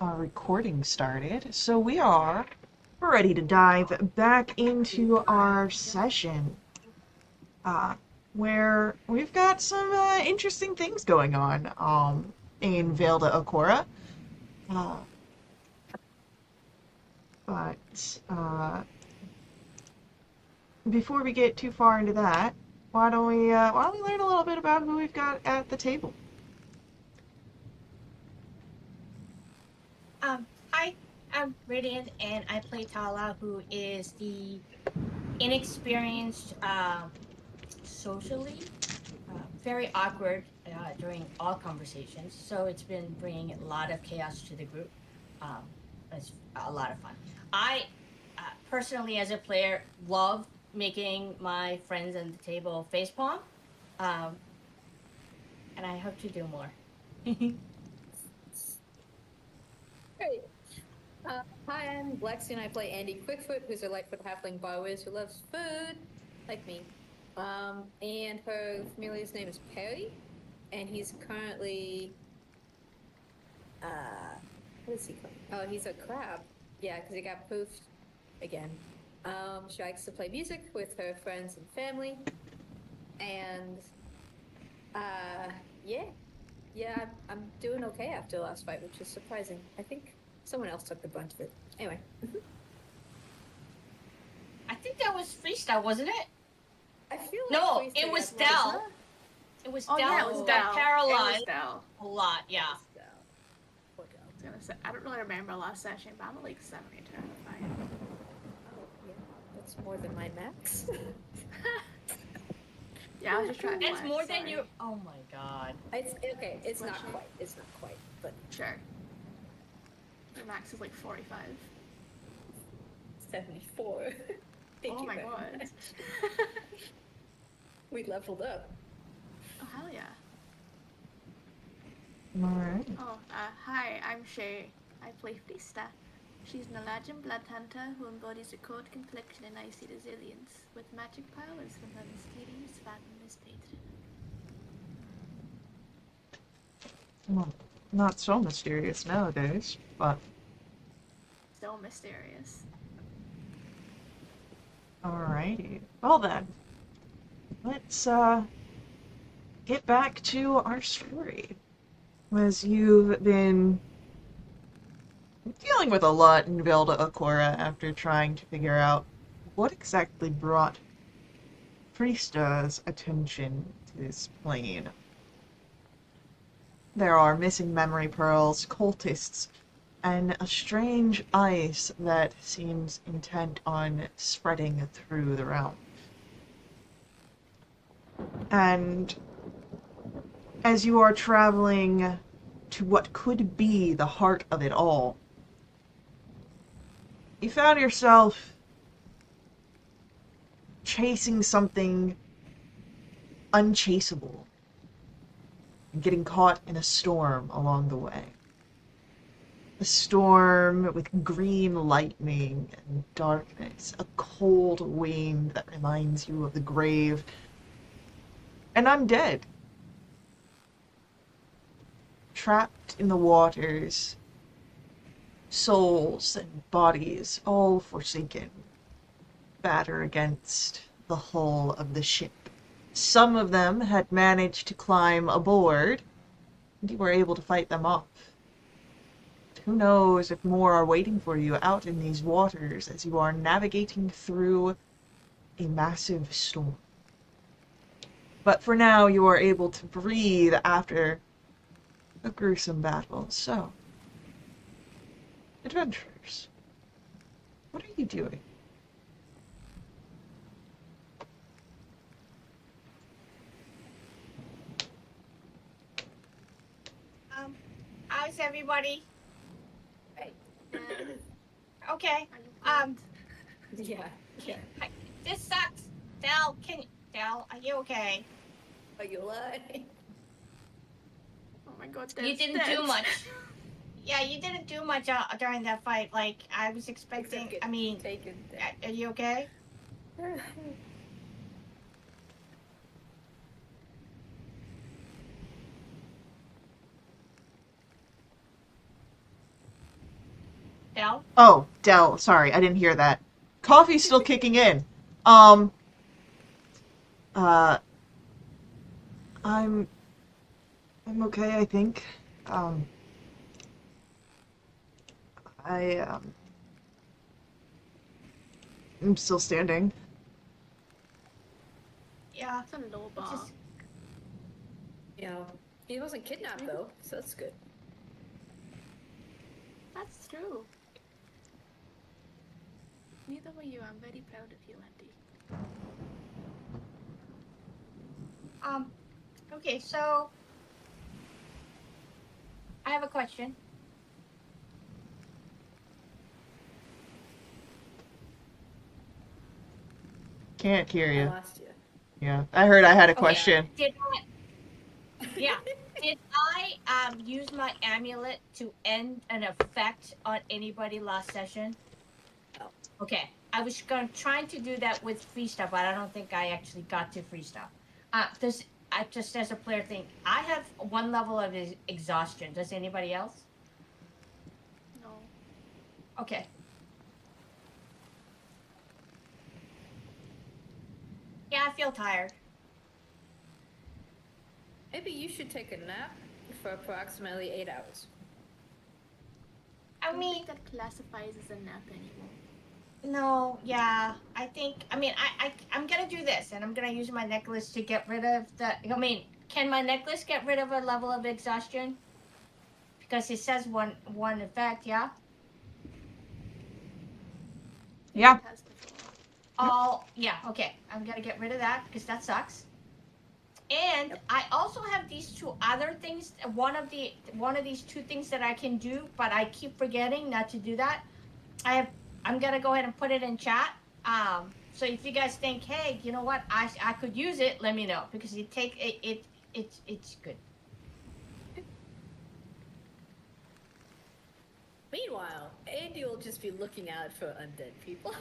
our recording started, so we are ready to dive back into our session, uh, where we've got some interesting things going on in Vale de Okora. Uh, but before we get too far into that, why don't we learn a little bit about who we've got at the table? Hi, I'm Radiant, and I play Tala, who is the inexperienced, socially, very awkward during all conversations. So it's been bringing a lot of chaos to the group. Um, it's a lot of fun. I personally, as a player, love making my friends at the table facepalm, um, and I hope to do more. Great. Hi, I'm Lexi and I play Andy Quickfoot, who's a Lightfoot halfling biowiz who loves food, like me. And her familiar's name is Perry, and he's currently, what is he called? Oh, he's a crab. Yeah, because he got poofed again. She likes to play music with her friends and family, and uh, yeah, yeah, I'm doing okay after the last fight, which is surprising. I think someone else took the brunt of it. Anyway. I think that was freestyle, wasn't it? I feel like No, it Freestyle was got taken. Dell. It was Oh Dell yeah, it was who got Dell. It was paralyzed Dell. a lot. Yeah. Poor Dell. I was gonna say I don't really remember last session, but I'm at like 70 out of 5. Oh, yeah. That's more than my max. Yeah, I was just trying to That's flex, more than sorry. you. Oh my god. It's okay. It's not Flexing. quite. It's not quite. But Sure. Your max is like 45. 74. Thank Oh you my very god. much. We leveled up. Oh hell yeah. Alright. Oh, hi, I'm Shay. I play Frista. She's an Aladdin blood hunter who embodies a cold complexion and icy resilience, with magic powers from her mysterious fathomless patron. Well, not so mysterious nowadays, but So mysterious. alrighty. Well then, let's get back to our story. As you've been dealing with a lot in Velda Akora after trying to figure out what exactly brought Frista's attention to this plane. There are missing memory pearls, cultists, and a strange ice that seems intent on spreading through the realm. And as you are traveling to what could be the heart of it all, you found yourself chasing something unchaseable and getting caught in a storm along the way. A storm with green lightning and darkness, a cold wind that reminds you of the grave, and undead. Trapped in the waters, souls and bodies all forsaken, batter against the hull of the ship. Some of them had managed to climb aboard, and you were able to fight them off. But who knows if more are waiting for you out in these waters as you are navigating through a massive storm. But for now, you are able to breathe after a gruesome battle. So, adventurers, what are you doing? Um, how's everybody? Right. Okay. Are you Um, Yeah. Yeah. this sucks. Dell, are you okay? Are you alive? Oh my god, You that's didn't do much. Yeah, you didn't do much during that fight. Like I was Except expecting. get I mean, taken are you okay? down. Del? Oh, Dell, sorry, I didn't hear that. Coffee's still kicking in. Um, uh, I'm, I'm okay, I think. Um, I I'm still standing. Yeah. It's a low It bar. just, You know, he wasn't kidnapped though, so that's good. That's true. Neither were you. I'm very proud of you, Andy. okay, so I have a question. Can't hear I you. lost you. Yeah, I heard I had a Okay. question. Did yeah. Did I use my amulet to end an effect on anybody last session? No. Okay. I was trying to do that with free stuff, but I don't think I actually got to free stuff. Does I just as a player think I have one level of exhaustion. Does anybody else? No. Okay. Yeah, I feel tired. Maybe you should take a nap for approximately 8 hours. I don't mean, think that classifies as a nap anymore. no, yeah. I'm gonna do this, and I'm gonna use my necklace to get rid of the. I mean, can my necklace get rid of a level of exhaustion? Because it says one effect, yeah. Yeah. It has before. Oh, yeah. Okay, I'm gonna get rid of that because that sucks. And Yep. I also have these two other things. One of these two things that I can do, but I keep forgetting not to do that. I'm gonna go ahead and put it in chat. So if you guys think, hey, you know what, I could use it, let me know because it's good. Meanwhile, Andy will just be looking out for undead people.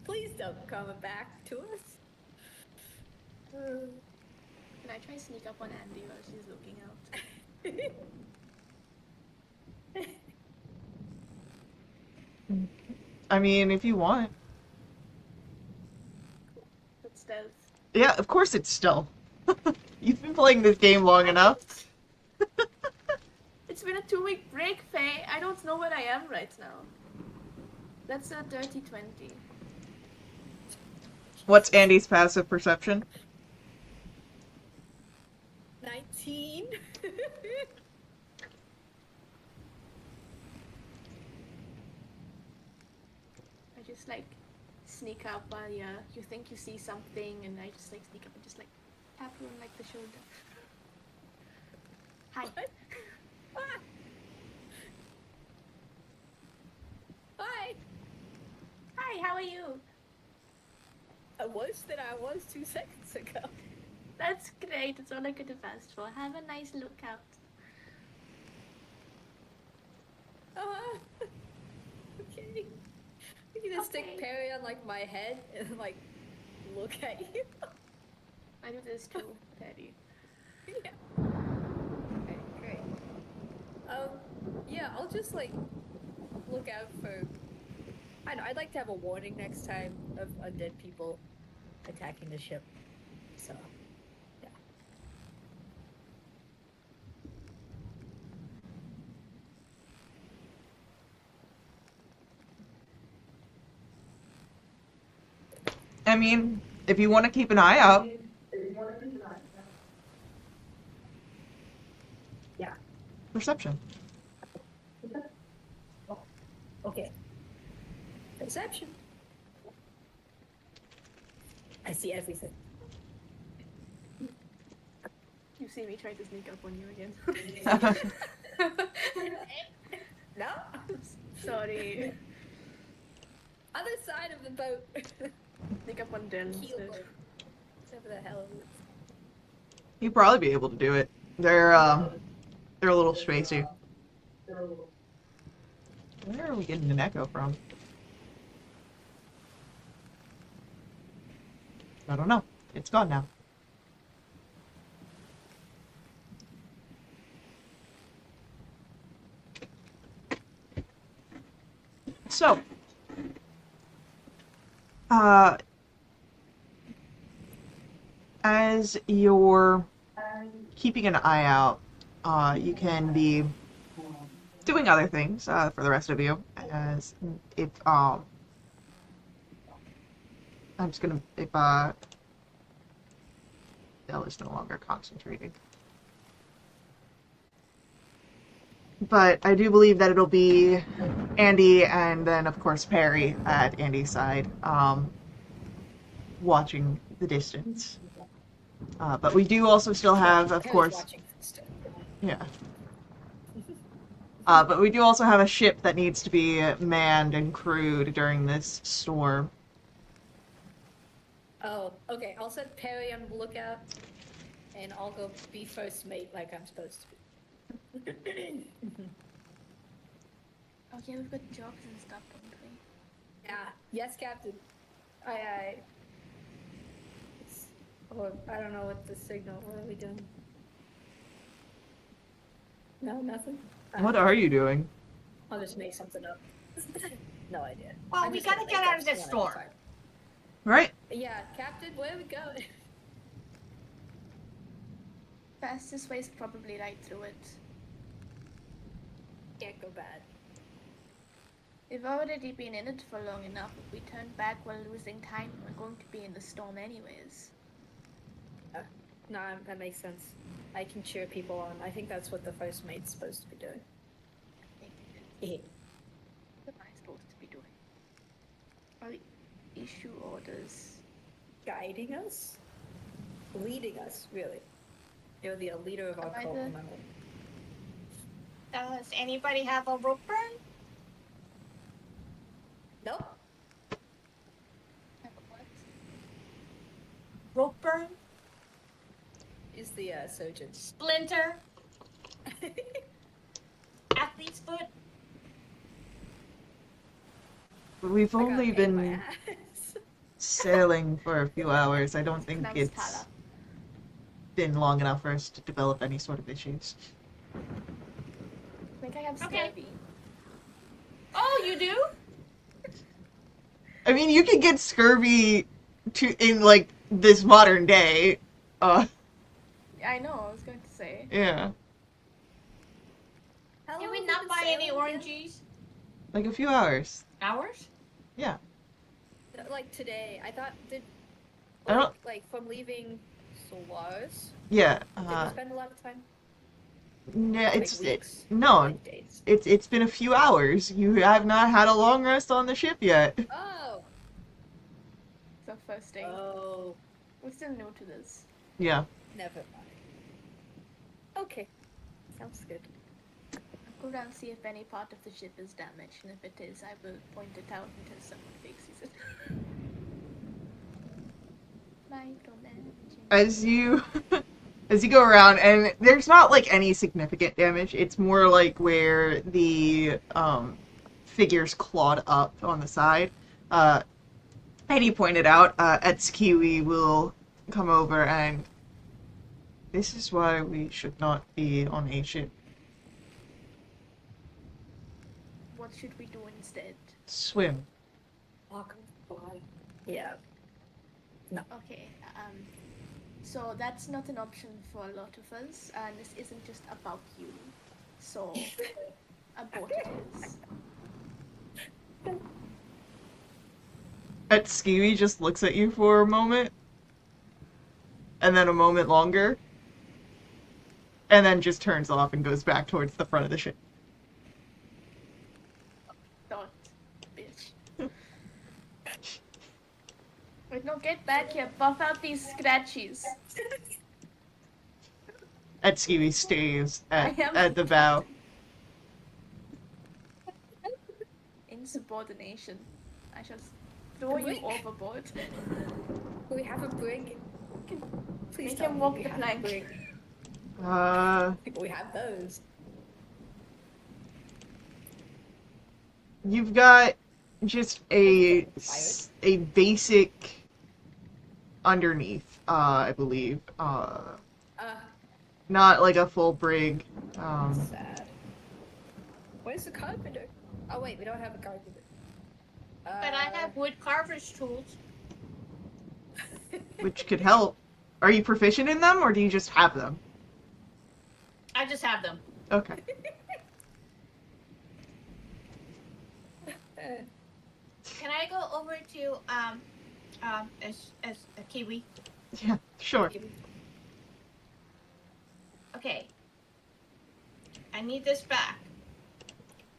Please don't come back to us. Can I try sneak up on Andy while she's looking out? I mean, if you want. But stealth. Yeah, of course it's still. You've been playing this game long enough. It's been a 2-week break, Faye. I don't know where I am right now. That's a dirty 20. What's Andy's passive perception? 19. I just like sneak up while you think you see something, and I just like sneak up and just like tap her on like the shoulder. Hi. What? Ah. Hi. Hi, how are you? Worse than I was 2 seconds ago. That's great. It's all I could have asked for. Have a nice lookout. Okay. You can just stick Okay. Perry on like my head and like look at you. I do this too, Daddy. Yeah. Okay, great. Yeah, I'll just like look out for. I know. I'd like to have a warning next time of undead people attacking the ship. So, yeah. I mean, if you want to keep an eye out. Yeah. Perception. Oh, okay. Perception. I see everything. You see me try to sneak up on you again. No. Sorry. Other side of the boat. Sneak up on Del instead. Keelboat. Whatever the hell it is. You'd probably be able to do it. They're a little spacey. Where are we getting an echo from? I don't know. It's gone now. So, uh, as you're keeping an eye out, you can be doing other things for the rest of you. As if I'm just gonna if Dell is no longer concentrating. But I do believe that it'll be Andy and then, of course, Perry at Andy's side, watching the distance. But we do also still have, of Perry's course, watching still. yeah. But we do also have a ship that needs to be manned and crewed during this storm. Oh, okay. I'll set Perry on the lookout, and I'll go be first mate like I'm supposed to be. Oh yeah, we've got jobs and stuff, don't we? Yeah. Yes, Captain. Aye. Or I don't know what the signal. What are we doing? No, nothing. What are you doing? I'll just make something up. No idea. Well, I'm we just gotta gonna get make out up of this one at a storm. time. Right? Yeah, Captain, where are we going? Fastest way is probably right through it. Can't go bad. We've already been in it for long enough. If we turn back while losing time, we're going to be in the storm anyways. No, that makes sense. I can cheer people on. I think that's what the first mate's supposed to be doing. What am I supposed to be doing? I issue orders. Guiding us? Leading us, really. You're the leader of our Am I cult, the- remember? Does anybody have a rope burn? Nope. What? Rope burn? Is the surgeon. Splinter? Athlete's foot? We've I got only pain in my been ass. sailing for a few hours. I don't think Thanks, it's Tala. been long enough for us to develop any sort of issues. I think I have Okay. scurvy. Oh, you do? I mean, you can get scurvy in like this modern day. I know, I was going to say. Yeah, How Can long we have not been buy any sailing orange again? juice? like a few hours. Hours? Yeah. Like today, I thought I don't- like from leaving Solaris. Yeah. Did we spend a lot of time? Yeah. Like It's weeks? no. Like days. It's been a few hours. You have not had a long rest on the ship yet. Oh. It's our first day. Oh. We're still new to this. Yeah. Never mind. Okay. Sounds good. I'll go down and see if any part of the ship is damaged, and if it is, I will point it out until someone fixes it. Micromanaging. As you as you go around, and there's not like any significant damage. It's more like where the figures clawed up on the side. And he pointed out, Etsukiwi will come over, and this is why we should not be on a ship. What should we do instead? Swim. Walk on water. Yeah. Okay, so that's not an option for a lot of us, and this isn't just about you. So, abort it is. Etsukiwi just looks at you for a moment, and then a moment longer, and then just turns off and goes back towards the front of the ship. Don't, bitch. Wait, no, get back here. Buff out these scratchies. Etsukiwi stays I am- at the bow. Insubordination. I shall throw you Wait. overboard. Do we have a brig? Please Make tell him me walk we the have a plank. brig. Uh, We have those. you've got just a basic underneath, I believe. Not like a full brig. Sad. Where's the carpenter? Oh wait, we don't have a carpenter. But I have wood carver's tools. which could help. Are you proficient in them, or do you just have them? I just have them. Okay. Can I go over to as a kiwi? Yeah, sure. Okay. I need this back.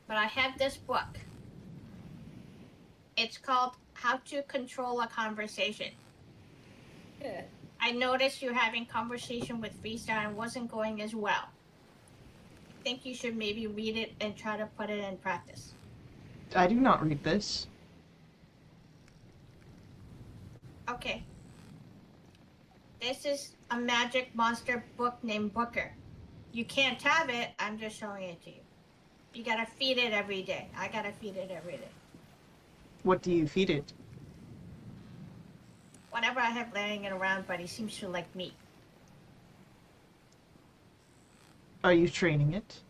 But I have this book. It's called How to Control a Conversation. Yeah. I noticed you're having conversation with Freestyle and wasn't going as well. I think you should maybe read it and try to put it in practice. I do not read this. Okay. This is a magic monster book named Booker. You can't have it, I'm just showing it to you. You gotta feed it every day. I gotta feed it every day. What do you feed it? Whatever I have laying it around, but he seems to like meat. Are you training it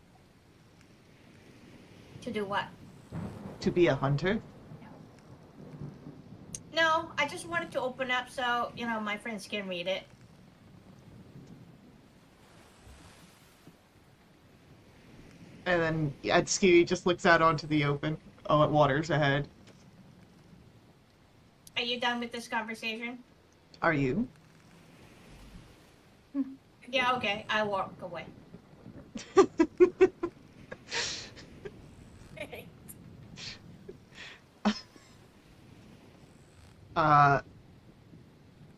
To do what? to be a hunter? No, I just wanted to open up so, my friends can read it. And then Atsuki just looks out onto the open. Oh, it waters ahead. Are you done with this conversation? Are you? Yeah, okay. I walk away.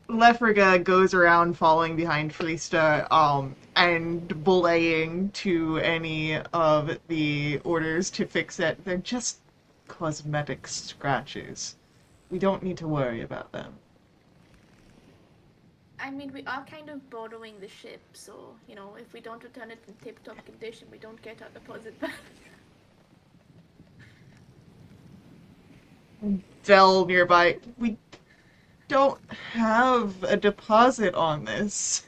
Lefriga goes around following behind Frista, and belaying to any of the orders to fix it. They're just cosmetic scratches. We don't need to worry about them. I mean, we are kind of borrowing the ship, so, if we don't return it in tip-top condition, we don't get our deposit back. Dell nearby. We don't have a deposit on this.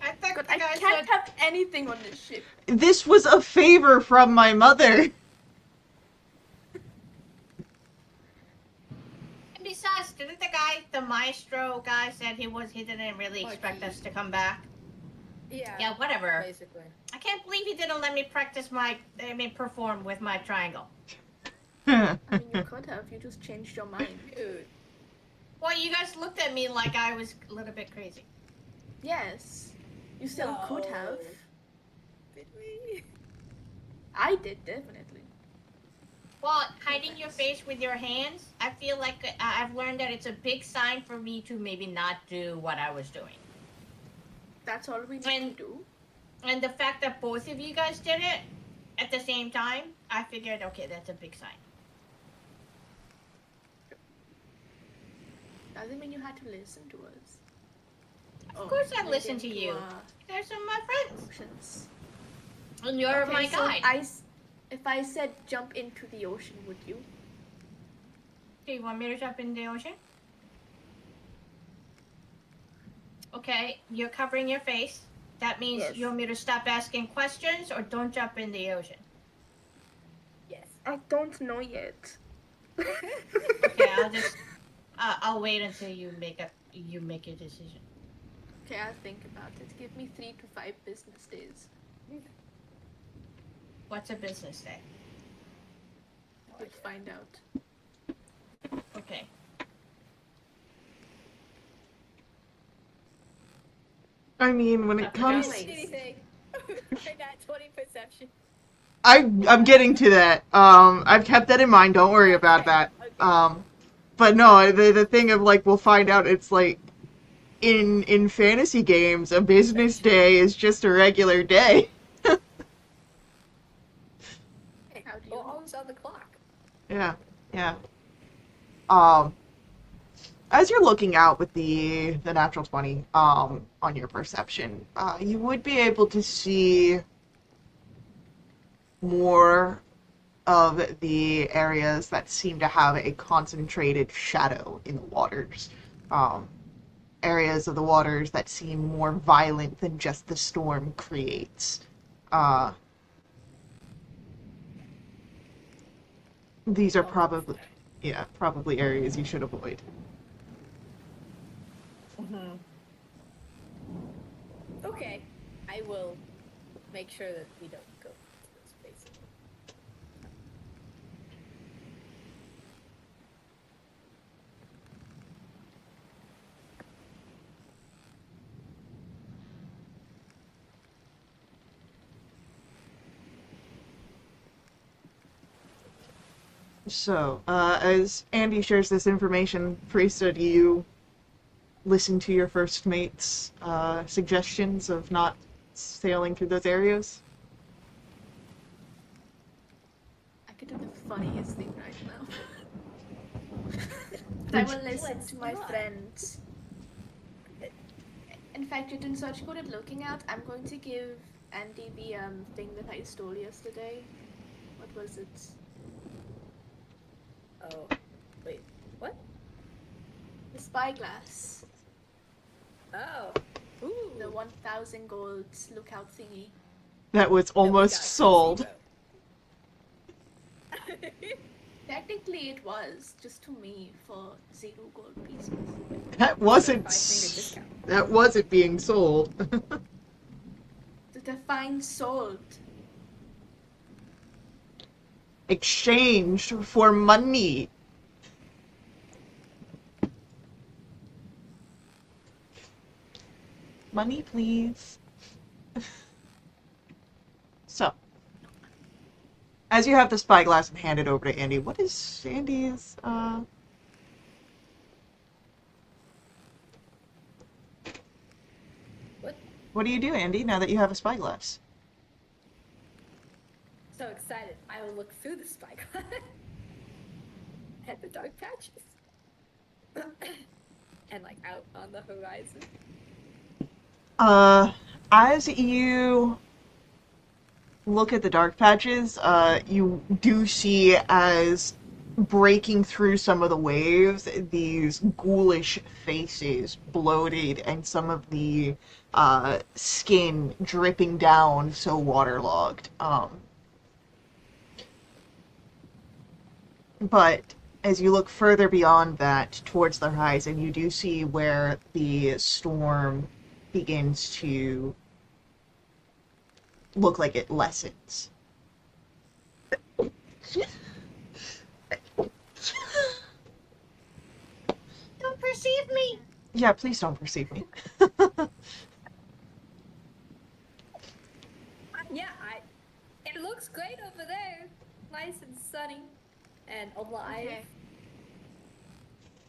I think But the I guy can't said... have anything on this ship. This was a favor from my mother. And besides, didn't the maestro guy said he didn't really expect us to come back? Yeah. Yeah, whatever. Basically. I can't believe he didn't let me perform with my triangle. I mean, you could have. You just changed your mind. Dude. Well, you guys looked at me like I was a little bit crazy. Yes. You still could have. Did we? I did, definitely. Well, hiding your face with your hands, I feel like I've learned that it's a big sign for me to maybe not do what I was doing. That's all we need to do. And the fact that both of you guys did it at the same time, I figured, okay, that's a big sign. Doesn't mean you had to listen to us. Of course I listen to you. They're some of my friends. Emotions. And you're Okay, my so guide. if I said jump into the ocean, would you? Do you want me to jump in the ocean? Okay, you're covering your face. That means Yes. you want me to stop asking questions or don't jump in the ocean? Yes. I don't know yet. Okay, I'll wait until you make your decision. Okay, I'll think about it. Give me 3 to 5 business days. What's a business day? We'll find out. Okay. I mean, when it comes... Nice. Anything. Right now, 20 perception. I'm getting to that. I've kept that in mind. Don't worry about that. But no, the thing of like we'll find out. It's like in fantasy games, a business day is just a regular day. Hey, How do you well, know? always on the clock. Yeah. As you're looking out with the natural 20 on your perception, you would be able to see more of the areas that seem to have a concentrated shadow in the waters. Areas of the waters that seem more violent than just the storm creates. these are Oh, probably, yeah, probably areas you should avoid. Okay, I will make sure that we don't go to those places. So, as Andy shares this information, Priesta, do you listen to your first mate's suggestions of not sailing through those areas? I could do the funniest thing right now. I will listen to my friends. In fact, you didn't search code at looking at. I'm going to give Andy the thing that I stole yesterday. What was it? Oh, wait, what? The spyglass. Oh, ooh. The 1,000 gold lookout thingy. That was that we almost got from sold. Zero. Technically, it was just to me for 0 gold pieces. That wasn't. 5-finger discount. That wasn't being sold. To define sold. Exchanged for money. Money, please. So, as you have the spyglass and hand it over to Andy, what is Andy's, What do you do, Andy, now that you have a spyglass? So excited. I will look through the spyglass at the dark patches. And like out on the horizon. As you look at the dark patches, you do see as breaking through some of the waves, these ghoulish faces, bloated, and some of the skin dripping down, so waterlogged. But as you look further beyond that, towards the horizon, you do see where the storm begins to look like it lessens. Don't perceive me! Yeah, please don't perceive me. Yeah, it looks great over there. Nice and sunny and alive. Okay.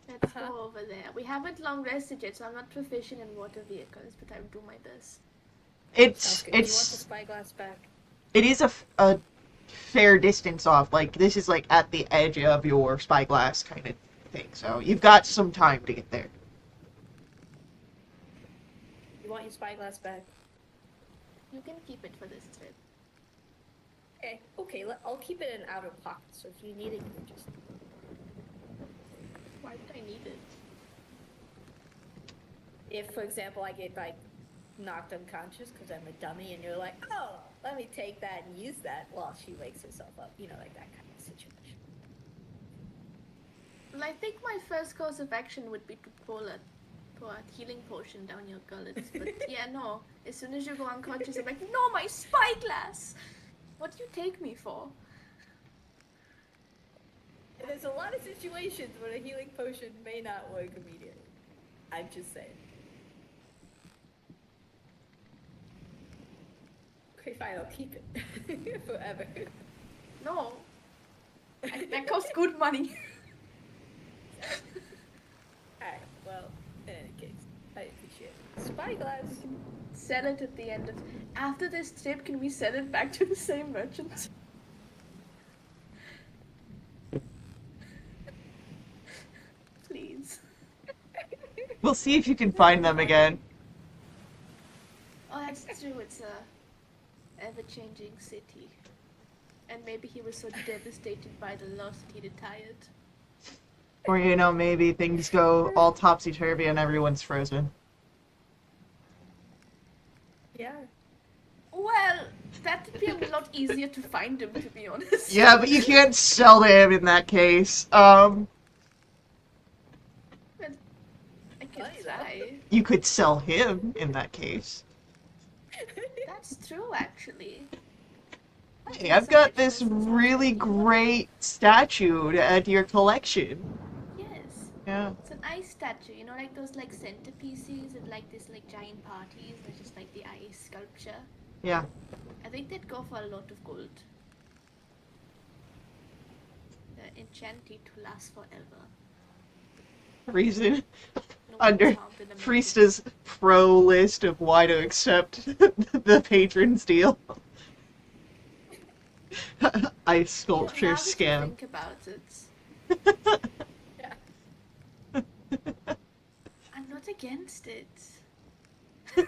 Let's go over there. We haven't long rested yet, so I'm not proficient in water vehicles, but I'll do my best. Sounds good. Do you want the spyglass back? It is a fair distance off. Like, this is like at the edge of your spyglass kind of thing, so you've got some time to get there. You want your spyglass back? You can keep it for this trip. Okay, I'll keep it in outer pocket, so if you need it, you can just... Why would I need it? If, for example, I get, like, knocked unconscious because I'm a dummy and you're like, oh, let me take that and use that while she wakes herself up. You know, like that kind of situation. Well, I think my first course of action would be to pour a healing potion down your gullet. But yeah, no. As soon as you go unconscious, I'm like, no, my spyglass! What do you take me for? There's a lot of situations where a healing potion may not work immediately. I'm just saying. Okay, fine, I'll keep it. Forever. No. That costs good money. Alright, well, in any case, I appreciate it. Spyglass. Sell it at the end of... After this trip, can we sell it back to the same merchant? Please. We'll see if you can find them again. Oh, that's true. It's a ever-changing city. And maybe he was so devastated by the loss that he retired. Or, you know, maybe things go all topsy-turvy and everyone's frozen. Yeah. Well, That'd be a lot easier to find him, to be honest. Yeah, but you can't sell to him in that case. But I could Oh, you try. You could sell him in that case. That's true, actually. Hey, I've got this really great statue to add to your collection. Yes. Yeah. It's an ice statue, you know, like those like centerpieces at like this like giant parties. They're just like the ice sculpture. Yeah. I think they'd go for a lot of gold. They're enchanted to last forever. Reason No under one's harmed in a minute. Friesta's pro list of why to accept the patron's deal. Ice sculpture Now that you scam. think about it, Yeah. I'm not against it. I'm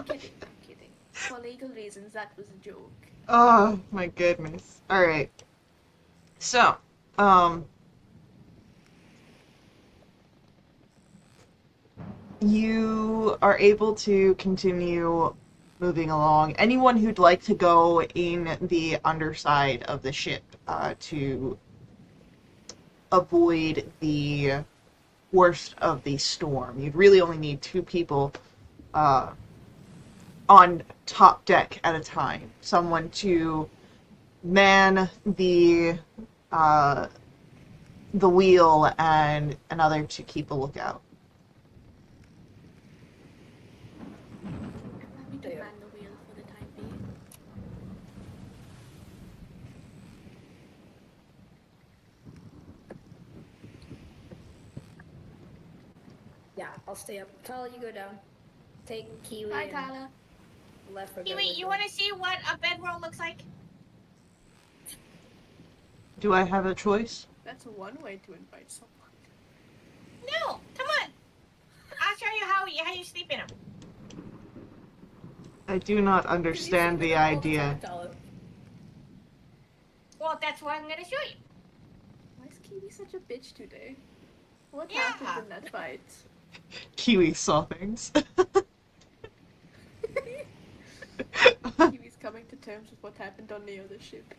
kidding. For legal reasons, that was a joke. Oh my goodness. Alright. So, you are able to continue moving along. Anyone who'd like to go in the underside of the ship to avoid the worst of the storm, you'd really only need 2 people on top deck at a time. Someone to man the wheel and another to keep a lookout. I'm happy to man the wheel for the time being. Yeah, I'll stay up. Tyler, you go down. Take Kiwi Bye, and Tyler. left for Kiwi, you want to see what a bedroll looks like? Do I have a choice? That's one way to invite someone. No, come on. I'll show you how you sleep in them. I do not understand the idea. Well, that's what I'm gonna show you. Why is Kiwi such a bitch today? What Yeah. happened in that fight? Kiwi saw things. Kiwi's coming to terms with what happened on the other ship.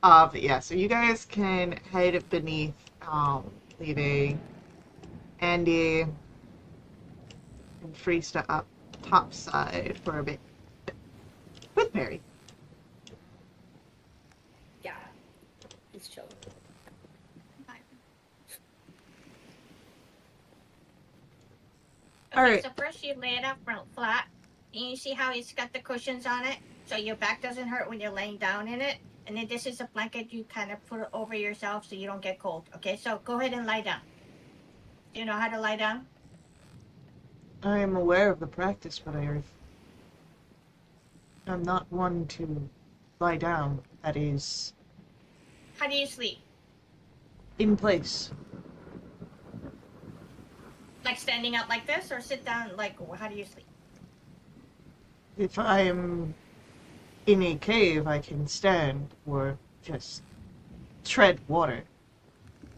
But yeah, so you guys can head beneath, leaving Andy and Friesta up topside for a bit with Mary. Yeah. He's chilling. Bye. Okay, Alright. so first you lay it up flat, and you see how it's got the cushions on it, so your back doesn't hurt when you're laying down in it. And then this is a blanket you kind of put over yourself so you don't get cold. Okay, so go ahead and lie down. Do you know how to lie down? I am aware of the practice, but I'm not one to lie down. That is How do you sleep? in place. Like standing up like this, or sit down like, how do you sleep? If I am in a cave, I can stand or just tread water.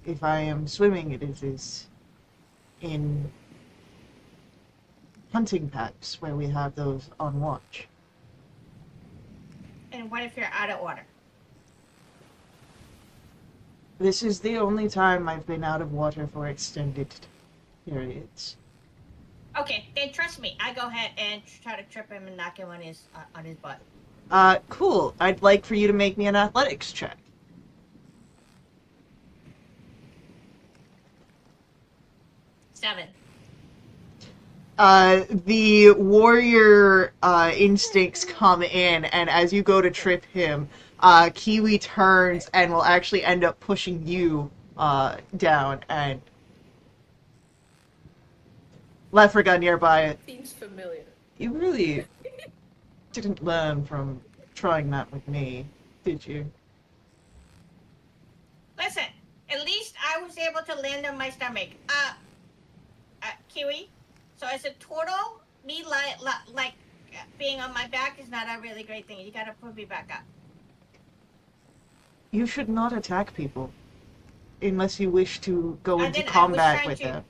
If I am swimming, it is in hunting packs where we have those on watch. And what if you're out of water? This is the only time I've been out of water for extended periods. Okay, then trust me. I go ahead and try to trip him and knock him on his butt. Cool. I'd like for you to make me an athletics check. Seven. The warrior instincts come in, and as you go to trip him, Kiwi turns and will actually end up pushing you down, and Lefraga nearby. Seems familiar. You really didn't learn from trying that with me, did you? Listen, at least I was able to land on my stomach. Kiwi. So as a turtle, me like being on my back is not a really great thing. You gotta put me back up. You should not attack people unless you wish to go into I was combat trying with to- them.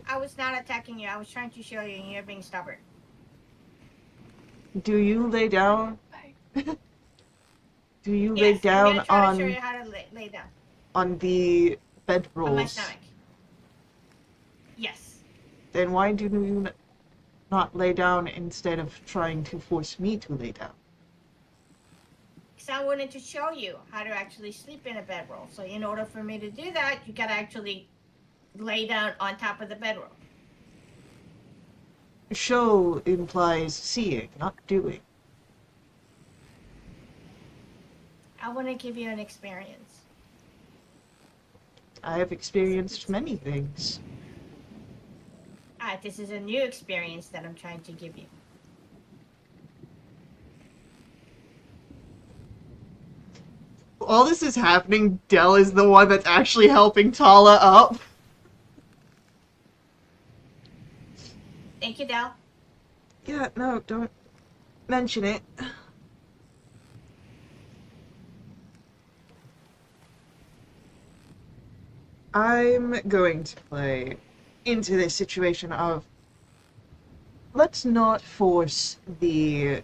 I was not attacking you. I was trying to show you, and you're being stubborn. Do you lay down? Bye. Do you lay Yes, I'm down gonna try to show you how to lay down on the on my bedrolls? stomach. Yes. Then why do you not lay down instead of trying to force me to lay down? Because I wanted to show you how to actually sleep in a bedroll. So in order for me to do that, you gotta actually lay down on top of the bedroll. Show implies seeing, not doing. I want to give you an experience. I have experienced many things. This is a new experience that I'm trying to give you. While this is happening, Dell is the one that's actually helping Tala up. Thank you, Del. Yeah, no, don't mention it. I'm going to play into this situation of let's not force the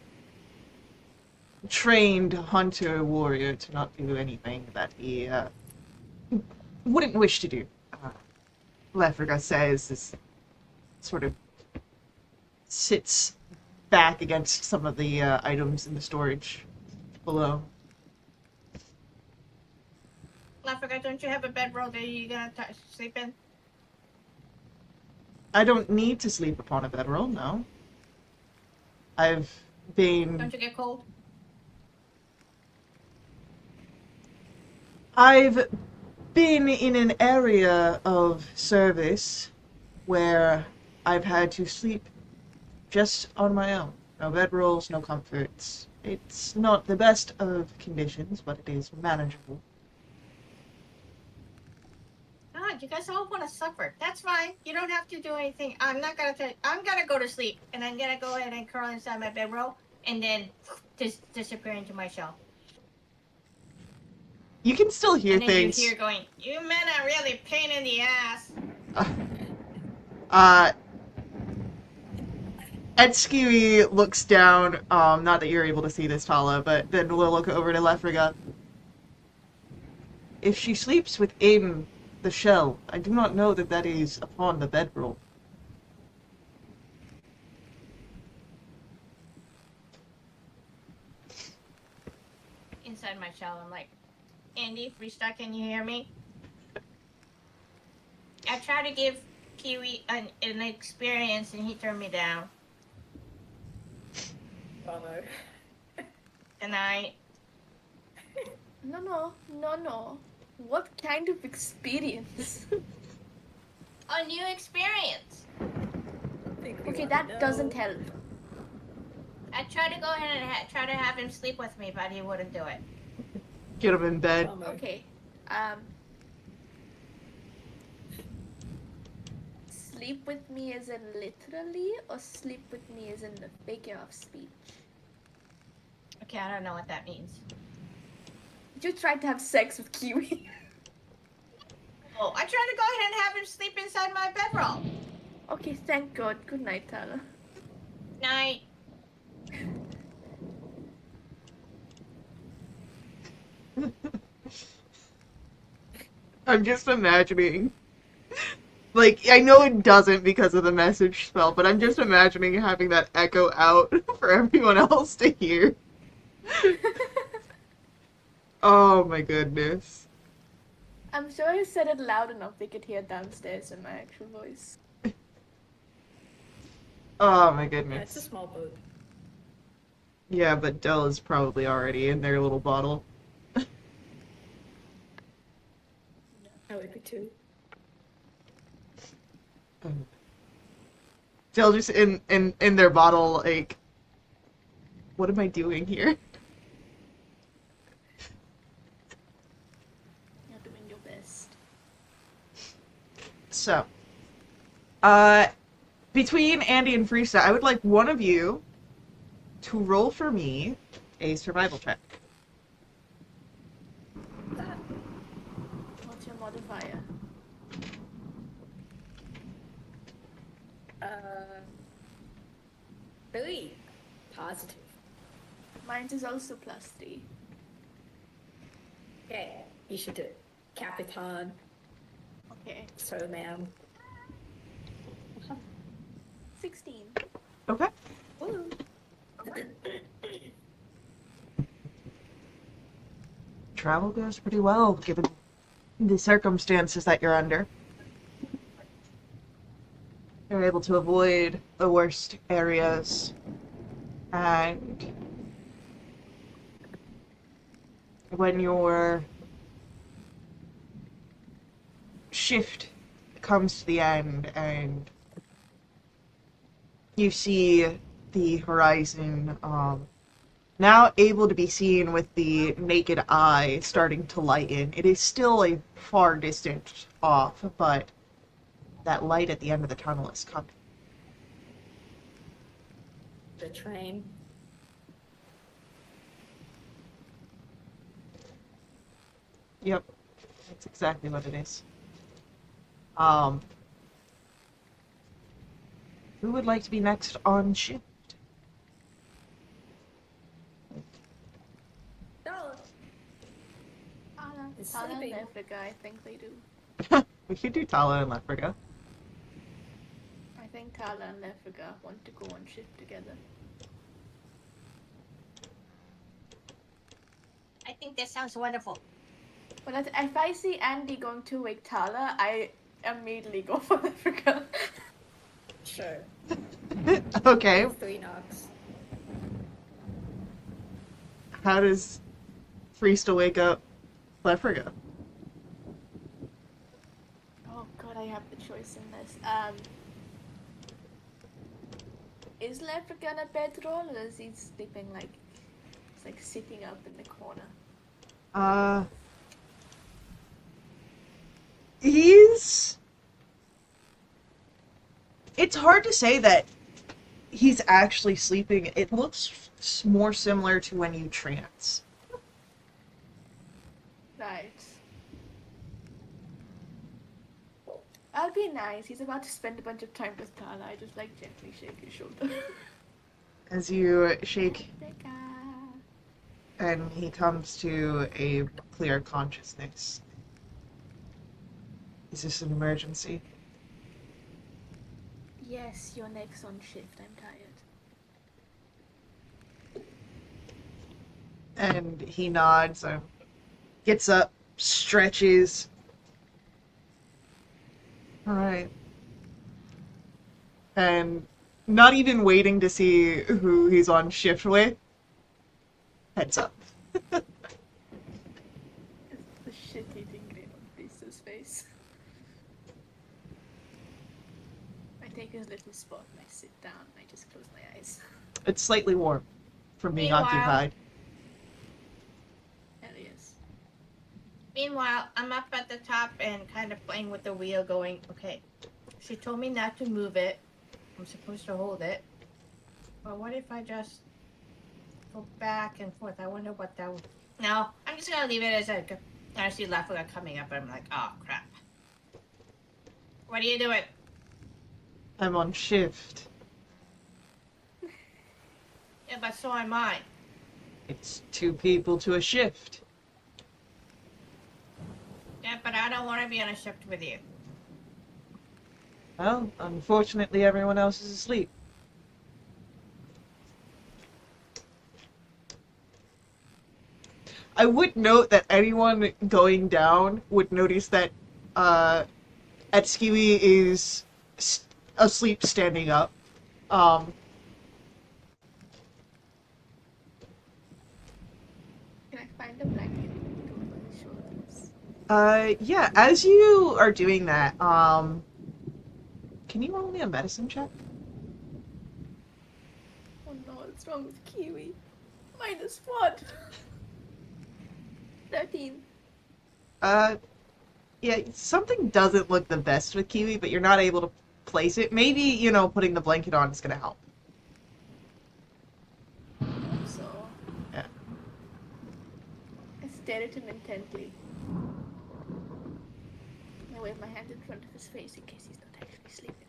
trained hunter warrior to not do anything that he wouldn't wish to do. Lefriga says, is sort of sits back against some of the items in the storage below. I forgot, don't you have a bedroll that you're gonna sleep in? I don't need to sleep upon a bedroll, no. I've been... Don't you get cold? I've been in an area of service where I've had to sleep just on my own. No bedrolls, no comforts. It's not the best of conditions, but it is manageable. God, you guys all want to suffer. That's fine. You don't have to do anything. I'm not gonna I'm gonna go to sleep, and I'm gonna go ahead and curl inside my bedroll, and then just disappear into my shell. You can still hear and then things. You hear going, you men are really pain in the ass. Etskiri looks down, not that you're able to see this, Tala, but then we'll look over to Lefriga. If she sleeps within the shell, I do not know that that is upon the bedroll. Inside my shell, I'm like, Andy, Freesta, can you hear me? I tried to give Kiwi an experience, and he turned me down. Oh no. And I... No. What kind of experience? A new experience. Okay, that doesn't help. I tried to go ahead and try to have him sleep with me, but he wouldn't do it. Get him in bed. Okay. Sleep with me as in literally, or sleep with me as in the figure of speech? Okay, I don't know what that means. You tried to have sex with Kiwi. Oh, I tried to go ahead and have him sleep inside my bedroll. Okay, thank God. Good night, Tala. Night. I'm just imagining. Like, I know it doesn't because of the message spell, but I'm just imagining having that echo out for everyone else to hear. Oh my goodness. I'm sure I said it loud enough they could hear downstairs in my actual voice. Oh my Yeah, goodness. it's a small boat. Yeah, but Dell is probably already in their little bottle. I would be too. Dell just in their bottle, like, what am I doing here? You're doing your best. So, between Andy and Freesta, I would like one of you to roll for me a survival check. What's your modifier? 3. Positive. Mine is also +3. Okay, you should do it. Capitan. Okay. Sir, ma'am. 16. Okay. Woo. Travel goes pretty well, given the circumstances that you're under. You're able to avoid the worst areas, and when your shift comes to the end and you see the horizon now able to be seen with the naked eye starting to lighten. It is still a far distance off, but that light at the end of the tunnel is coming. The train. Yep, that's exactly what it is. Who would like to be next on shift? No. Tala It's and sleeping. Lefriga, I think they do. We could do Tala and Lefriga. I think Tala and Lefriga want to go on shift together. I think that sounds wonderful. But if I see Andy going to wake Tala, I immediately go for Lefriga. Sure. Okay, 3 knocks. how does Freesta wake up Lefriga? Oh god, I have the choice in this. Is Lefriga on a bedroll, or is he sleeping it's like sitting up in the corner? He's... It's hard to say that he's actually sleeping. It looks more similar to when you trance. Right. I'll be nice. He's about to spend a bunch of time with Tala. I just gently shake his shoulder. As you shake Lefriga. and he comes to a clear consciousness. Is this an emergency? Yes, you're next on shift. I'm tired. And he nods and gets up, stretches. Alright. And not even waiting to see who he's on shift with, heads up. The shit-eating grin on Priest's face. I take his little spot and I sit down and I just close my eyes. It's slightly warm from being Meanwhile- occupied. Hell yes. Meanwhile, I'm up at the top and kind of playing with the wheel going, okay, she told me not to move it. I'm supposed to hold it. But what if I just go back and forth? I wonder what that would... No, I'm just going to leave it as I see Lefriga coming up and I'm like, oh, crap. What are you doing? I'm on shift. Yeah, but so am I. It's 2 people to a shift. Yeah, but I don't want to be on a shift with you. Well, unfortunately everyone else is asleep. I would note that anyone going down would notice that Atsuki is asleep standing up. Can I find a blanket and put it over his shoulders? Yeah, as you are doing that, can you roll me a medicine check? Oh no, what's wrong with Kiwi? Minus what? 13. Yeah, something doesn't look the best with Kiwi, but you're not able to place it. Maybe, putting the blanket on is gonna help. So Yeah. I stare at him intently. I wave my hand in front of his face in case he's not actually sleeping.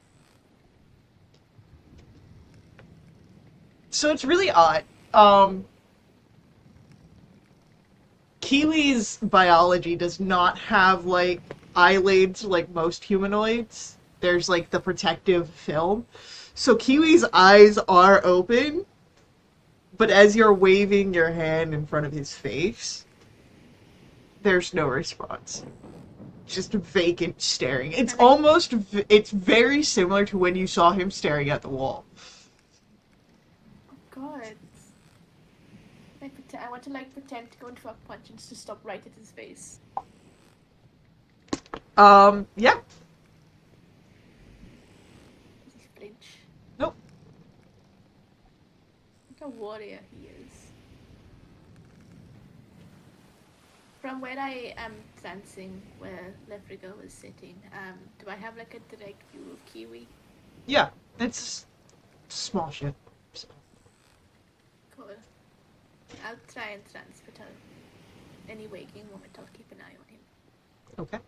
So it's really odd. Kiwi's biology does not have, like, eyelids like most humanoids. There's, like, the protective film. So Kiwi's eyes are open, but as you're waving your hand in front of his face, there's no response. Just vacant staring. It's almost, it's very similar to when you saw him staring at the wall. Oh god. I want to like pretend to go into a punch and just stop right at his face. Yeah. Does he flinch? Nope. Like a warrior he is. From where I am dancing, where Lefrigo was sitting, do I have like a direct view of Kiwi? Yeah. It's small shit. Cool. I'll try and transfer to any waking moment. I'll keep an eye on him. Okay.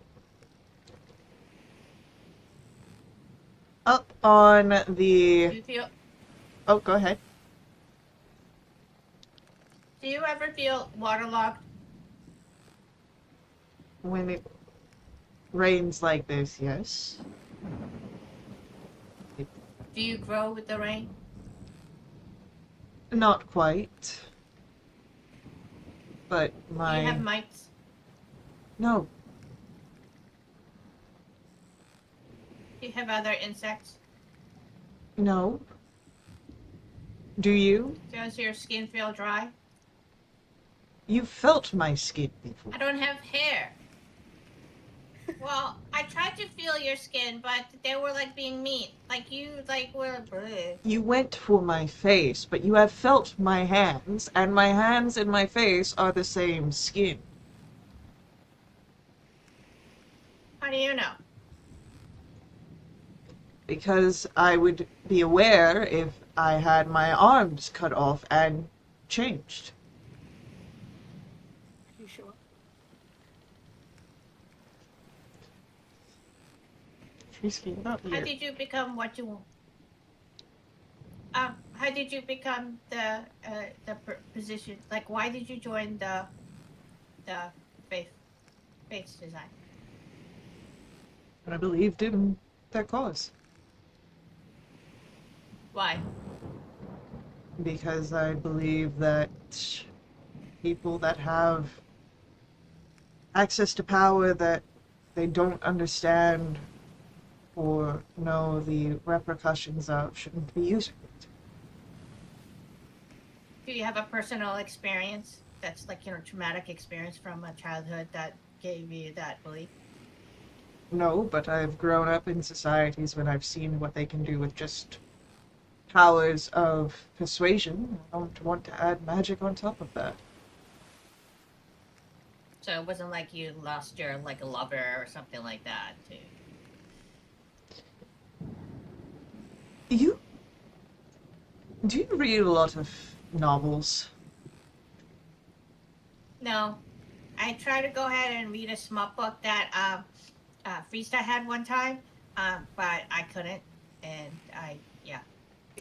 Up on Do the... you feel? Oh, go ahead. Do you ever feel waterlogged? When it rains like this, yes. Do you grow with the rain? Not quite. But Do you have my... mites? No. Do you have other insects? No. Do you? Does your skin feel dry? You felt my skin before. I don't have hair. Well, I tried to feel your skin, but they were like being mean. Like you, like were. Bleh. You went for my face, but you have felt my hands, and my hands and my face are the same skin. How do you know? Because I would be aware if I had my arms cut off and changed. Are you sure? Frisky, not How here. did you become what you want? How did you become the position? Like, why did you join the faith design? I believed in their cause. Why? Because I believe that people that have access to power that they don't understand or know the repercussions of shouldn't be using it. Do you have a personal experience that's like, traumatic experience from a childhood that gave you that belief? No, but I've grown up in societies when I've seen what they can do with just powers of persuasion. I don't want to add magic on top of that. So it wasn't like you lost your like a lover or something like that too. Do you read a lot of novels? No, I tried to go ahead and read a small book that Freesta had one time, but I couldn't, and I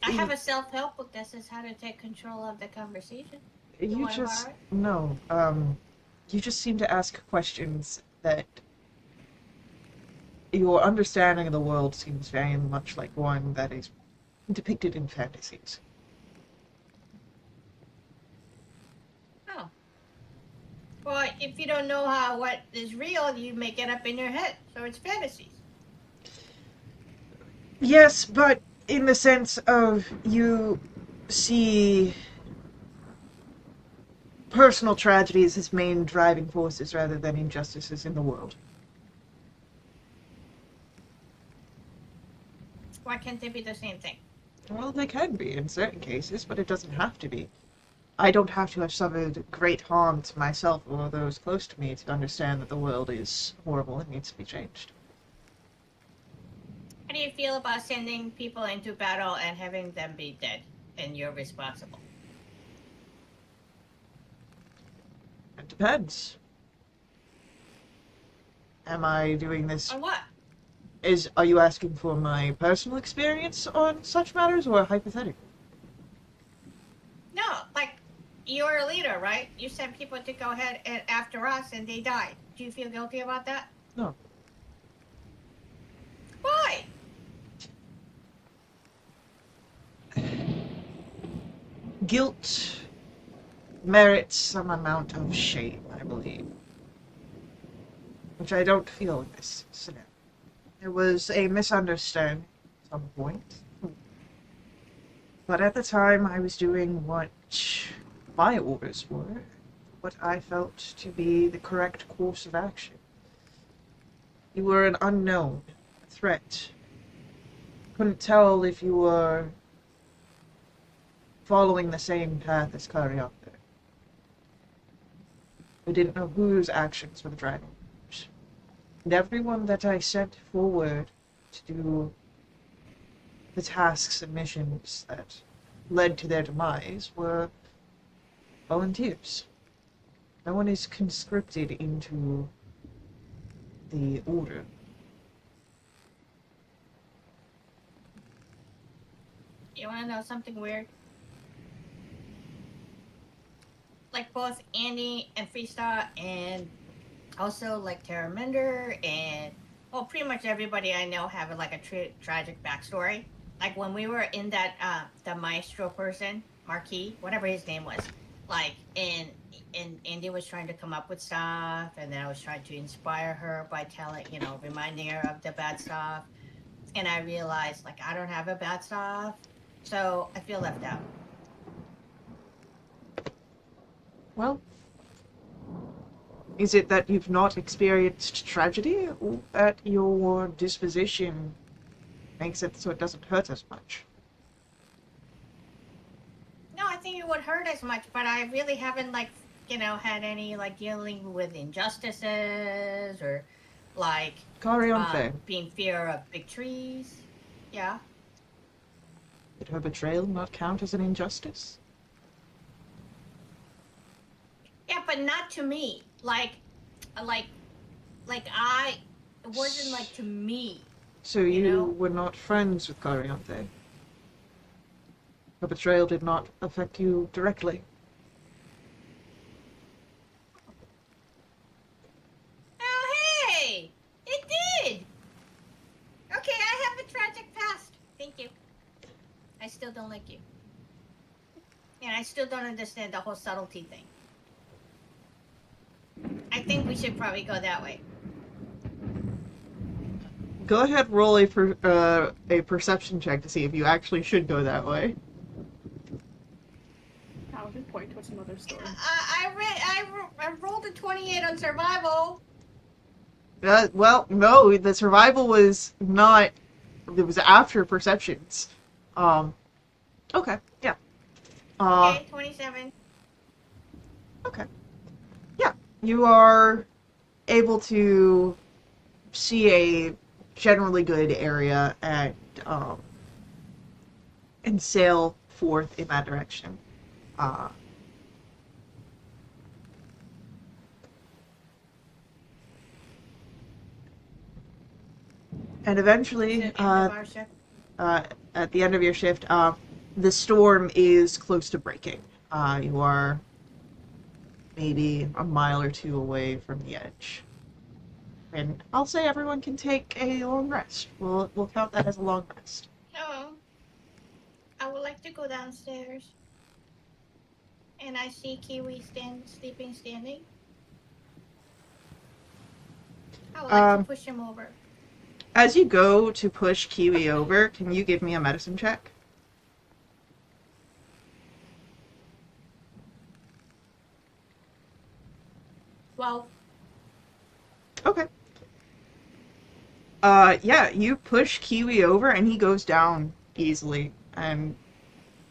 have a self-help book that says how to take control of the conversation. You wanna just borrow no. You just seem to ask questions that your understanding of the world seems very much like one that is depicted in fantasies. Oh. Well, if you don't know what is real, you make it up in your head. So it's fantasies. Yes, but in the sense of you see personal tragedies as main driving forces rather than injustices in the world. Why can't they be the same thing? Well, they can be in certain cases, but it doesn't have to be. I don't have to have suffered great harm to myself or those close to me to understand that the world is horrible and needs to be changed. How do you feel about sending people into battle and having them be dead and you're responsible? It depends. Am I doing this? On what? Are you asking for my personal experience on such matters or hypothetical? you're a leader, right? You sent people to go ahead and after us, and they died. Do you feel guilty about that? No. Why? Guilt merits some amount of shame, I believe. Which I don't feel in this scenario. There was a misunderstanding at some point. But at the time, I was doing what my orders were, what I felt to be the correct course of action. You were an unknown, a threat. Couldn't tell if you were following the same path as Cariante. We didn't know whose actions were the driving force. And everyone that I sent forward to do the tasks and missions that led to their demise were volunteers. No one is conscripted into the order. You want to know something weird? Like both Andy and Freesta, and also like Terra Mender, and well, pretty much everybody I know have like a tragic backstory. Like when we were in that the maestro person, Marquis, whatever his name was, like and Andy was trying to come up with stuff, and then I was trying to inspire her by telling, reminding her of the bad stuff, and I realized like I don't have a bad stuff, so I feel left out. Well, is it that you've not experienced tragedy, or that your disposition makes it so it doesn't hurt as much? No, I think it would hurt as much, but I really haven't had any dealing with injustices or being fear of big trees. Yeah. Did her betrayal not count as an injustice? Yeah, but not to me. It wasn't to me. So you were not friends with Cariante? Her betrayal did not affect you directly? Oh, hey! It did! Okay, I have a tragic past. Thank you. I still don't like you. And I still don't understand the whole subtlety thing. I think we should probably go that way. Go ahead, roll a perception check to see if you actually should go that way. How would point towards another story? I rolled a 28 on survival. Well, no, the survival was not. It was after perceptions. Okay, yeah. Okay, 27. Okay. Yeah, you are able to see a generally good area and sail forth in that direction. And eventually, at the end of your shift, the storm is close to breaking. You are maybe a mile or two away from the edge. And I'll say everyone can take a long rest. We'll count that as a long rest. No. I would like to go downstairs. And I see Kiwi standing. I would like to push him over. As you go to push Kiwi over, can you give me a medicine check? Well. Okay. Yeah, you push Kiwi over and he goes down easily and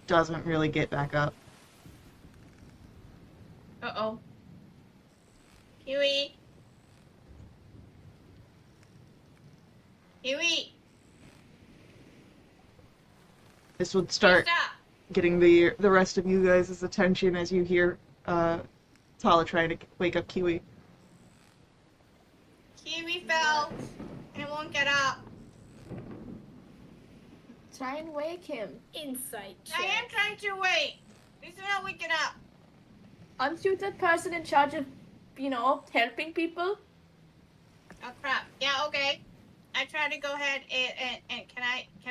doesn't really get back up. Uh-oh. Kiwi. Kiwi. This would start getting the rest of you guys' attention as you hear Tala trying to wake up Kiwi. Kiwi fell and won't get up. Try and wake him. Insight check. I am trying to wait. He's not waking up. Aren't you the person in charge of, helping people? Oh crap. Yeah, okay. I try to go ahead and can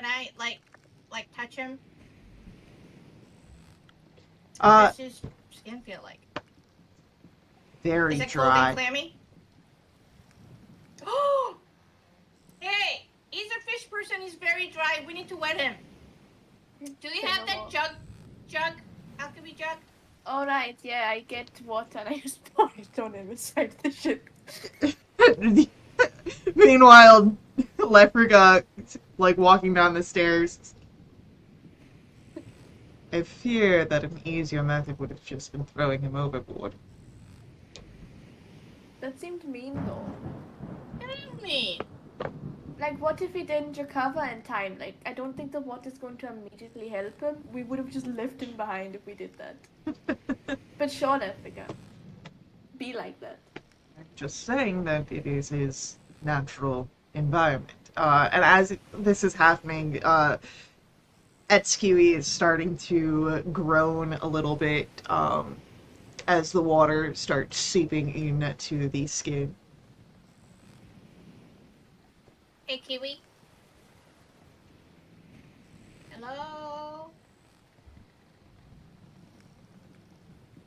I like touch him? What Uh, does his skin feel like? very Is it cold and dry. clammy? Oh! Hey! He's a fish person, he's very dry. We need to wet him. Do you Say have no that more. jug? Alchemy jug? Alright, yeah, I get water and I just pour it on him inside the ship. Meanwhile, Leprechaun, like, walking down the stairs. I fear that an easier method would have just been throwing him overboard. That seemed mean though. What do you mean? Like, what if he didn't recover in time? Like, I don't think the water's going to immediately help him. We would have just left him behind if we did that. But sure, Africa. Be like that. Just saying that it is his natural environment. And as this is happening, Etskui is starting to groan a little bit as the water starts seeping into the skin. Hey, Kiwi. Hello?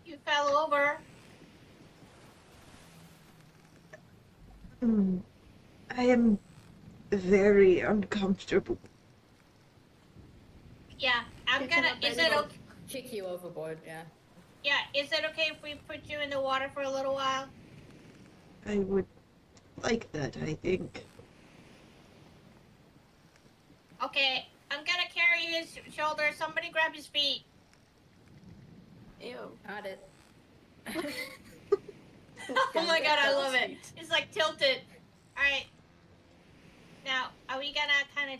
You fell over. I am very uncomfortable. Yeah, I'm Pick gonna. him up Is and it go okay? kick you overboard, yeah. Yeah, is it okay if we put you in the water for a little while? I would like that, I think. Okay, I'm gonna carry his shoulder. Somebody grab his feet. Ew. Got it. Oh my god, I love it. Sweet. It's like tilted. Alright. Now, are we gonna kind of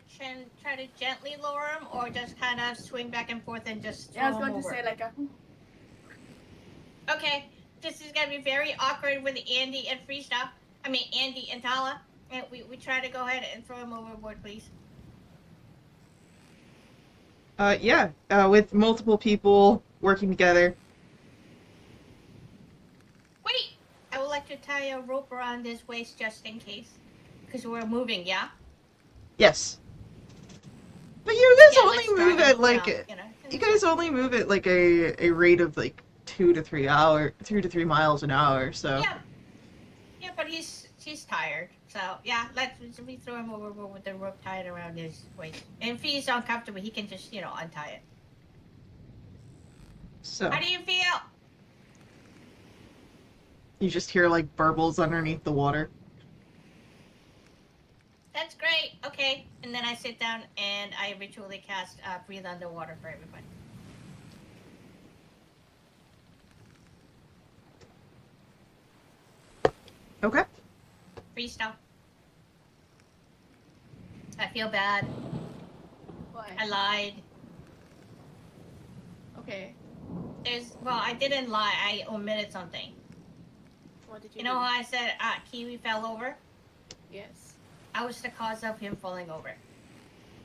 try to gently lower him, or just kind of swing back and forth and just throw Yeah, I was him going to over? say, like, Okay, this is gonna be very awkward with Andy and Freestyle. I mean, Andy and Tala. And we try to go ahead and throw him overboard, please. Yeah, with multiple people working together. Wait! I would like to tie a rope around his waist just in case. Because we're moving, yeah? Yes. But you guys Yeah, only let's move drag at him like around, you know? you guys only move at like a rate of like 2 to 3 miles an hour, so Yeah. Yeah, but he's tired. So, yeah, we throw him overboard with the rope tied around his waist. And if he's uncomfortable, he can just, untie it. so How do you feel? you just hear like burbles underneath the water. That's great. Okay. And then I sit down and I ritually cast Breathe Underwater for everybody. Okay. Freestyle. I feel bad. why? I lied. Okay. I didn't lie. I omitted something. What did you You do? know how I said Kiwi fell over? Yes. I was the cause of him falling over.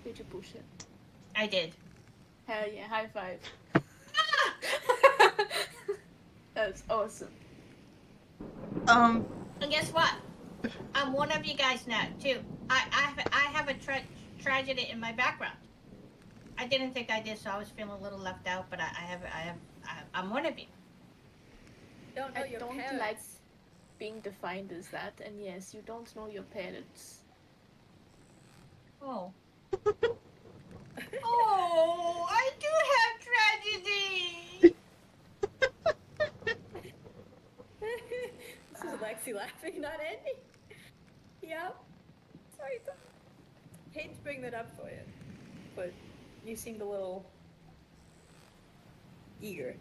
Did you push it? I did. Hell yeah, high five. That's awesome. Um, And guess what? I'm one of you guys now too. I have a tragedy in my background. I didn't think I did, so I was feeling a little left out. But I'm one of you. Don't know I your don't parents. like being defined as that, and yes, you don't know your parents. Oh. Oh, I do have tragedy. This is Lexi laughing, not Andy. Yep. Sorry, Tom. Hate to bring that up for you, but you seemed a little eager.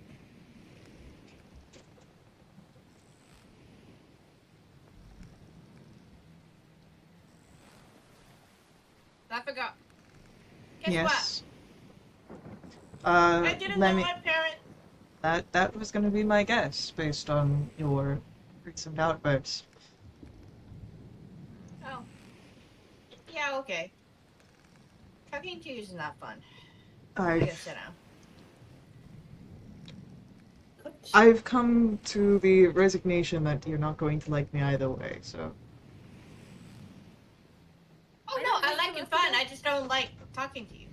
I forgot. Guess yes. what? I didn't let know me. my parent. That was gonna be my guess based on your recent outbursts. Oh. Yeah. Okay. Talking to you is not fun. I I gotta sit down. I've come to the resignation that you're not going to like me either way, so. Oh I no, don't I think like you it left fun. it. I just don't like talking to you.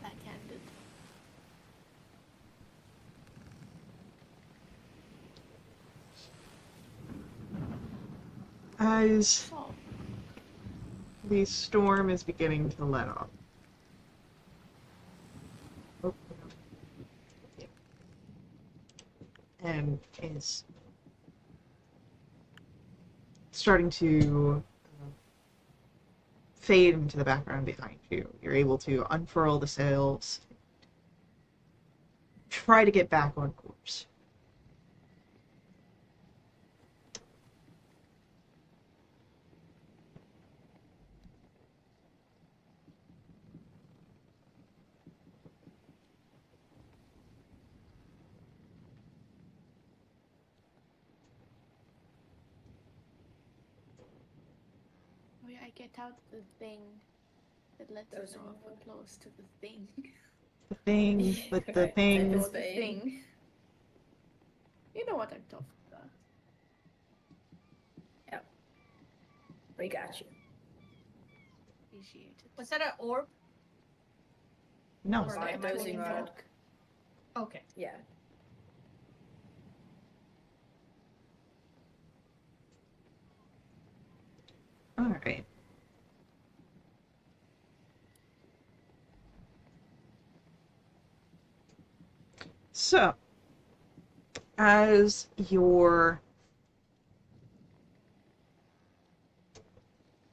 Backhanded. As So, the storm is beginning to let off. Oh, yeah. And is starting to fade into the background behind you. You're able to unfurl the sails, try to get back on course. I get out the thing that lets Those you know are if we're close to the thing. The thing, but the Right, thing. This Or the thing. thing. You know what I'm talking about. Yep. We got you. Appreciate it. Was that an orb? No. Or Right, am I dozing thinking rod. wrong? Okay. Yeah. All right. So, as you're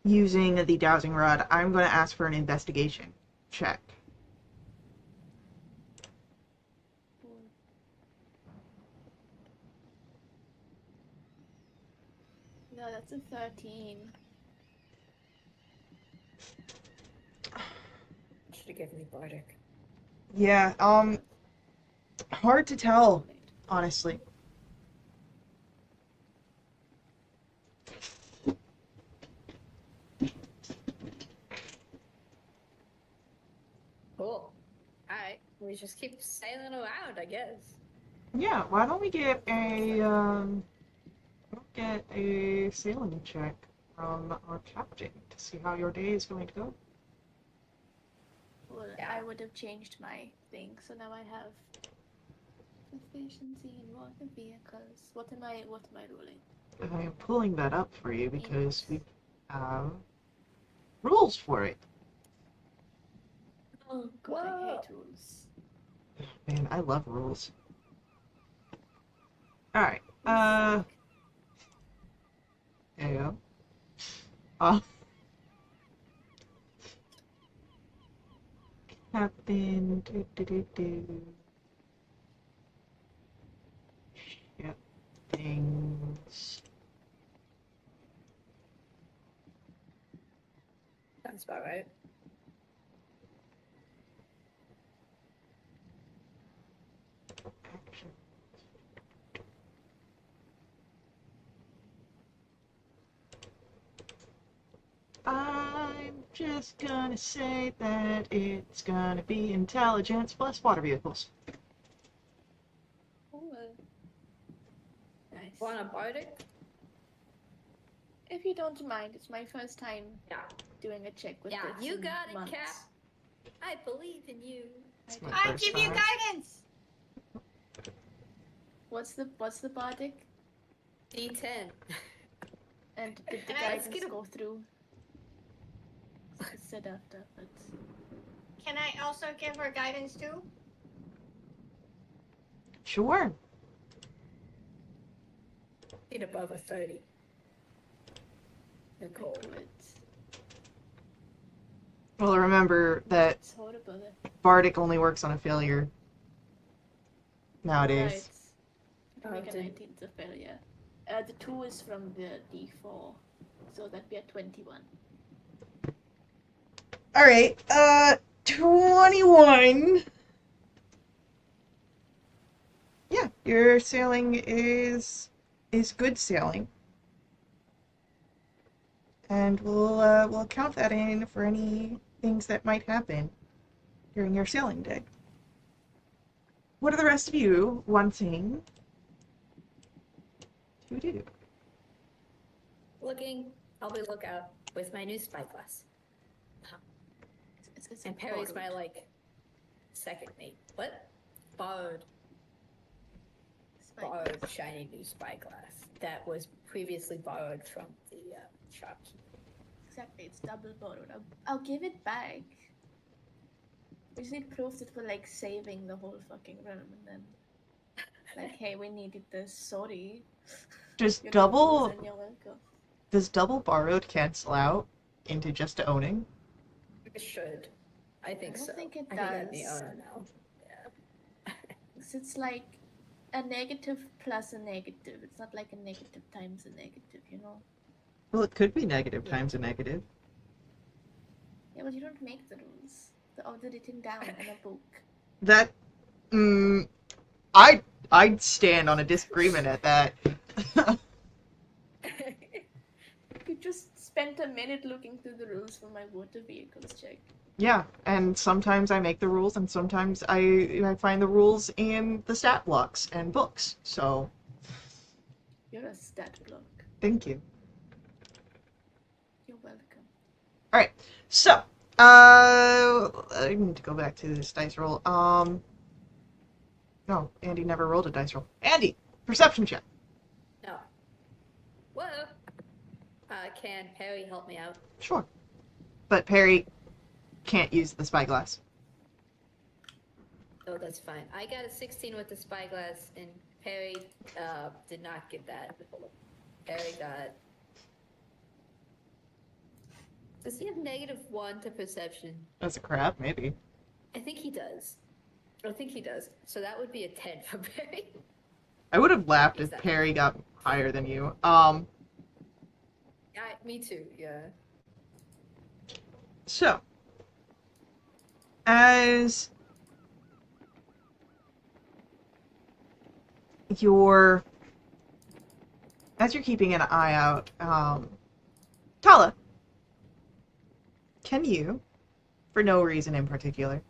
using the dowsing rod, I'm going to ask for an investigation check. No, that's a 13. Should have given me bardic. Yeah, hard to tell, honestly. Cool. Alright. We just keep sailing around, I guess. Yeah, why don't we get a sailing check from our captain to see how your day is going to go. Well, Yeah. I would have changed my thing, so now I have proficiency in water vehicles. What am I ruling? I am pulling that up for you because we have rules for it. Oh, God, I hate rules. Man, I love rules. Alright, Sick. there you go. Uh, Captain, Yep, things. Sounds about right. Action. I'm just gonna say that it's gonna be intelligence plus water vehicles. Nice. Want a bardic? If you don't mind, it's my first time Yeah. doing a check with Yeah, this you in got it, months. Cap. I believe in you. It's my I first give you time. guidance. What's the bardic? D10. And did the Can I guidance get a- go through? It's said after, but Can I also give her guidance too? Sure. Get above a 30. Nicole. I could. Well, remember that It's horrible. Bardic only works on a failure nowadays. Right. Make a did- 19's a failure. The 2 is from the D4, so that'd be a 21. Alright, 21. Yeah, your sailing is good sailing. And we'll count that in for any things that might happen. during your sailing day. What are the rest of you wanting to do? I'll be lookout with my new spyglass. It's And Perry's my, borrowed like, second mate. What? Borrowed shiny new spyglass that was previously borrowed from the shopkeeper. Exactly, it's double borrowed. I'll give it back. We just need proof that we're like saving the whole fucking room, and then like, hey, we needed this. Sorry. Does You're double frozen, you're welcome. does double borrowed cancel out into just owning? It should. I think so. I don't think it I think I'm the does. owner now. Yeah. 'Cause it's like a negative plus a negative. It's not like a negative times a negative, you know? Well, it could be negative times a negative. Yeah, but you don't make the rules. They're all written down in a book. That, I'd stand on a disagreement at that. You just spent a minute looking through the rules for my water vehicles check. Yeah, and sometimes I make the rules, and sometimes I find the rules in the stat blocks and books. So, You're a stat block. thank you. You're welcome. All right, so I need to go back to this dice roll. No, Andy never rolled a dice roll. Andy, perception check. No. Whoa. Can Perry help me out? Sure, but Perry can't use the spyglass. Oh, that's fine. I got a 16 with the spyglass, and Perry did not get that. Perry got... Does he have -1 to perception? That's a crap, maybe. I think he does. So that would be a 10 for Perry. I would have laughed if Exactly. Perry got higher than you. Yeah, me too, yeah. So, as you're keeping an eye out, Tala, can you, for no reason in particular,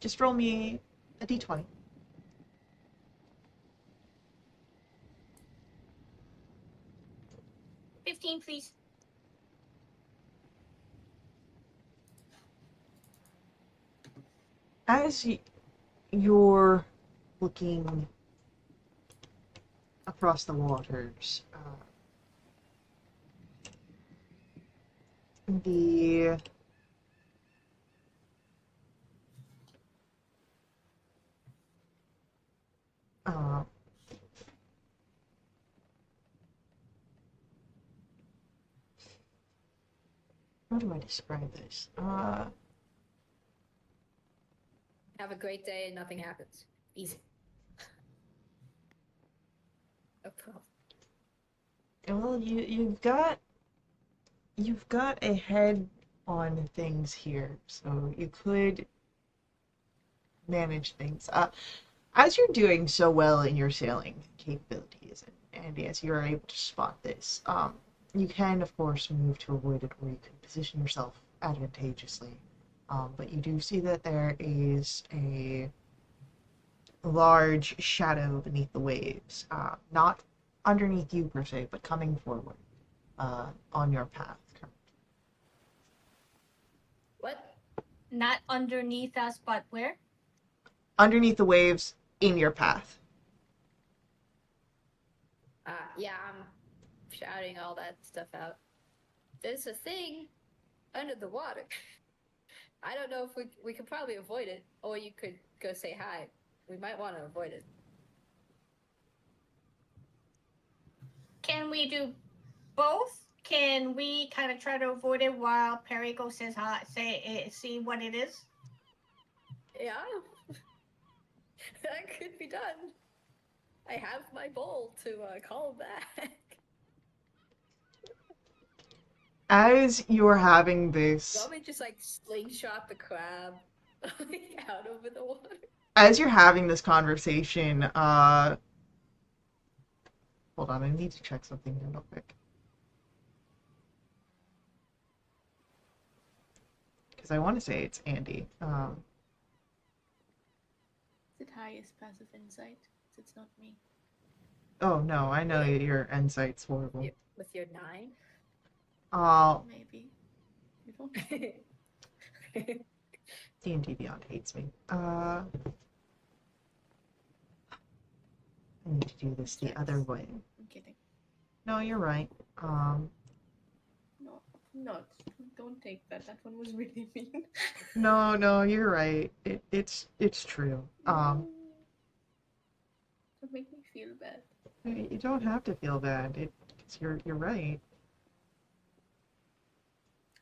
just roll me a d20? $15, please. As you're looking across the waters, the how do I describe this? Have a great day and nothing happens. Easy. No problem. Well, you've got a head on things here, so you could manage things. As you're doing so well in your sailing capabilities, and as you're able to spot this, you can, of course, move to avoid it, or you can position yourself advantageously. But you do see that there is a large shadow beneath the waves, not underneath you per se, but coming forward on your path. What? Not underneath us, but where? Underneath the waves in your path. Yeah, I'm shouting all that stuff out. There's a thing under the water. I don't know if we could probably avoid it, or you could go say hi. We might want to avoid it. Can we do both? Can we kind of try to avoid it while Perry goes says hi, see what it is? Yeah, that could be done. I have my bowl to call back. As you're having this, Want me to just like slingshot the crab out over the water? as you're having this conversation, hold on, I need to check something real quick. Because I want to say it's Andy. the highest passive insight. So it's not me. Oh no, I know Really? your insight's horrible. With your 9? Maybe. You don't. D&D Beyond hates me. I need to do this the other way. I'm kidding. No, you're right. No, don't take that. That one was really mean. No, you're right. It's true. Don't make me feel bad. You don't have to feel bad. You're right.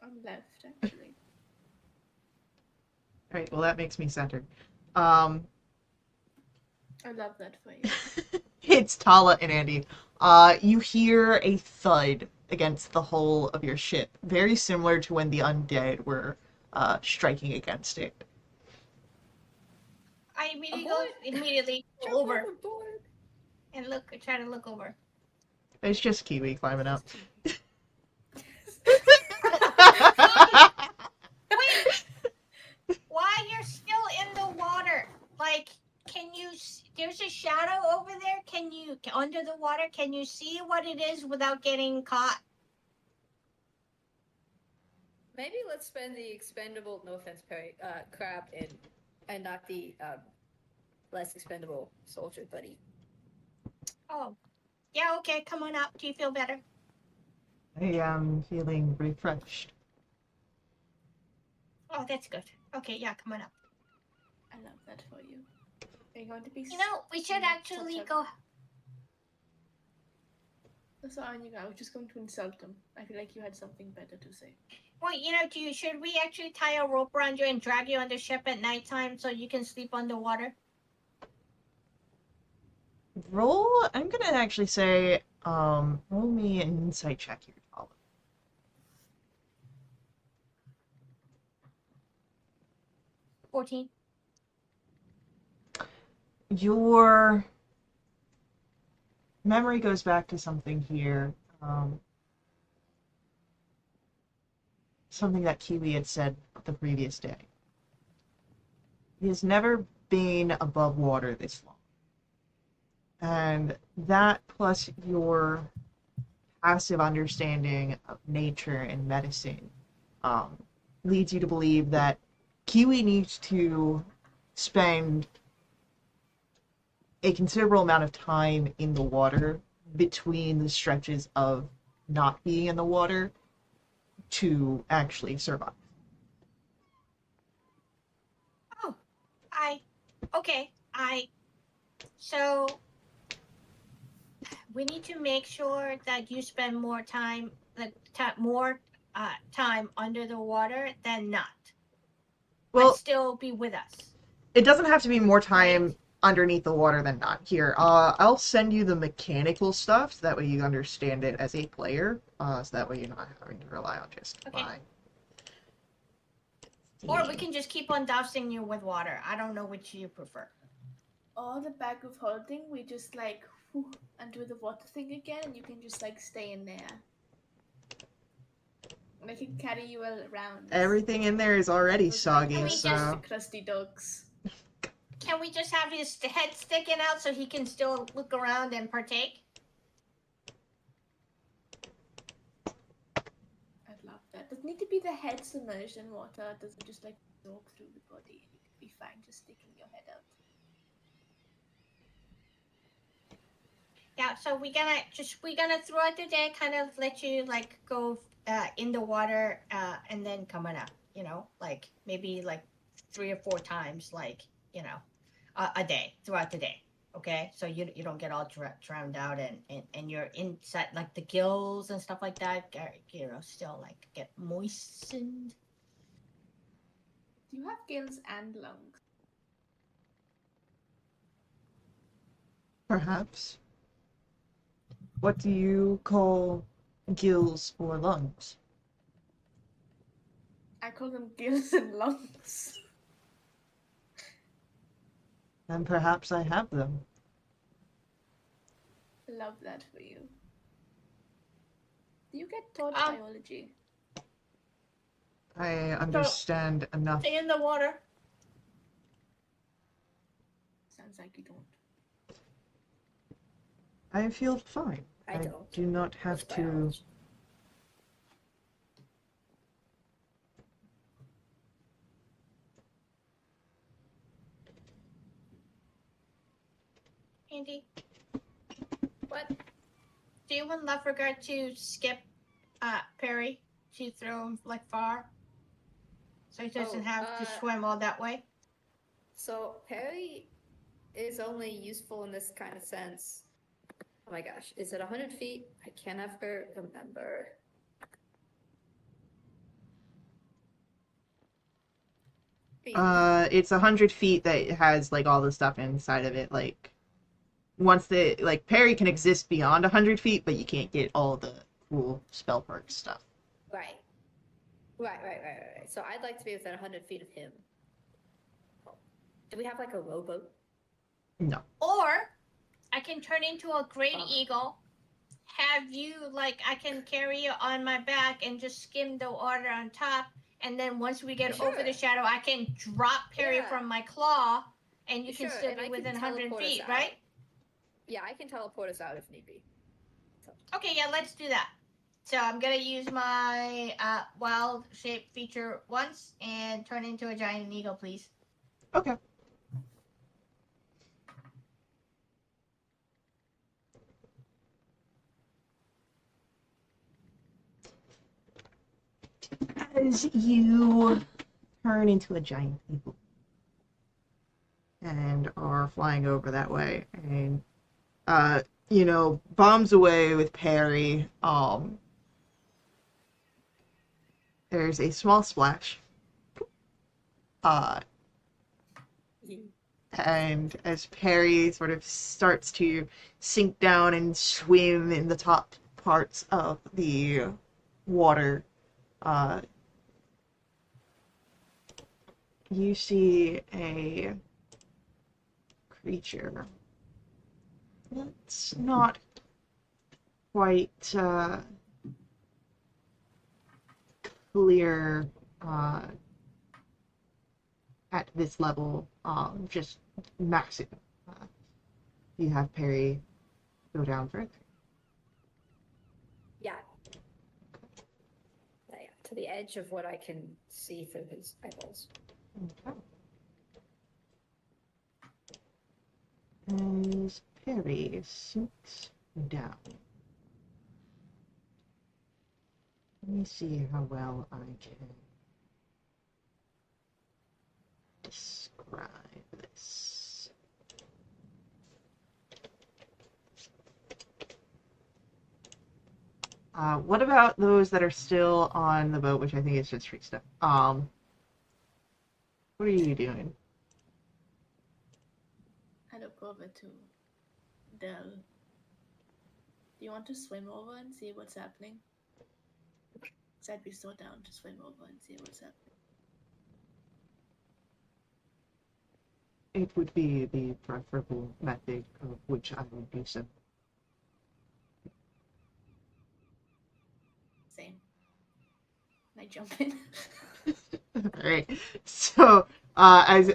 I'm left, actually. All right. Well, that makes me centered. I love that for you. It's Tala and Andy. You hear a thud against the hull of your ship, very similar to when the undead were striking against it. I Aboard. immediately go Jump over overboard. and try to look over. It's just Kiwi climbing up. Wait! Why you're still in the water? Like, there's a shadow over there. Under the water, can you see what it is without getting caught? Maybe let's spend the expendable, no offense, Perry, crab and not the less expendable soldier buddy. Oh, yeah, okay, come on up. Do you feel better? I am feeling refreshed. Oh, that's good. Okay, yeah, come on up. I love that for you. Are you going to be... You know, we should actually go... That's all I knew. I was just going to insult him. I feel like you had something better to say. Well, should we actually tie a rope around you and drag you on the ship at nighttime so you can sleep underwater? I'm gonna actually say, roll me an insight check here, Tala. 14. Your memory goes back to something here. Something that Kiwi had said the previous day. He has never been above water this long. And that plus your passive understanding of nature and medicine leads you to believe that Kiwi needs to spend a considerable amount of time in the water between the stretches of not being in the water to actually survive. Oh, so we need to make sure that you spend more time, time under the water than not. Well, but still be with us. it doesn't have to be more time Right. underneath the water than not. Here, I'll send you the mechanical stuff, so that way you understand it as a player, so that way you're not having to rely on just mine. Or we can just keep on dousing you with water. I don't know which you prefer. Or the bag of holding, we just and do the water thing again, and you can just stay in there. And I can carry you all around. Everything in there is already soggy, we so... just- The crusty dogs. Can we just have his head sticking out so he can still look around and partake? I'd love that. Doesn't need to be the head submerged in water. It doesn't just absorb through the body. You could be fine just sticking your head out. Yeah, so we're gonna throughout the day kind of let you go in the water and then coming up, maybe 3 or 4 times, a day throughout the day. Okay, so you don't get all drowned out and you're inside the gills and stuff like that. Still get moistened. Do you have gills and lungs? Perhaps. What do you call gills or lungs? I call them gills and lungs. Then perhaps I have them. Love that for you. Do you get taught biology? I understand enough. Stay in the water. Sounds like you don't. I feel fine. I don't. do not have What's to. biology? Andy, What? do you want Love Regard to skip Perry to throw him like far? So he doesn't have to swim all that way? So Perry is only useful in this kind of sense. Oh my gosh, is it 100 feet? I can't ever remember. It's 100 feet that has like all the stuff inside of it. Like once the like Perry can exist beyond 100 feet, but you can't get all the cool spell perk stuff. Right. So I'd like to be within 100 feet of him. Do we have like a rowboat? No. Or I can turn into a great eagle, have you, like, I can carry you on my back and just skim the water on top, and then once we get over the shadow, I can drop Perry from my claw, and you can still be within 100 feet, right? Yeah, I can teleport us out if need be. So. Okay, yeah, let's do that. So I'm gonna use my wild shape feature once and turn into a giant eagle, please. Okay. As you turn into a giant eagle and are flying over that way, and bombs away with Perry. There's a small splash. And as Perry sort of starts to sink down and swim in the top parts of the water, you see a creature that's not quite clear at this level, just massive. You have Perry go down further. Yeah. To the edge of what I can see through his eyeballs. Okay. As Perry sinks down. Let me see how well I can describe this. What about those that are still on the boat, which I think is just free stuff? What are you doing? I look over to Del. Do you want to swim over and see what's happening? Because I'd be so down to swim over and see what's happening. It would be the preferable method of which I would do so. Same. And I jump in. Alright, so as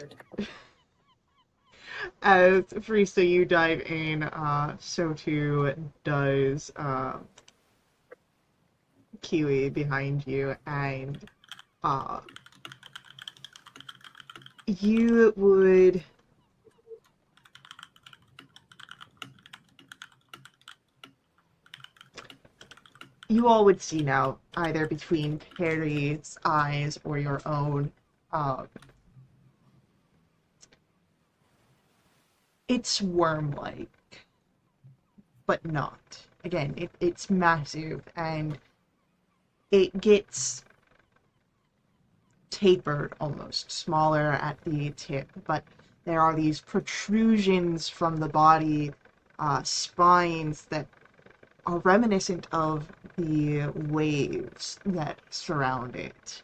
Friesta, you dive in, so too does Kiwi behind you, and you would all would see now, either between Perry's eyes or your own, it's worm-like, but not. Again, it's massive, and it gets tapered almost, smaller at the tip, but there are these protrusions from the body, spines that are reminiscent of the waves that surround it.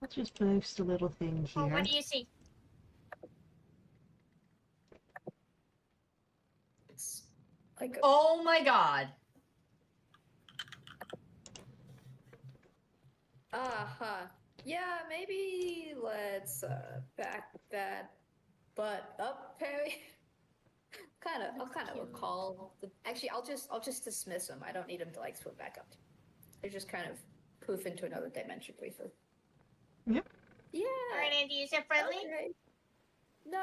Let's just post a little thing here. Oh, what do you see? It's like Oh my god. Uh-huh. Yeah, maybe let's back that butt up, Perry. I'll That's kind of cute. recall the. Actually, I'll just dismiss him. I don't need him to like swim back up. They just kind of poof into another dimension briefly. Yep. Yeah. Alright, Andy, is it friendly? Okay. No,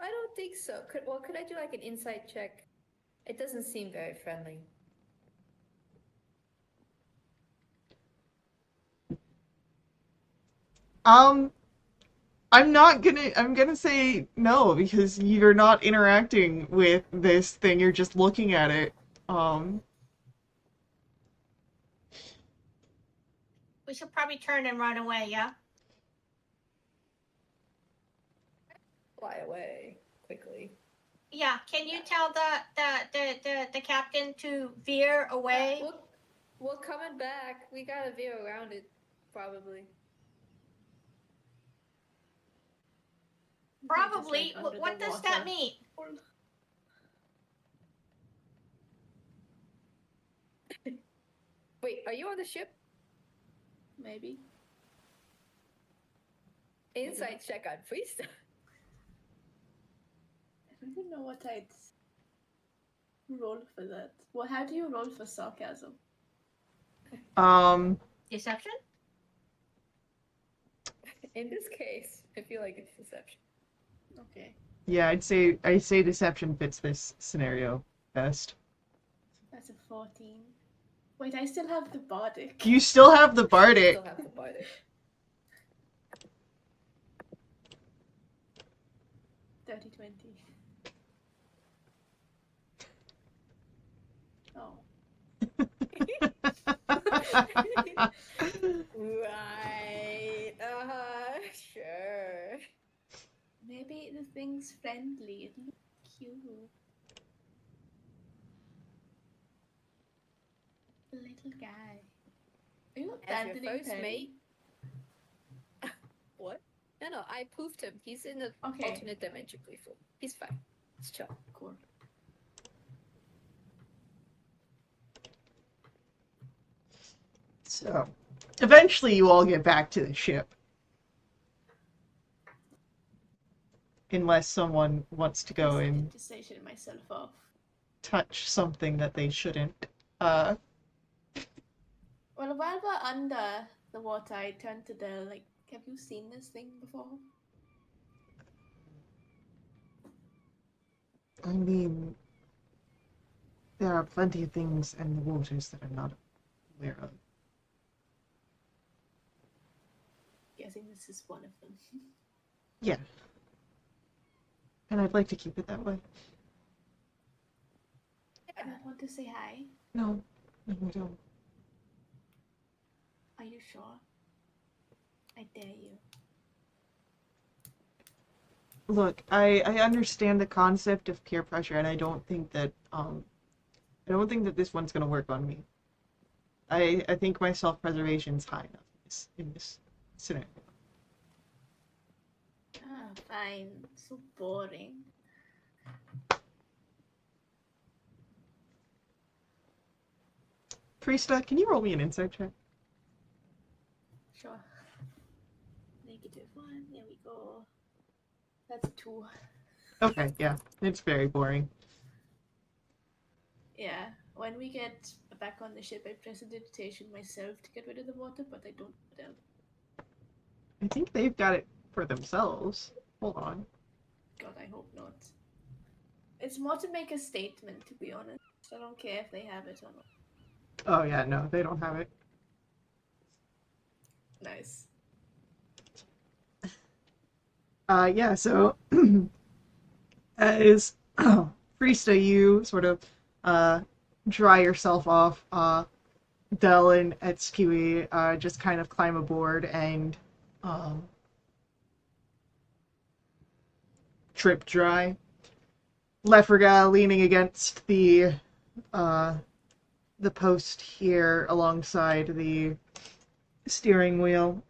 I don't think so. Could I do like an insight check? It doesn't seem very friendly. Um, I'm gonna say no because you're not interacting with this thing, you're just looking at it. Um, We should probably turn and run away, yeah? Fly away quickly. Yeah, can you tell the captain to veer away? We're coming back. We gotta veer around it, probably. Probably. Just, like, under What the does that water. mean? Wait, are you on the ship? Maybe. Insight check on Priest. I don't even know what I'd roll for that. Well, how do you roll for sarcasm? um, Deception? In this case, I feel like it's deception. Okay. yeah, I'd say deception fits this scenario best. That's a 14. Wait, I still have the bardic. You still have the You bardic. still have the bardic. 30-20. Oh. Right. Sure. Maybe the thing's friendly. It looks cute. The little guy. Are you As your abandoning first Perry? mate. What? No, I poofed him. He's in the Okay. alternate dimension briefly. He's fine. It's chill. Cool. So, eventually you all get back to the ship. Unless someone wants to go and Just say shut myself off. touch something that they shouldn't. Well, while we're under the water, I turned to Del, like, have you seen this thing before? I mean, there are plenty of things in the waters that I'm not aware of. Guessing this is one of them. Yeah. And I'd like to keep it that way. I don't want to say hi. No, no, I don't. Are you sure? I dare you. Look, I understand the concept of peer pressure, and I don't think that this one's gonna work on me. I think my self-preservation's high enough in this scenario. Ah, fine. So boring. Priesta, can you roll me an insight check? Sure. -1. There we go. That's 2. Okay, yeah, it's very boring. Yeah. When we get back on the ship, I prestidigitation myself to get rid of the water, but I don't know them. I think they've got it for themselves. Hold on. God, I hope not. It's more to make a statement, to be honest. I don't care if they have it or not. Oh yeah, no, they don't have it. Nice. Yeah, so as Priesta, you sort of dry yourself off. Del and Etskui just kind of climb aboard and trip dry. Lefrega leaning against the post here alongside the steering wheel.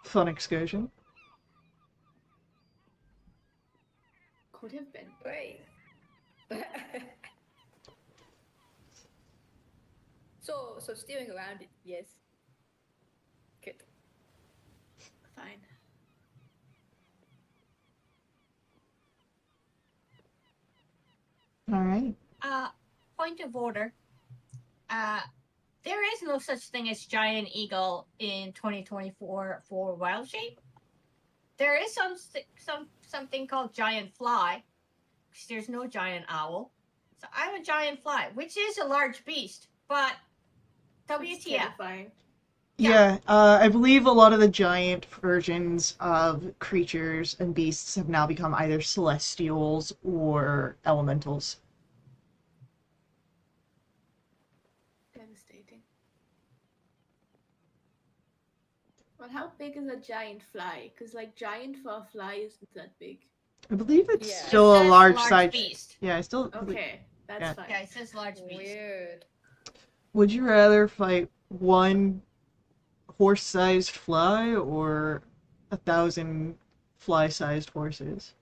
Fun excursion. Could have been. Great. So steering around it, yes. Good. Fine. All right. Point of order. There is no such thing as giant eagle in 2024 for wild shape. There is something called giant fly, because there's no giant owl. So I'm a giant fly, which is a large beast, but It's WTF? terrifying. Yeah, I believe a lot of the giant versions of creatures and beasts have now become either celestials or elementals. Devastating. Well, how big is a giant fly? Because, like, giant for a fly isn't that big. I believe it's Yeah. still It a says large large size. beast. Yeah, I still. Okay, that's Yeah. fine. Yeah, it says large beast. Weird. Would you rather fight one horse-sized fly or 1,000 fly-sized horses?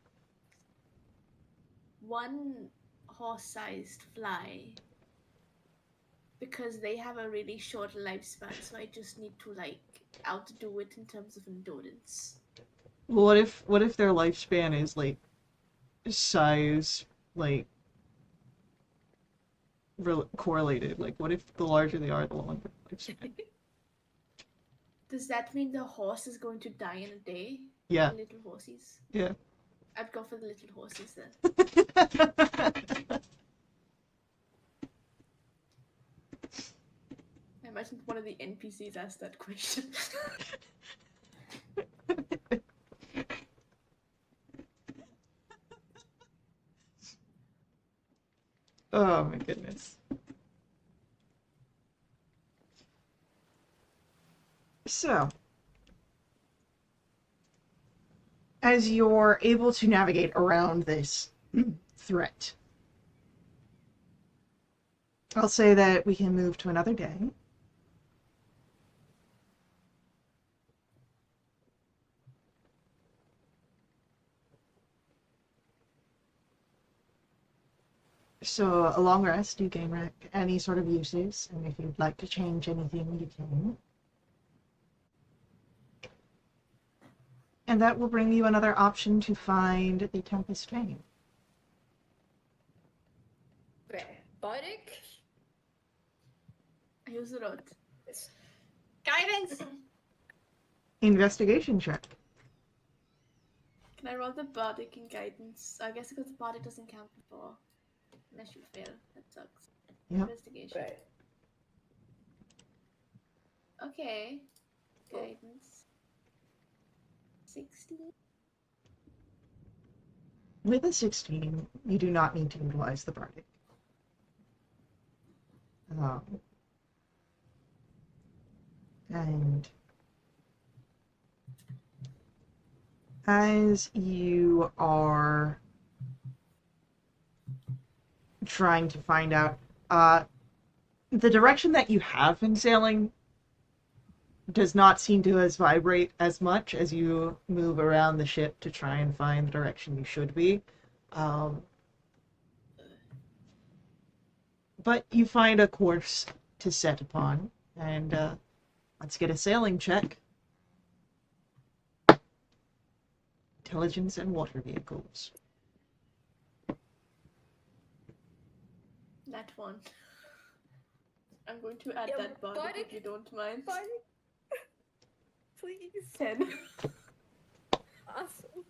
One horse-sized fly. Because they have a really short lifespan, so I just need to, like, outdo it in terms of endurance. Well, what if their lifespan is like size like correlated? Like, what if the larger they are, the longer the lifespan? Does that mean the horse is going to die in a day? Yeah, The little horsies? yeah. I'd go for the little horsies then. I imagine one of the NPCs asked that question. Oh my goodness. So, as you're able to navigate around this threat, I'll say that we can move to another day. So, a long rest, you gain any sort of uses, and if you'd like to change anything, you can. And that will bring you another option to find the Tempest Vein. Okay. Bardic? I use the road. Guidance. Investigation check. Can I roll the bardic in guidance? I guess because the bardic doesn't count before. Unless you fail. That sucks. Yep. Investigation. Right. Okay. Guidance. 16? With a 16, you do not need to utilize the Bardic. And as you are trying to find out, the direction that you have been sailing does not seem to as vibrate as much as you move around the ship to try and find the direction you should be. But you find a course to set upon, and let's get a sailing check. Intelligence and water vehicles. That one. I'm going to add Yeah, that bardic if you don't mind. Bardic? Please. 10. Awesome.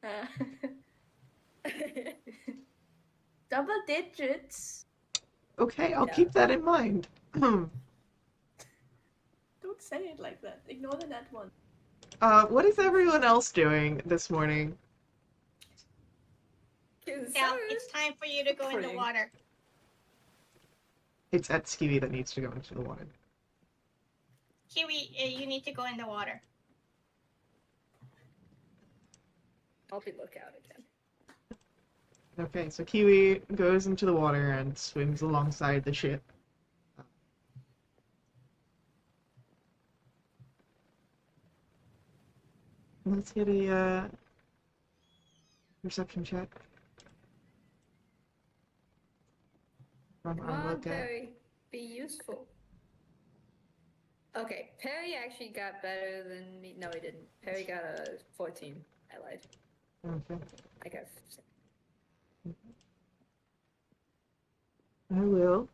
Good. Double digits. Okay, I'll Yeah. keep that in mind. Don't say it like that. Ignore the net one. What is everyone else doing this morning? Now it's time for you to go in the Praying. water. It's at Skeevy that needs to go into the water. Kiwi, you need to go in the water. I'll be lookout again. Okay, so Kiwi goes into the water and swims alongside the ship. Let's get a perception check. from Come our on, look at. Perry. Be useful. Okay, Perry actually got better than me. No, he didn't. Perry got a 14. I lied. Okay. I got. I will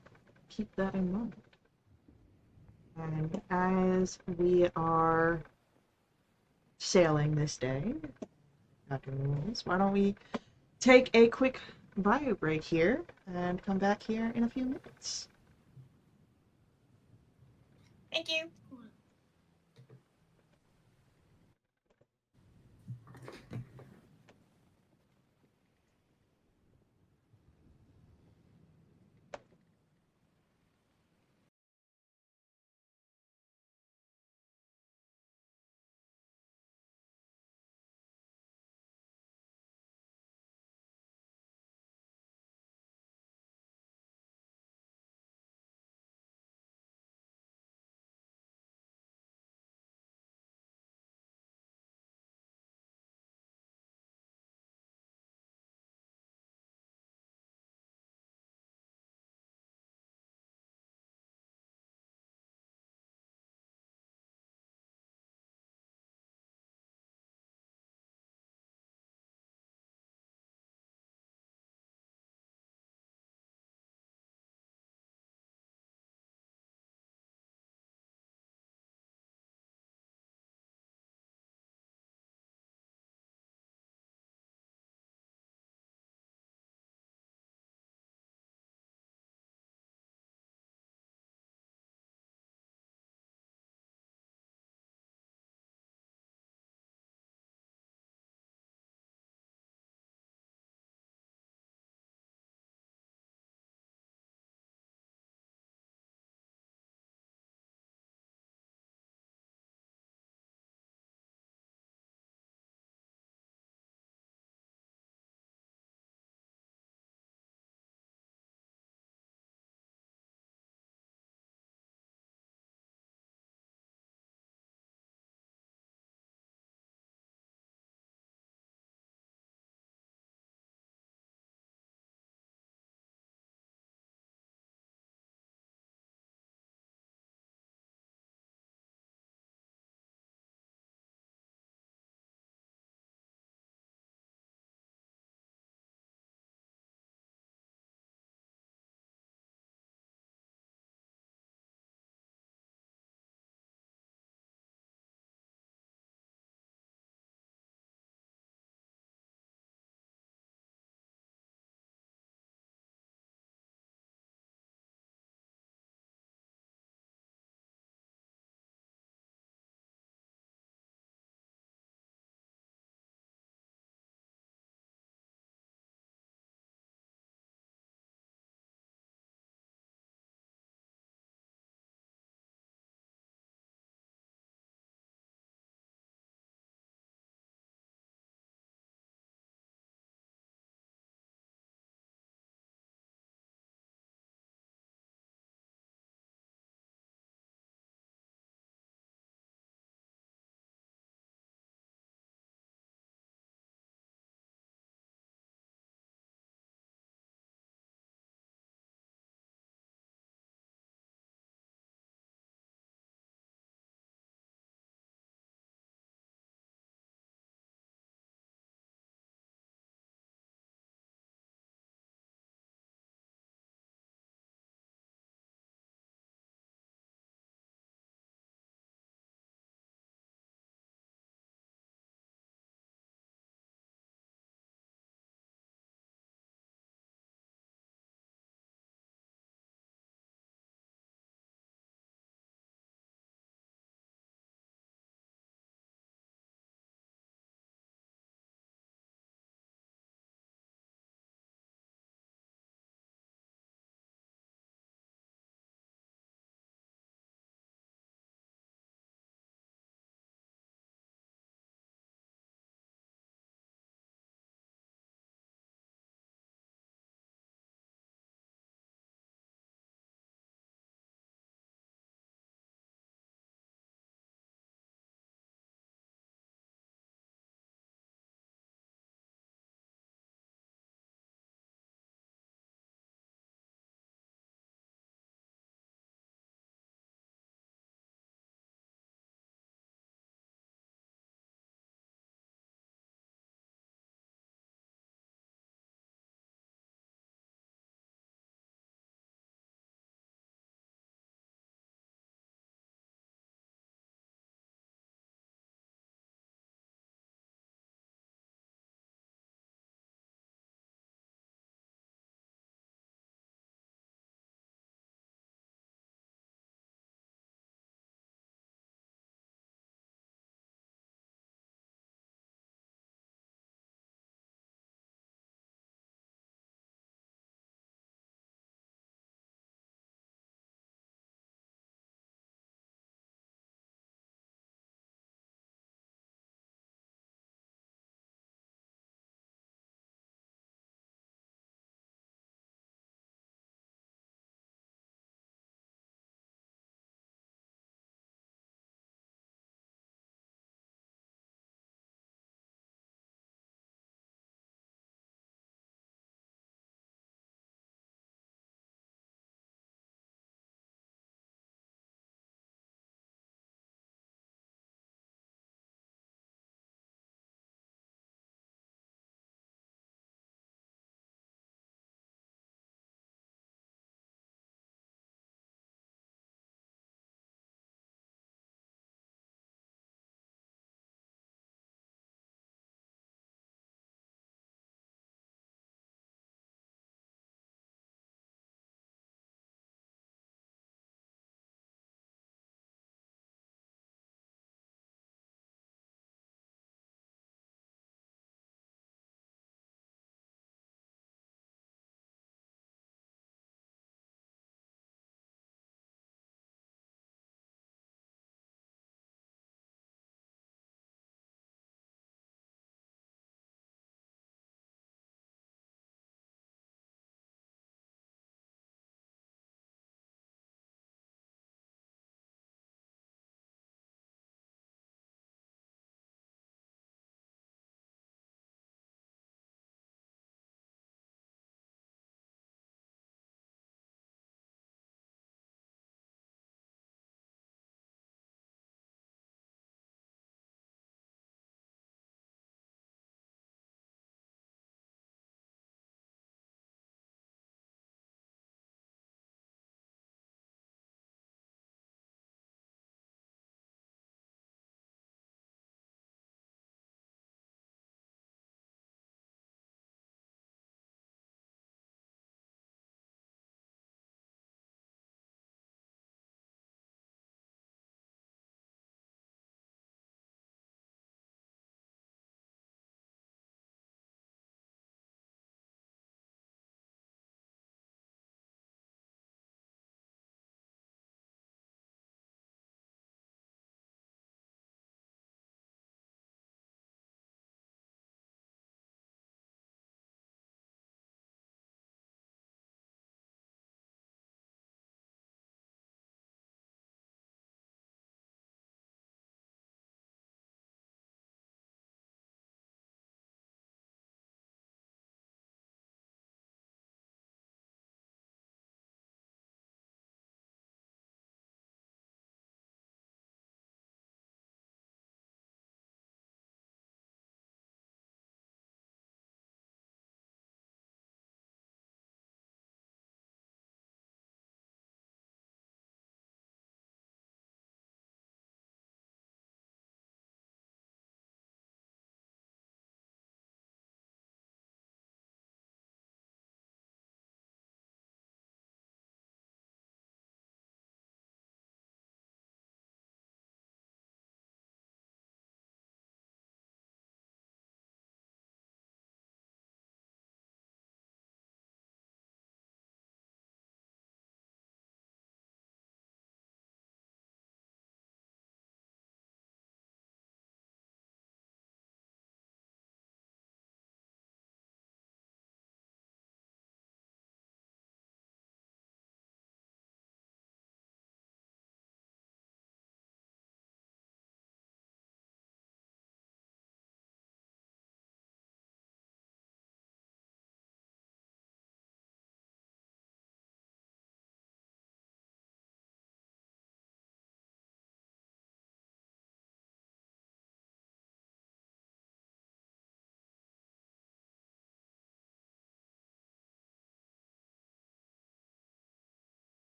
keep that in mind. And as we are sailing this day, why don't we take a quick bio break here and come back here in a few minutes. Thank you.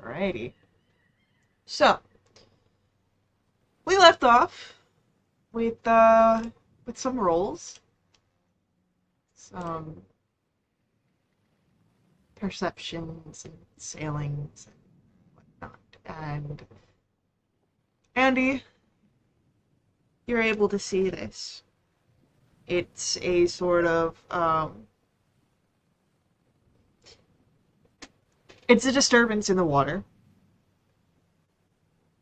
Alrighty. So, we left off with some rolls. Some perceptions and sailings and whatnot. And Andy, you're able to see this. It's a sort of it's a disturbance in the water.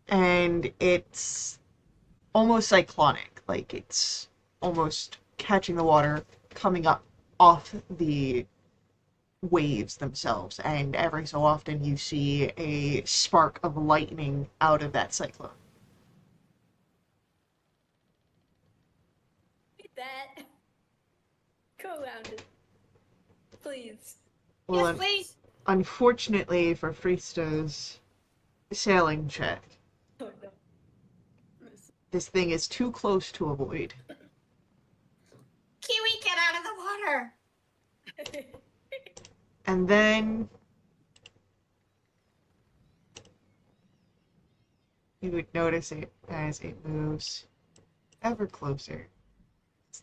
And it's almost cyclonic, like it's almost catching the water coming up off the waves themselves, and every so often you see a spark of lightning out of that cyclone. Read that. Go around it. Please. Well, Yes, please. unfortunately for Frista's sailing check, Oh no. this thing is too close to avoid. Kiwi, get out of the water. And then you would notice it as it moves ever closer.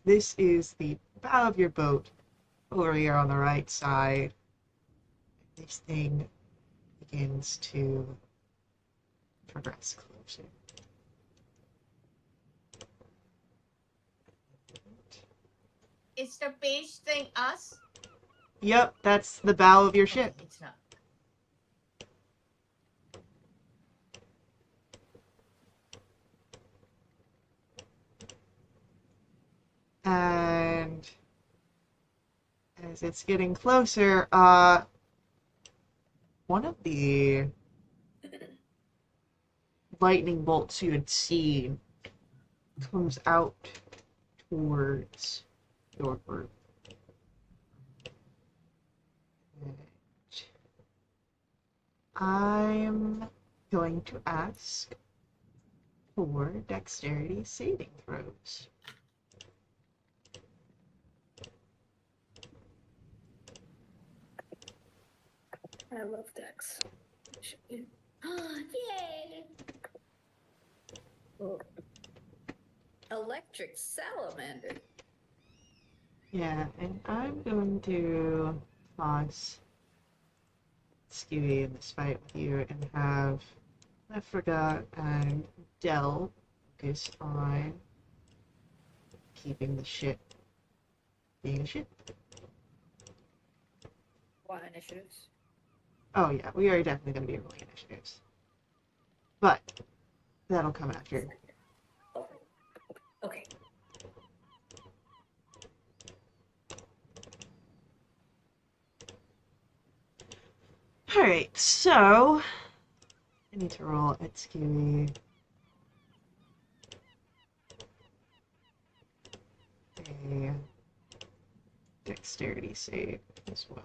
This is the bow of your boat over here on the right side. This thing begins to progress closer. Is the beige thing us? Yep, that's the bow of your ship. Okay, it's not. And as it's getting closer, one of the lightning bolts you had seen comes out towards your group. And I'm going to ask for dexterity saving throws. I love Dex. Yay! Oh. Electric salamander. Yeah, and I'm going to toss Skewy in this fight with you and have Lefraga and Dell focus on keeping the ship being a ship. What initiatives? Oh yeah, we are definitely going to be rolling initiatives. But that'll come after. Oh. Okay. Alright, so I need to roll at Skewy a dexterity save as well.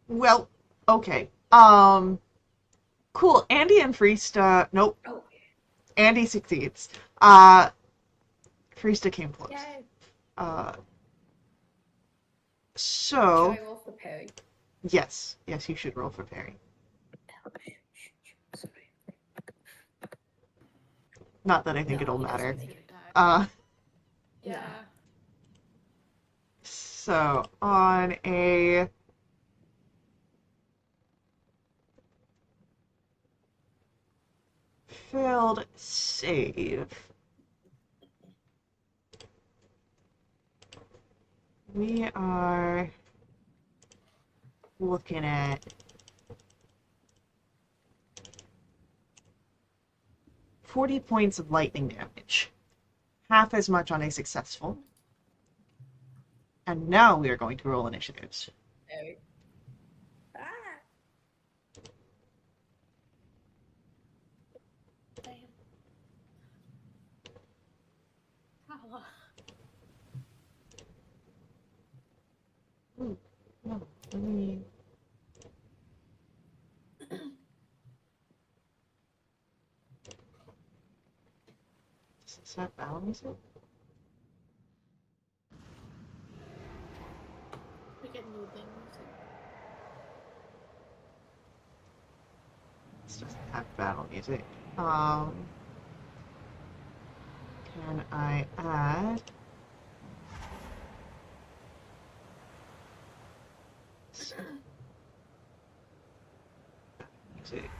Well, okay. Cool. Andy and Friesta, nope. Oh. Andy succeeds. Friesta came close. Yay. So, Should I roll for parry? yes, you should roll for parry. Sorry. Not that I think No, it'll he doesn't matter. think it- Yeah. So on a failed save, we are looking at 40 points of lightning damage. Half as much on a successful. And now we are going to roll initiatives. Parry. Ah! Damn. Oh. No, let me battle music? We get new things. This doesn't have battle music. Can I add music?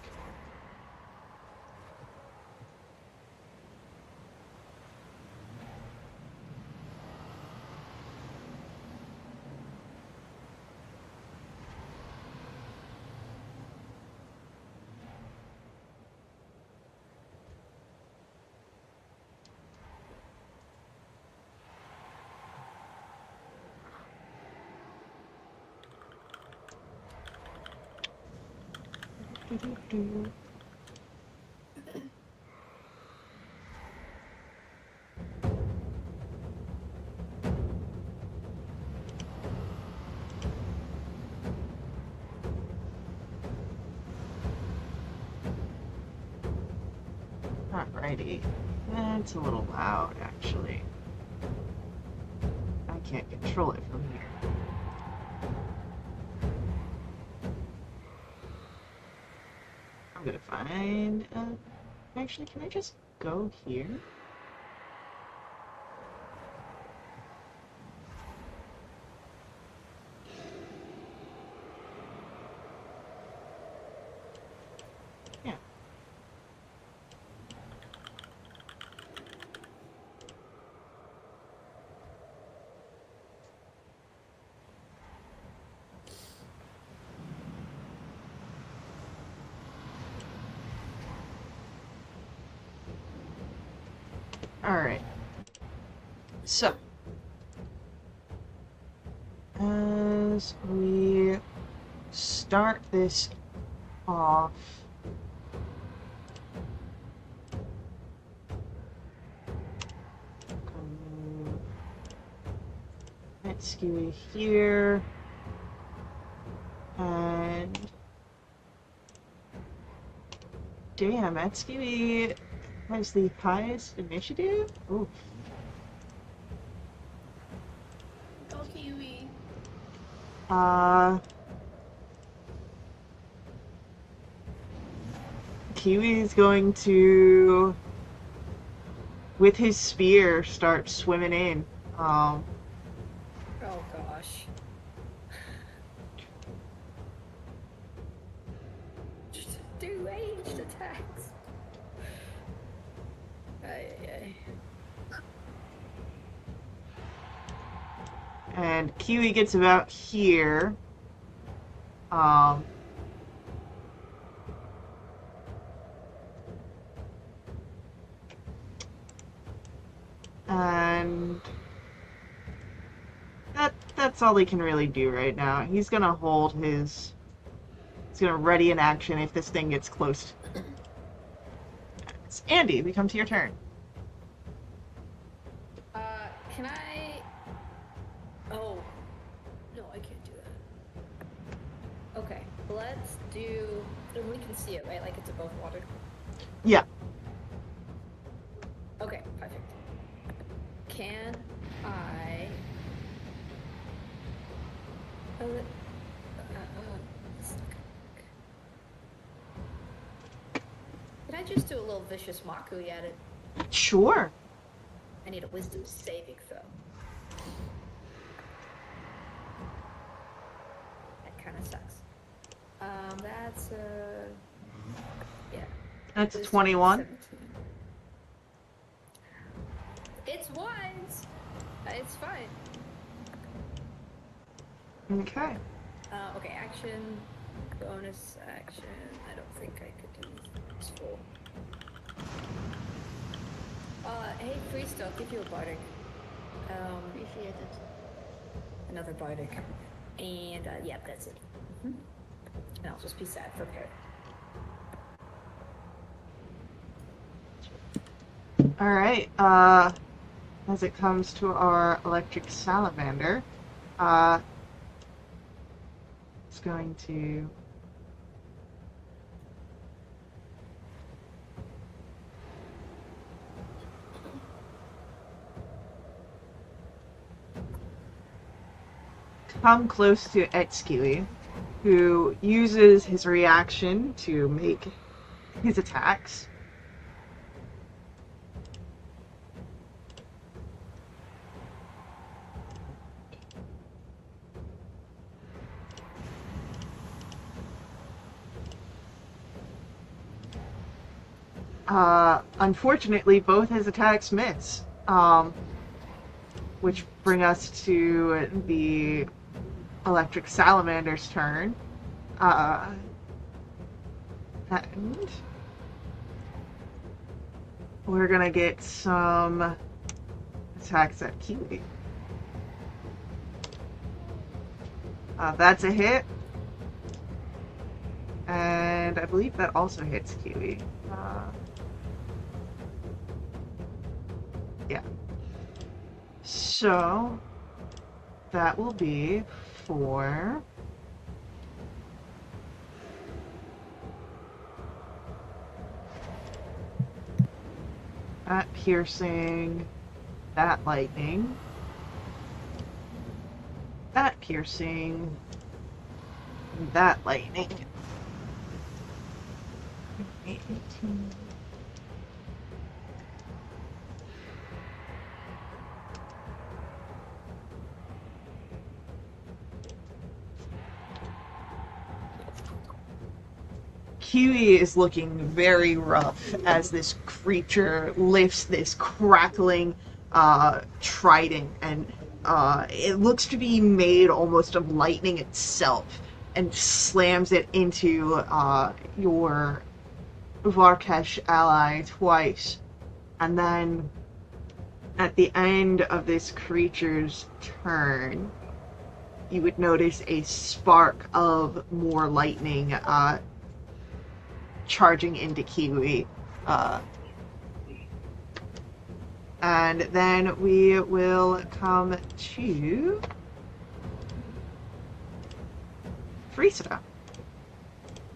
Do-do-do. Alrighty. That's a little loud, actually. I can't control it from here. I'm gonna find... actually, can I just go here? Yeah. Alright. So, as we start this off, let's go here, and damn, Etsky has the highest initiative? Ooh. Go Kiwi. Kiwi's going to, with his spear, start swimming in. Oh gosh. Just do ranged attacks. Ay. And Kiwi gets about here. And that's all he can really do right now. He's gonna hold his... He's gonna ready an action if this thing gets close. Andy, we come to your turn. Can I... Oh. No, I can't do that. Okay, let's do... We can see it, right? Like it's above water. Yeah. Okay, perfect. Can I... Can I just do a little vicious mockery at it? Sure. I need a wisdom saving throw. That kind of sucks. That's yeah. That's a Wisdom 21. 17. It's wise. It's fine. Okay. Okay, action, bonus action. I don't think I could do this full. Hey, Priest, I'll give you a bardic. Appreciate it. Another bardic. And, yeah, that's it. And I'll just be sad for Parrot. Alright, as it comes to our electric salamander, it's going to... come close to Etskili, who uses his reaction to make his attacks. Unfortunately, both his attacks miss. Which bring us to the Electric Salamander's turn. And we're gonna get some attacks at Kiwi. That's a hit. And I believe that also hits Kiwi. Yeah. So that will be for that piercing, that lightning, that piercing, that lightning. 18. Kiwi is looking very rough as this creature lifts this crackling trident, and it looks to be made almost of lightning itself, and slams it into your Varkesh ally twice. And then at the end of this creature's turn, you would notice a spark of more lightning charging into Kiwi. And then we will come to Friesta.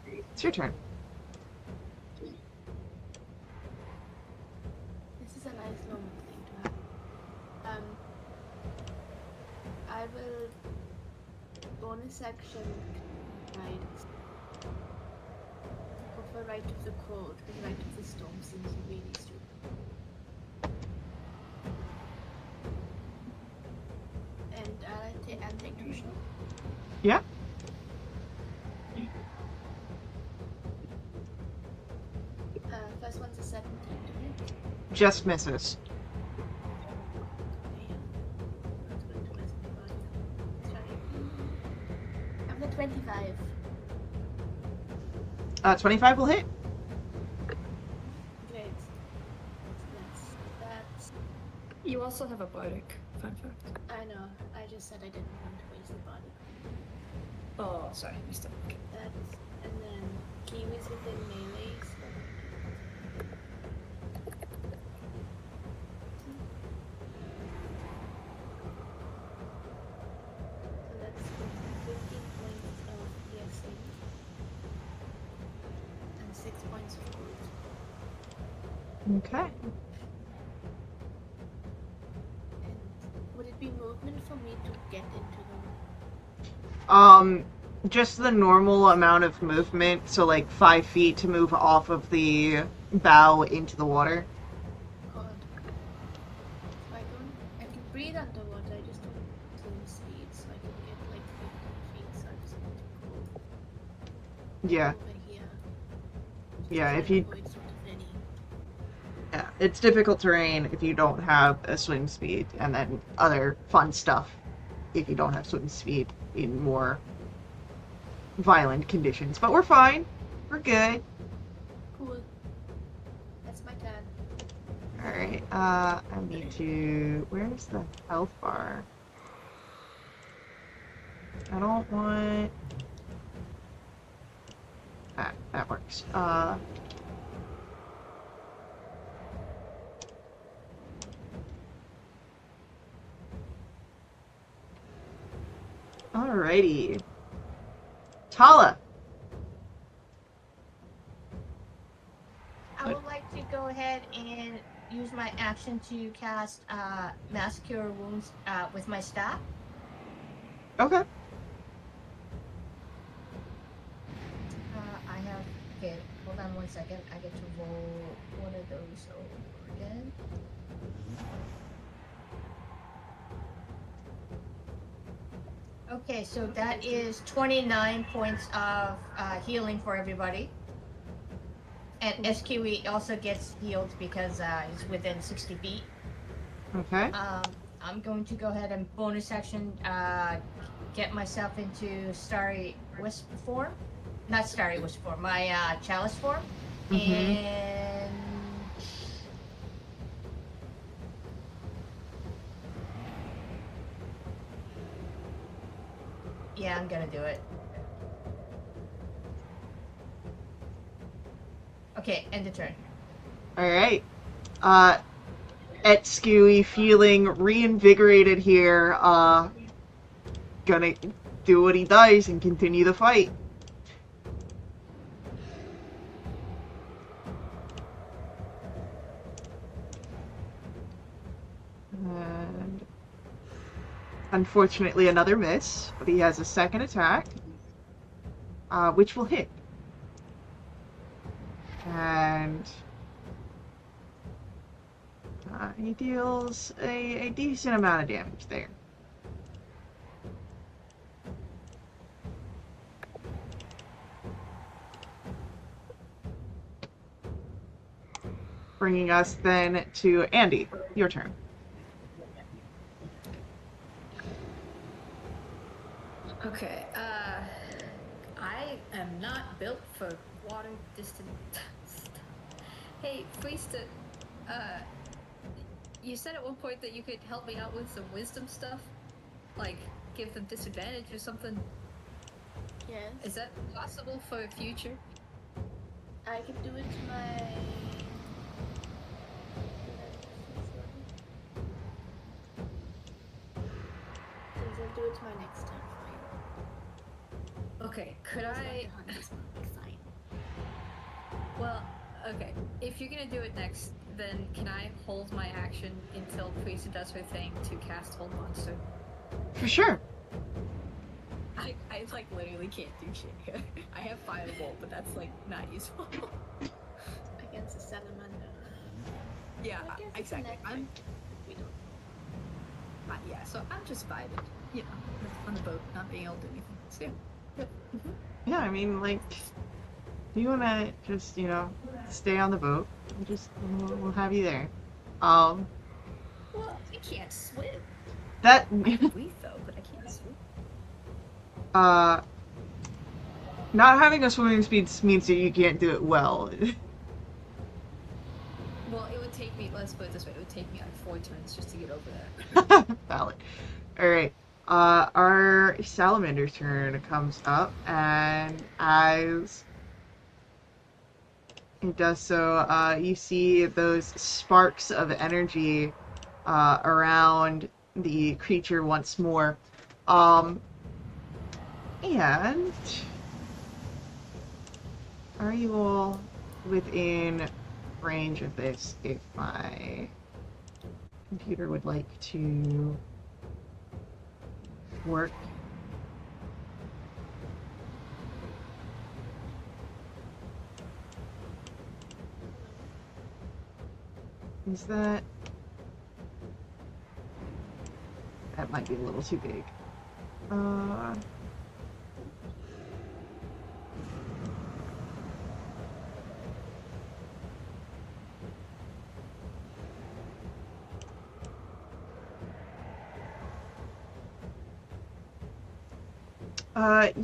It's your turn. This is a nice long thing to have. I will bonus action right. Go for Right of the Cold, because Right of the Storm seems really stupid. And I'll take 2 shots. Yeah. First one's a 17 to hit. Just misses. Let's go to my surprise. I'm the 25. 25 will hit. Great. That's. You also have a bardic, fun fact. I know. I just said I didn't want to waste the body. Oh, sorry, I missed it. That's. And then Kiwi's within melee, so. So that's 15 points of piercing. And 6 points of wound. Okay. And would it be movement for me to get into the Just the normal amount of movement, so like 5 feet to move off of the bow into the water. pod? I can breathe underwater, I just don't swim speed, so I can get like 15 feet, so I just want to go Yeah, over here. yeah, Try if to you, avoid sort of any. yeah, it's difficult terrain if you don't have a swim speed, and then other fun stuff if you don't have swim speed in more violent conditions. But we're fine. We're good. Cool. That's my turn. Alright, I need to... Where's the health bar? I don't want... that works. Alrighty. Tala. I would like to go ahead and use my action to cast Mass Cure Wounds with my staff. Okay. I have. Okay, hold on 1 second. I get to roll one of those over again. Okay, so that is 29 points of healing for everybody. And SQE also gets healed because he's within 60 feet. Okay. I'm going to go ahead and bonus action get myself into Starry Wisp form. Not Starry Wisp form, my Chalice form. And yeah, I'm gonna do it. Okay, end the turn. Alright. Etskewy feeling reinvigorated here, gonna do what he does and continue the fight. And unfortunately another miss, but he has a second attack, which will hit. And he deals a decent amount of damage there. Bringing us then to Andy. Your turn. Okay, I am not built for water distant stuff. Hey, Priesta, you said at one point that you could help me out with some wisdom stuff? Like, give them disadvantage or something? Yes. Is that possible for future? I can do it to my. Yes, I'll do it to my next turn for you. Okay, could As long I... as the hunt is fine. Well, okay. If you're gonna do it next, then can I hold my action until Priesta does her thing to cast Hold Monster? For sure. I like literally can't do shit here. I have Firebolt, but that's like not useful. Against a salamander. Yeah, I guess it's exactly. a net I'm fight. We don't. yeah, so I'm just vibing, you know, on the boat, not being able to do anything. So yeah. Yeah, I mean, like, do you want to just, stay on the boat? We'll have you there. Well, I can't swim. That, I can breathe though, but I can't swim. not having a swimming speed means that you can't do it well. Well, it would take me, let's put it this way, it would take me like 4 turns just to get over there. Valid. Alright. Our salamander turn comes up, and as it does so, you see those sparks of energy around the creature once more. And are you all within range of this if my computer would like to work? Is that... That might be a little too big.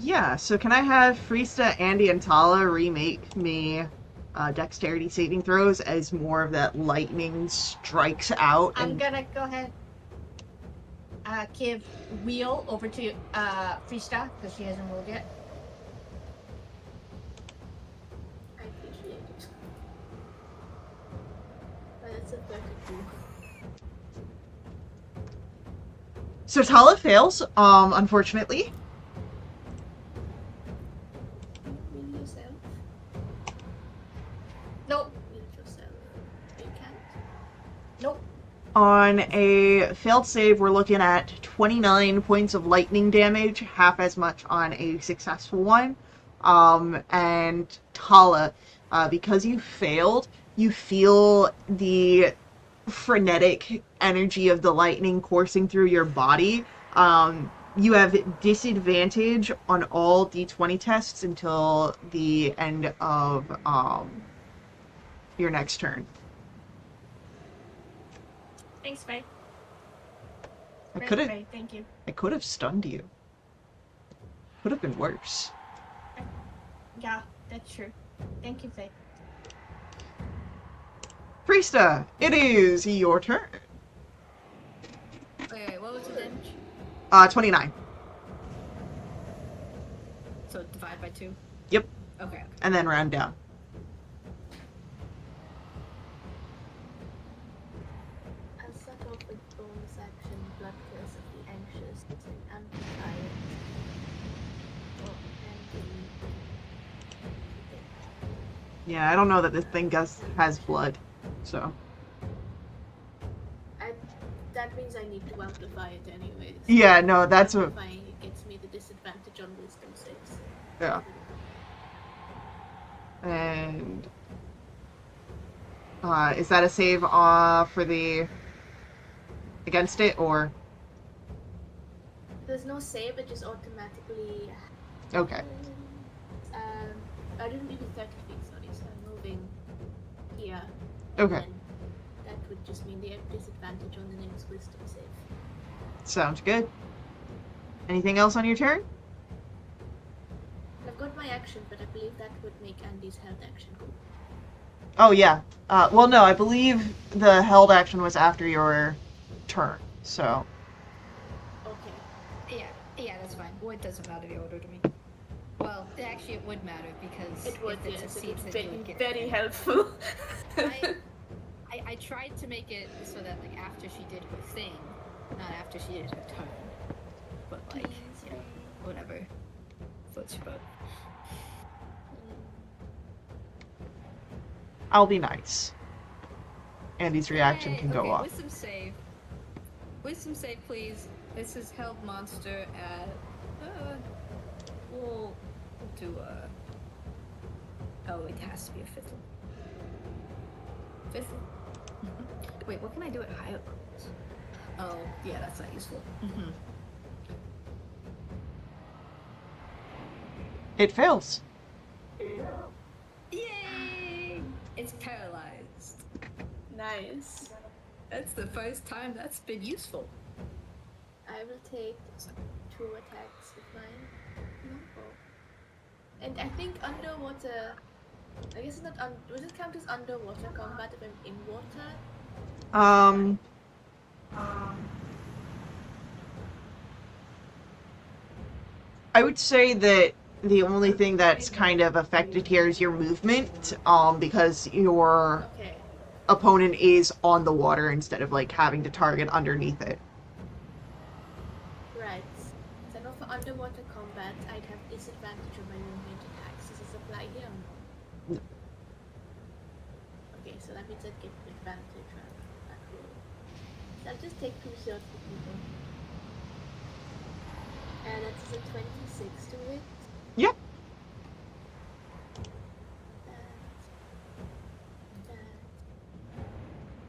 Yeah, so can I have Friesta, Andy, and Tala remake me dexterity saving throws as more of that lightning strikes out? I'm gonna go ahead give Wheel over to Freesta because she hasn't rolled yet. I appreciate it. But it's a 32. So Tala fails, unfortunately. Will yourself? Nope. Will yourself. You can't? Nope. On a failed save, we're looking at 29 points of lightning damage, half as much on a successful one. And Tala, because you failed, you feel the frenetic energy of the lightning coursing through your body. You have disadvantage on all d20 tests until the end of your next turn. Thanks, Faye. I Great, could have Faye. Thank you. stunned you. Could have been worse. Yeah, that's true. Thank you, Faye. Priesta, it is your turn. Wait, what was the damage? 29. So divide by 2? Yep. Okay. And then round down. I'll start off with bonus action, Blood Curse of the Anxious, and amplify it. Yeah, I don't know that this thing has blood, so. That means I need to amplify it anyways. Yeah, no, that's what. Amplifying it gets me the disadvantage on wisdom saves. Yeah. And is that a save for the against it, or? There's no save, it just automatically. Okay. I didn't do the 30 feet, sorry, so I'm moving here. Okay. And that would just mean they have disadvantage on the next wisdom save. Sounds good. Anything else on your turn? I've got my action, but I believe that would make Andy's held action go. Oh yeah. Well, no, I believe the held action was after your turn, so. Okay. Yeah, that's fine. Well, it doesn't matter the order to me. Well, actually, it would matter because It would, if it yes, it succeeds, would then you would be get very helpful. I tried to make it so that like after she did her thing, not after she did her turn, but like you know, whatever floats your boat. I'll be nice. Andy's reaction can go okay, off. Wisdom save. Wisdom save, please. This is held monster at. We'll do a. Oh, it has to be a fifth one. Fifth one. Wait, what can I do at higher levels? Oh, yeah, that's not useful. It fails. Yay! It's paralyzed. Nice. That's the first time that's been useful. I will take 2 attacks with mine. No. And I think underwater. I guess it's not. Does it count as underwater combat if I'm in water? I would say that the only thing that's kind of affected here is your movement, because your Okay. opponent is on the water instead of like having to target underneath it. Right. So now for underwater combat, I'd have disadvantage on my long-range attacks. Does this apply here? No. Okay, so that means I'd get advantage on that roll. So I'll just take 2 shots for people. And that's a 26 to hit. Yep.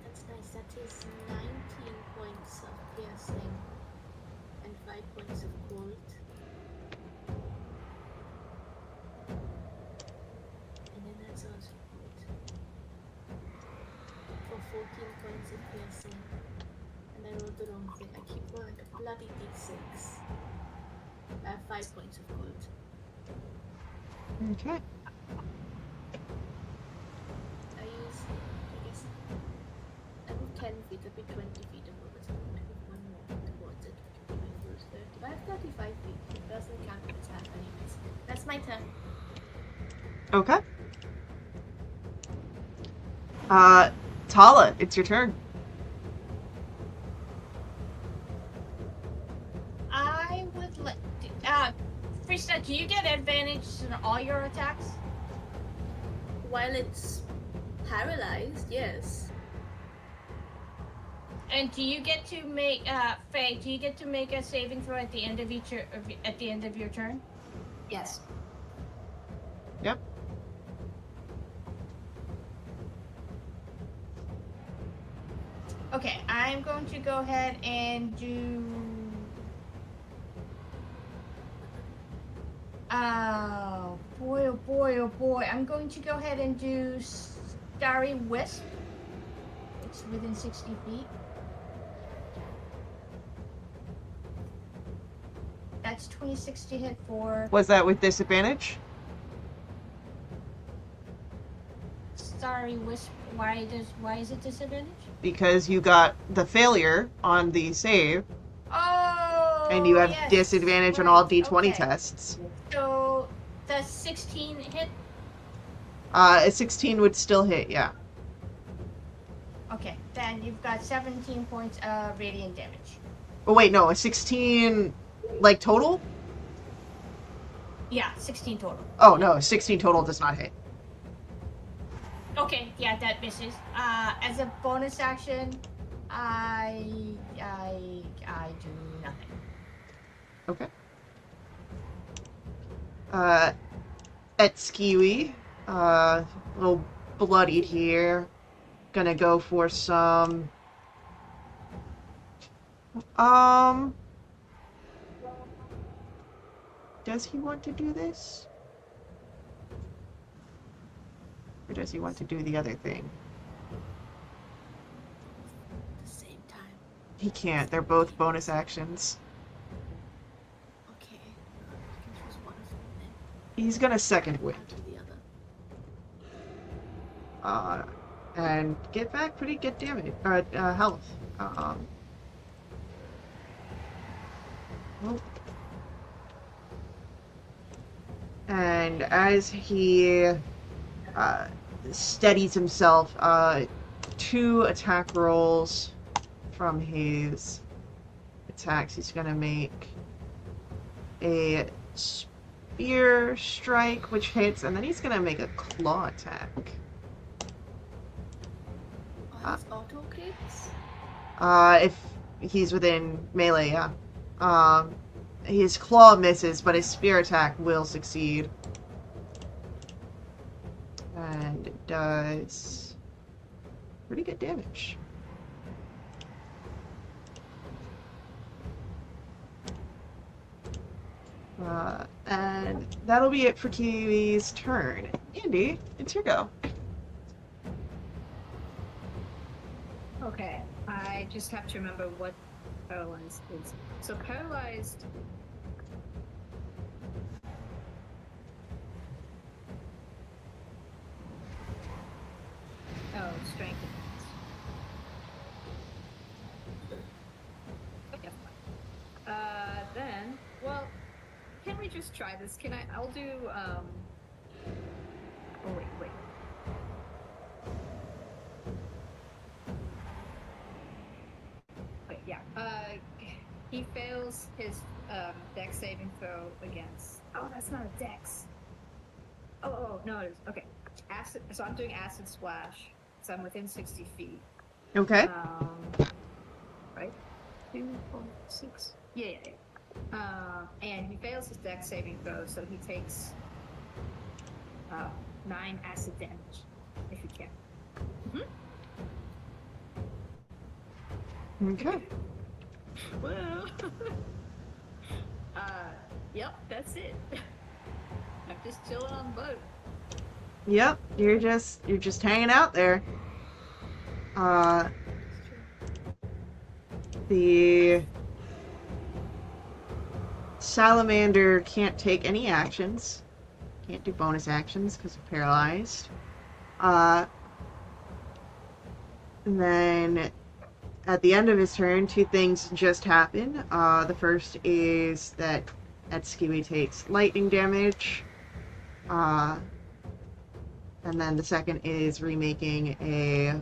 That's nice. That is 19 points of piercing and 5 points of cold. And then that's also cold. For 14 points of piercing. And I rolled the wrong thing. I keep rolling a bloody d6. 5 points of cold. Okay. I guess, I move 10 feet, I'll be 20 feet above it, so I'm going to move 1 more towards it, which will be my first 30. But I have 35 feet, it doesn't count if it's half anyways. That's my turn. Okay. Tala, it's your turn. I would let. Frista, do you get advantage on all your attacks? While it's paralyzed, yes. And do you get to make Faye? Do you get to make a saving throw at the end of at the end of your turn? Yes. Yep. Okay, I'm going to go ahead and do. Oh boy! Oh boy! Oh boy! I'm going to go ahead and do Starry Wisp. It's within 60 feet. That's 26 to hit for Was that with disadvantage? Starry Wisp. Why is it disadvantage? Because you got the failure on the save, Oh, and you have yes, disadvantage on right, all D20 okay. tests. So, does 16 hit? A 16 would still hit, yeah. Okay, then you've got 17 points of radiant damage. Oh, wait, no, a 16, like, total? Yeah, 16 total. Oh, no, 16 total does not hit. Okay, yeah, that misses. As a bonus action, I do nothing. Okay. Etskiwi, a little bloodied here. Gonna go for some... Does he want to do this? Or does he want to do the other thing? At the same time. He can't. They're both bonus actions. Okay. I can choose one of them then. He's gonna second I'll wind. do the other. And get back pretty good damage, or health. Oh. And as he steadies himself, 2 attack rolls from his attacks. He's gonna make a spear strike, which hits, and then he's gonna make a claw attack. Oh, it's auto crits? If he's within melee, yeah. His claw misses, but his spear attack will succeed. And it does pretty good damage. And that'll be it for Kiwi's turn. Andy, it's your go. Okay, I just have to remember what paralyzed is. So paralyzed. Oh, strength. Okay. Then, well, can we just try this? Can I? I'll do. Oh wait. Wait, yeah. He fails his dex saving throw against. Oh, that's not a dex. Oh, no, it is. Okay. Acid. So I'm doing acid splash. So I'm within 60 feet. Okay. Right? 2, 4, 6. Yeah. And he fails his dex saving throw, so he takes 9 acid damage, if you can. Okay. Well, yep, that's it. I'm just chilling on the boat. Yep, you're just hanging out there. The salamander can't take any actions. Can't do bonus actions because of paralyzed. And then at the end of his turn, 2 things just happen. The first is that Etskiwi takes lightning damage. And then the second is remaking a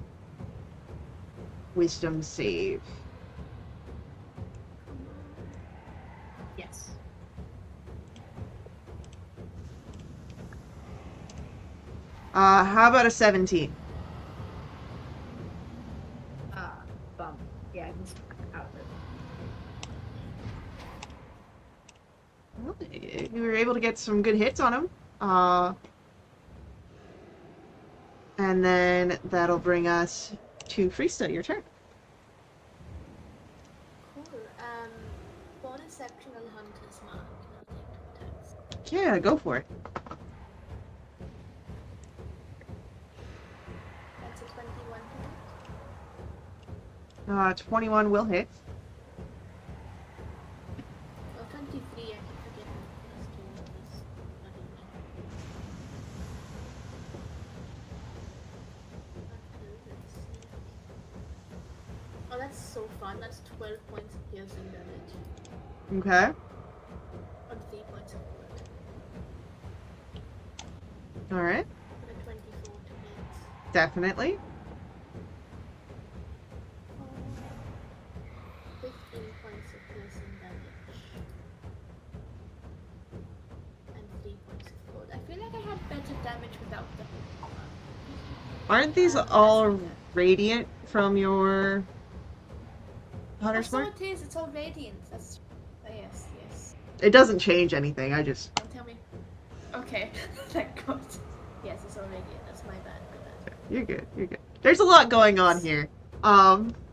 wisdom save. Yes. How about a 17? Bum. Yeah, you were able to get some good hits on him. And then that'll bring us to Freesta, your turn. Cool. Bonus action on Hunter's Mark. And I'll take 2 attacks. Yeah, go for it. That's a 21 to hit. 21 will hit. Well, 23, I keep forgetting. Plus 2 is not even. Oh, that's so fun. That's 12 points of piercing damage. Okay. On 3 points of wood. Alright. And a 24 to hit. Definitely. 15 points of piercing damage. And 3 points of gold. I feel like I had better damage without the Aren't these all radiant from your Hunter's so Mark? it is. It's all radiant. That's yes, yes. It doesn't change anything, I just... Don't tell me. Okay, thank God. Yes, it's all radiant. That's my bad. My bad. You're good, you're good. There's a lot going on here.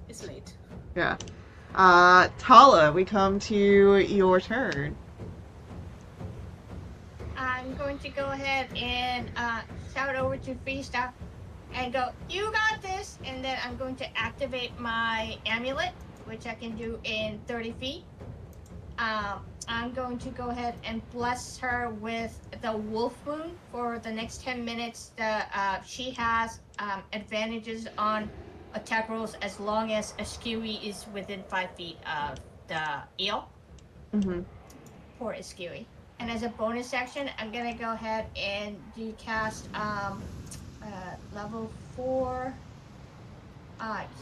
It's late. Yeah. Tala, we come to your turn. I'm going to go ahead and shout over to Freesta and go, "You got this!" And then I'm going to activate my amulet, which I can do in 30 feet. I'm going to go ahead and bless her with the Wolf Moon for the next 10 minutes. She has advantages on attack rolls as long as a skewy is within 5 feet of the eel. Mm-hmm. Poor Iskui. And as a bonus action, I'm gonna go ahead and do cast level 4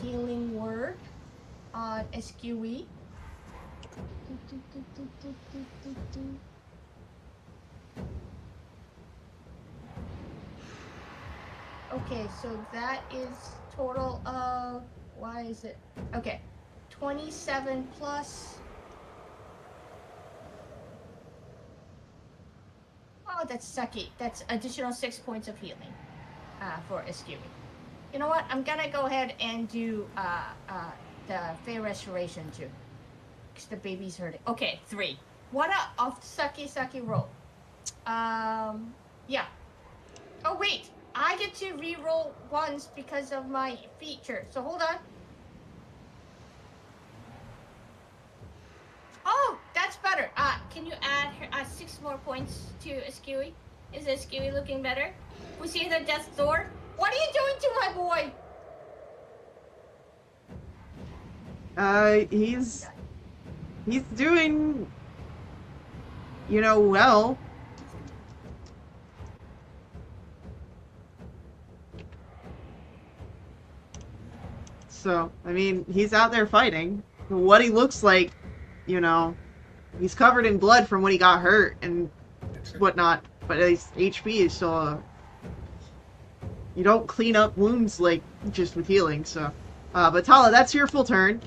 healing word on Iskui. Okay, so that is total of, why is it? Okay, 27 plus. Oh, that's sucky. That's additional 6 points of healing for Iskui. You know what? I'm gonna go ahead and do the Fey Restoration too. Because the baby's hurting. Okay, 3. What a sucky roll. Yeah. Oh, wait. I get to re-roll once because of my feature. So hold on. Oh, that's better. Can you add 6 more points to Iskui? Is Iskui looking better? We see the death sword. What are you doing to my boy? He's doing, well. So, I mean, he's out there fighting. What he looks like, he's covered in blood from when he got hurt and whatnot, but his HP is still, you don't clean up wounds like just with healing, so. But Tala, that's your full turn.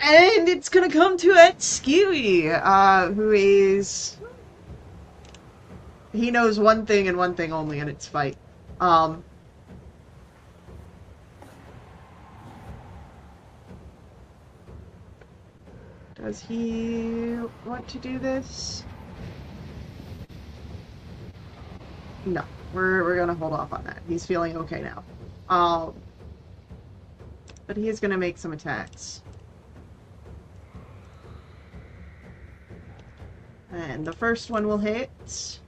And it's gonna come to Skewy, who is... He knows one thing and one thing only, and it's fight. Does he want to do this? No, we're gonna hold off on that. He's feeling okay now. But he is gonna make some attacks. And the first one will hit,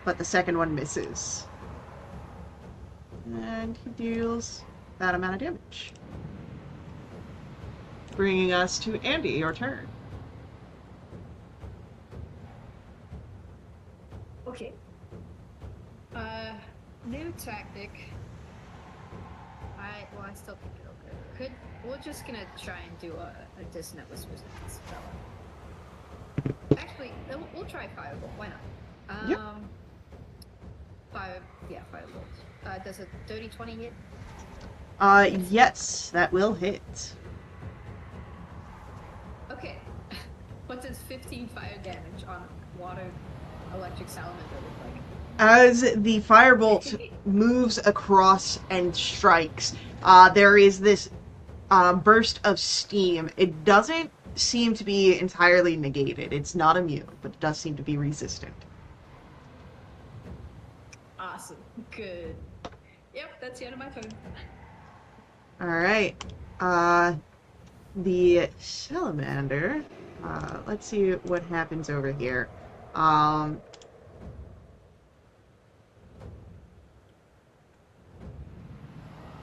but the second one misses. And he deals that amount of damage. Bringing us to Andy, your turn. Okay. New tactic. I still think it'll go. We're just gonna try and do a dissonance with this fella. Actually, we'll try Firebolt. Why not? Yep. Firebolt. Does a 30-20 hit? Yes, that will hit. Okay. What does 15 fire damage on water electric salamander look like? As the firebolt moves across and strikes, there is this burst of steam. It doesn't seem to be entirely negated. It's not immune, but it does seem to be resistant. Awesome. Good. Yep, that's the end of my turn. Alright. The salamander. Let's see what happens over here.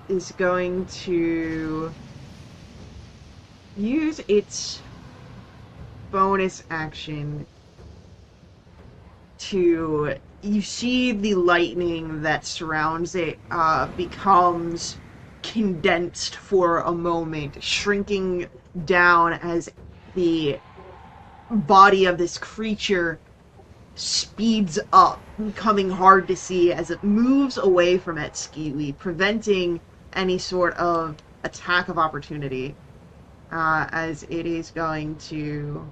Is going to use its bonus action to... You see the lightning that surrounds it becomes condensed for a moment, shrinking down as the body of this creature speeds up, becoming hard to see as it moves away from Etskiwi, preventing any sort of attack of opportunity, as it is going to...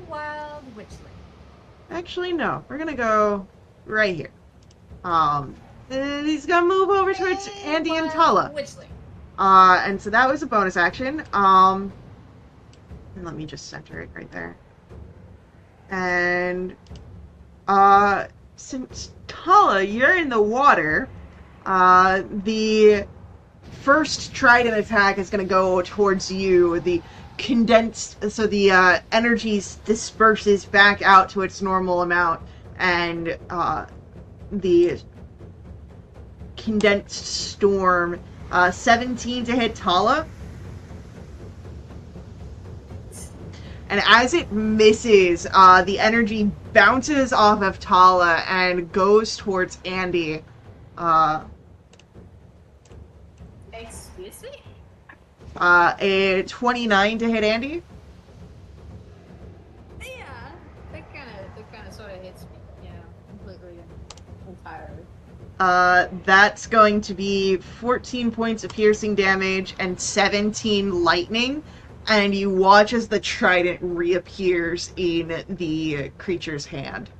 Wildewitch. Actually, no. We're gonna go right here. He's gonna move over towards Andy and Tala. And so that was a bonus action. And let me just center it right there. And, since Tala, you're in the water, the first trident attack is gonna go towards you. The condensed, so the energy disperses back out to its normal amount, and the condensed storm, 17 to hit Tala. And as it misses, the energy bounces off of Tala and goes towards Andy. Excuse me? A 29 to hit Andy. Yeah, that kind of sort of hits me. Yeah, completely and entirely. That's going to be 14 points of piercing damage and 17 lightning. And you watch as the trident reappears in the creature's hand.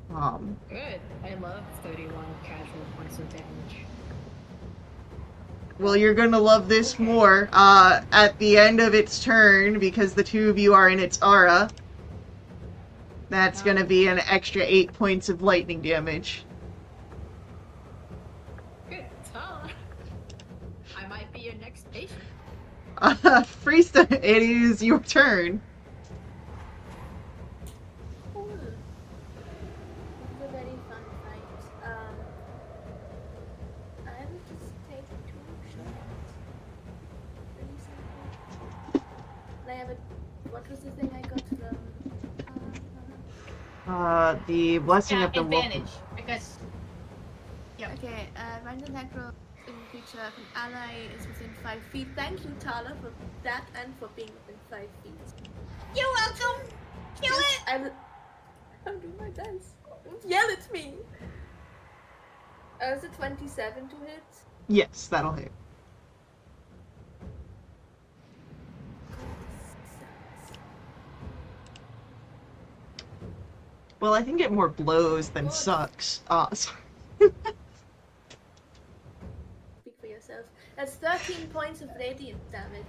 Good. I love 31 casual points of damage. Well, you're gonna love this more at the end of its turn, because the two of you are in its aura. That's gonna be an extra 8 points of lightning damage. Good. Tala. I might be your next patient. Freesta, it is your turn. Cool. It was a very fun fight. I will just take 2 shots. Really simple. I have a... What was the thing I got from... The blessing of the advantage, wolf. because... Yep. Okay, random necro in creature of an ally is within 5 feet. Thank you, Tala, for that and for being within 5 feet. You're welcome! Kill it! I'm doing my best. Don't yell at me! Is it 27 to hit? Yes, that'll hit. Well, I can get more blows than sucks. Sorry. Speak for yourself. That's 13 points of radiant damage.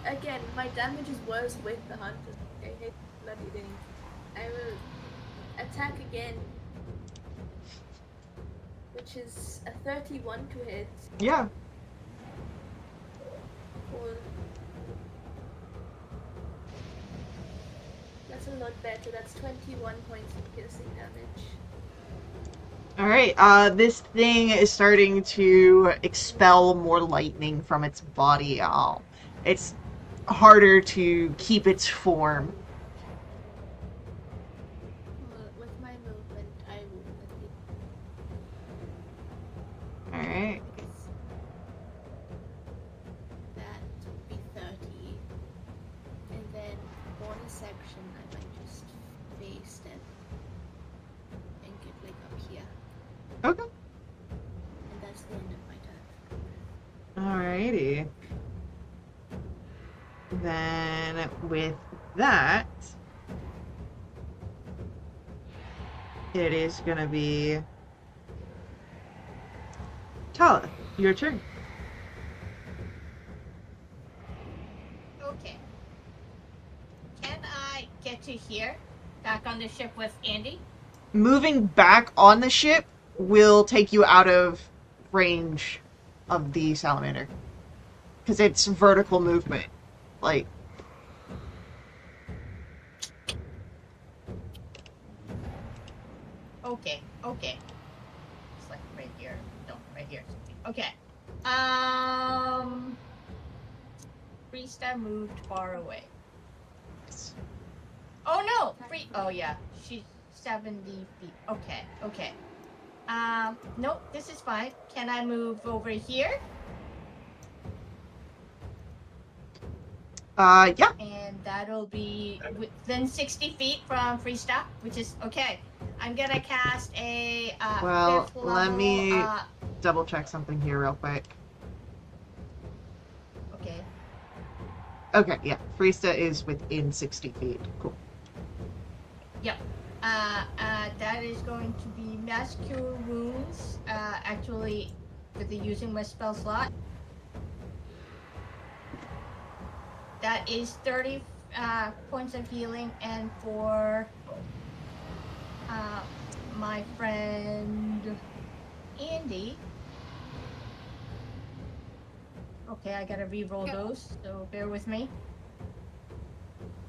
Again, my damage is worse with the hunter. I hate bloody thing. I will attack again. Which is a 31 to hit. Yeah. Cool. That's a lot better. That's 21 points of piercing damage. Alright, this thing is starting to expel more lightning from its body. It's harder to keep its form. Well, with my movement, I will Alright. that would be 30. action, I might just face step and get like up here. Okay. And that's the end of my turn. Alrighty. Then with that, it is gonna be Tala, your turn. Okay. Can I get to here? Back on the ship with Andy? Moving back on the ship will take you out of range of the salamander. Because it's vertical movement. Like, Okay. It's like right here. No, right here. Okay. Freesta moved far away. Oh no! Oh yeah. She's 70 feet. Okay. Nope, this is fine. Can I move over here? yeah. And that'll be within 60 feet from Freesta, which is okay. I'm gonna cast a Well, fifth level. let me double check something here real quick. Okay. Okay, yeah. Freesta is within 60 feet. Cool. Yep. That is going to be Mass Cure Wounds. Actually, with the using my spell slot. That is 30 points of healing, and for my friend Andy. Okay, I gotta re-roll those, so bear with me.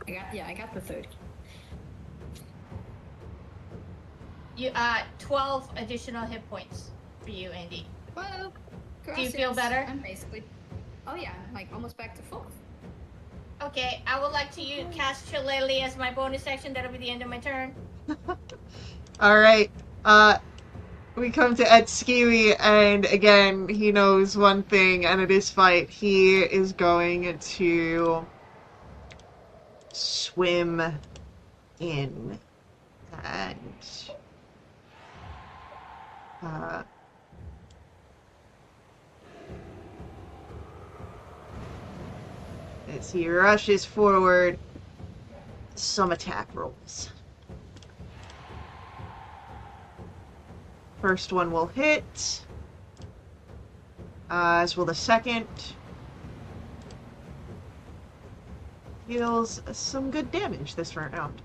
I got the 30. You 12 additional hit points for you, Andy. Well, Do you feel better? I'm basically. Oh yeah, I'm like almost back to full. Okay, I would like to cast Shillelagh as my bonus action. That'll be the end of my turn. Alright. We come to Etskiwi, and again, he knows one thing, and it is fight. He is going to swim in. And as he rushes forward, some attack rolls. First one will hit, as will the second. Deals some good damage this round.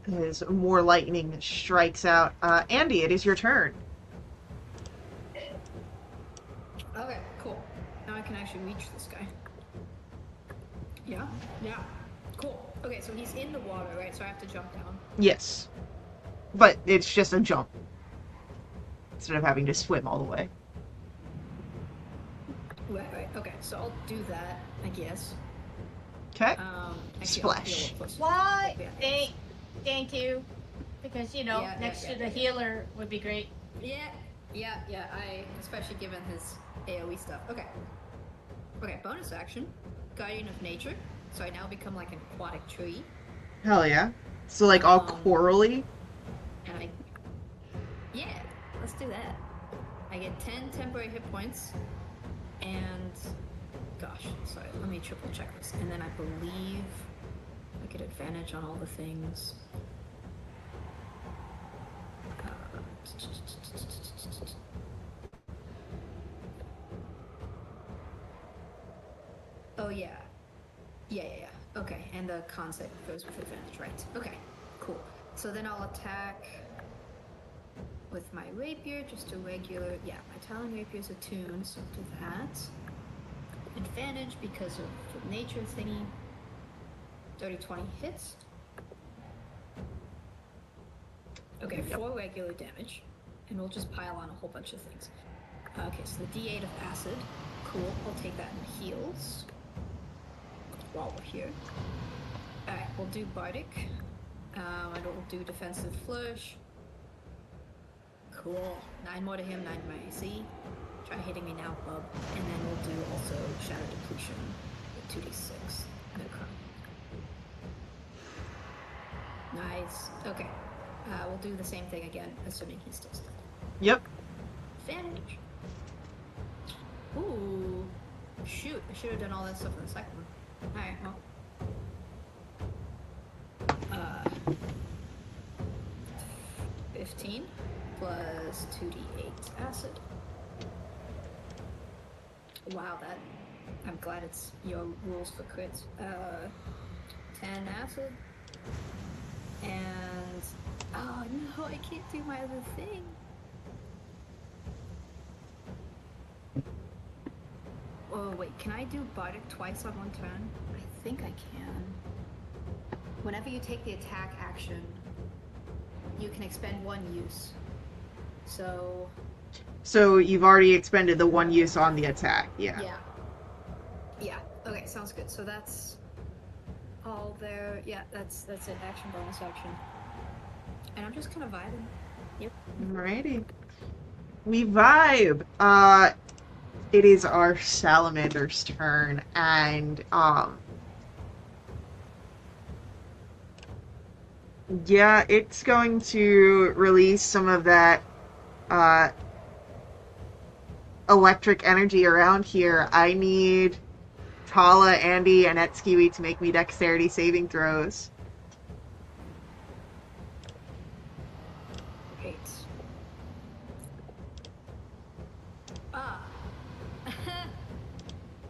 As more lightning strikes out. Andy, it is your turn. Okay, cool. Now I can actually reach this guy. Yeah, cool. Okay, so he's in the water, right? So I have to jump down. Yes. But it's just a jump. Instead of having to swim all the way. Right. Okay, so I'll do that, I guess. Okay. Actually, Splash. Why? Thank you. Because, next to the yeah. healer would be great. Yeah. I especially given his AoE stuff. Okay, bonus action, Guardian of Nature. So I now become like an aquatic tree. Hell yeah. So like all corally? And let's do that. I get 10 temporary hit points, and sorry, let me triple check this. And then I believe I get advantage on all the things. Oh yeah. Okay, and the concept goes with advantage, right? Okay, cool. So then I'll attack with my rapier, just a regular. Yeah, my Talon rapier is attuned, so I'll do that. Advantage because of the nature thingy. 30-20 hits. Okay, 4 regular damage, and we'll just pile on a whole bunch of things. Okay, so the D8 of acid. Cool, I'll take that in heals. While we're here. Alright, we'll do Bardic. And we'll do Defensive Flourish. Cool. 9 more to him, 9 to my AC. Try hitting me now, bub. And then we'll do also Shadow Depletion with 2d6. No crap. Okay. We'll do the same thing again, assuming he's still stuck. Yep. Advantage. Ooh. Shoot, I should have done all that stuff in the second one. Alright, well. 15 plus 2d8 acid. Wow, that... I'm glad it's your rules for crits. 10 acid. And... Oh no, I can't do my other thing. Oh wait, can I do Bardic twice on one turn? I think I can. Whenever you take the attack action, you can expend one use. So you've already expended the one use on the attack, yeah. Yeah. Okay, sounds good. So that's all there. Yeah, that's it. Action, bonus action. And I'm just kind of vibing. Yep. Alrighty. We vibe. It is our salamander's turn, and yeah, it's going to release some of that electric energy around here. I need Tala, Andy, and Etskiwi to make me dexterity saving throws. Great. Ah.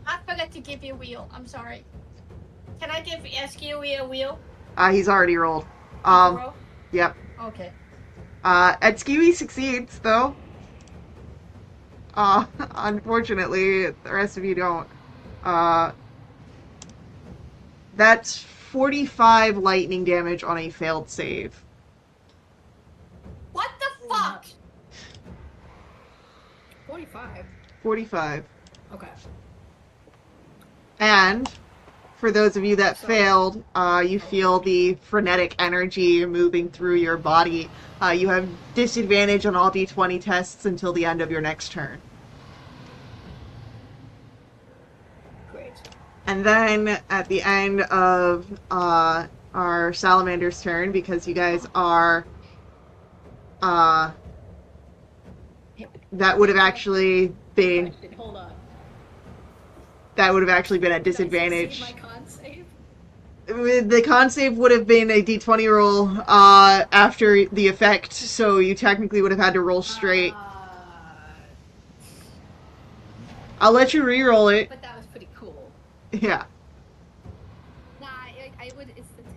I forgot to give you a wheel. I'm sorry. Can I give Eskewy a wheel? He's already rolled. Roll? Yep. Okay. Etskiwi succeeds, though. Unfortunately, the rest of you don't. That's 45 lightning damage on a failed save. What the fuck? 45. 45. Okay. And for those of you that failed, you feel the frenetic energy moving through your body. You have disadvantage on all d20 tests until the end of your next turn. Great. And then at the end of our salamander's turn, because you guys are... that would have actually been... Hold on. That would have actually been at Did I disadvantage. succeed my con save? The con save would have been a d20 roll after the effect, so you technically would have had to roll straight. I'll let you re-roll it. But that was pretty cool. Yeah. Nah, I would. It's the 10.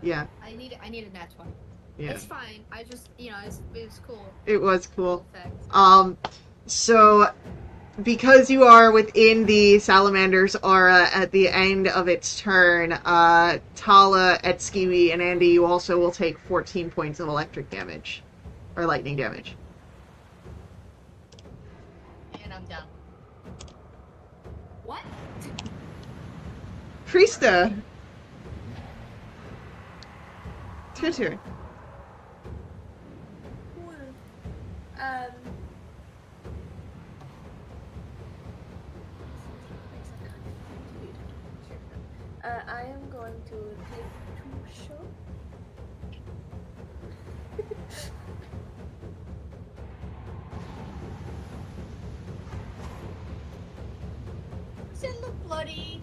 Yeah. I need a nat 20. Yeah. It's fine. I just, it was cool. It was cool. Effect. So because you are within the salamander's aura at the end of its turn, Tala, Etskiwi, and Andy, you also will take 14 points of electric damage. Or lightning damage. And I'm done. What? Krista! It's your turn. Cool. I am going to take 2 shots. Does it look bloody?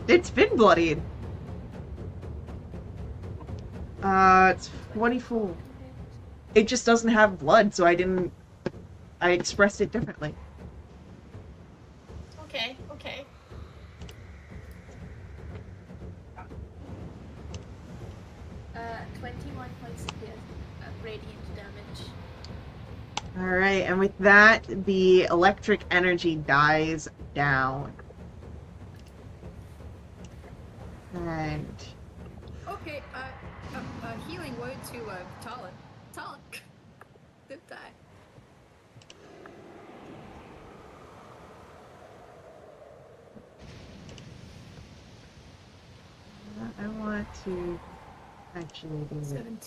It's been bloodied. It's 24. It just doesn't have blood, so I expressed it differently. Okay, okay. Uh, 21 points of radiant damage. Alright, and with that, the electric energy dies down. And... Okay, a healing word to Tala. Tala, good die. I want to actually do this. 17.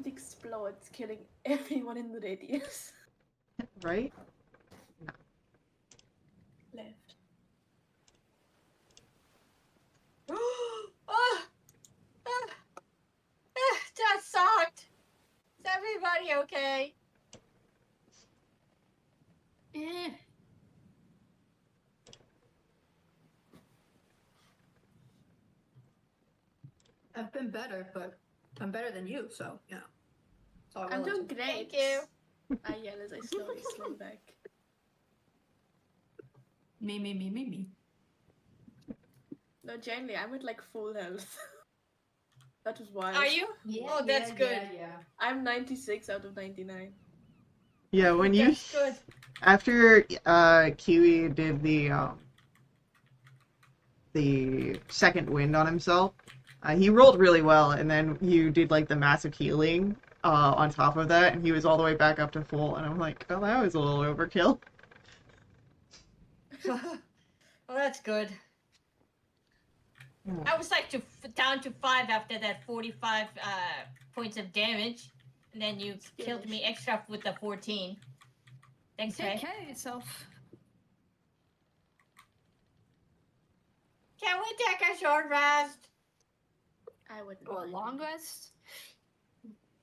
It explodes, killing everyone in the radius. Right? Left. Ah! Ah! I've been better, but I'm better than you, so yeah. It's all I'm doing relative. great. Thank you. I yell as I slowly slow back. Me. No, genuinely, I'm at like full health. That was wild. Are you? Yeah, Oh, that's good. Yeah. I'm 96 out of 99. Yeah, when you That's good. after Kiwi did the second wind on himself, he rolled really well, and then you did like the massive healing on top of that, and he was all the way back up to full, and I'm like, oh, that was a little overkill. Well, that's good. I was like down to 5 after that 45 points of damage, and then you killed me extra with the 14. Thanks, Take Ray. care of yourself. Can we take a short rest? I wouldn't. Or a mind. long rest.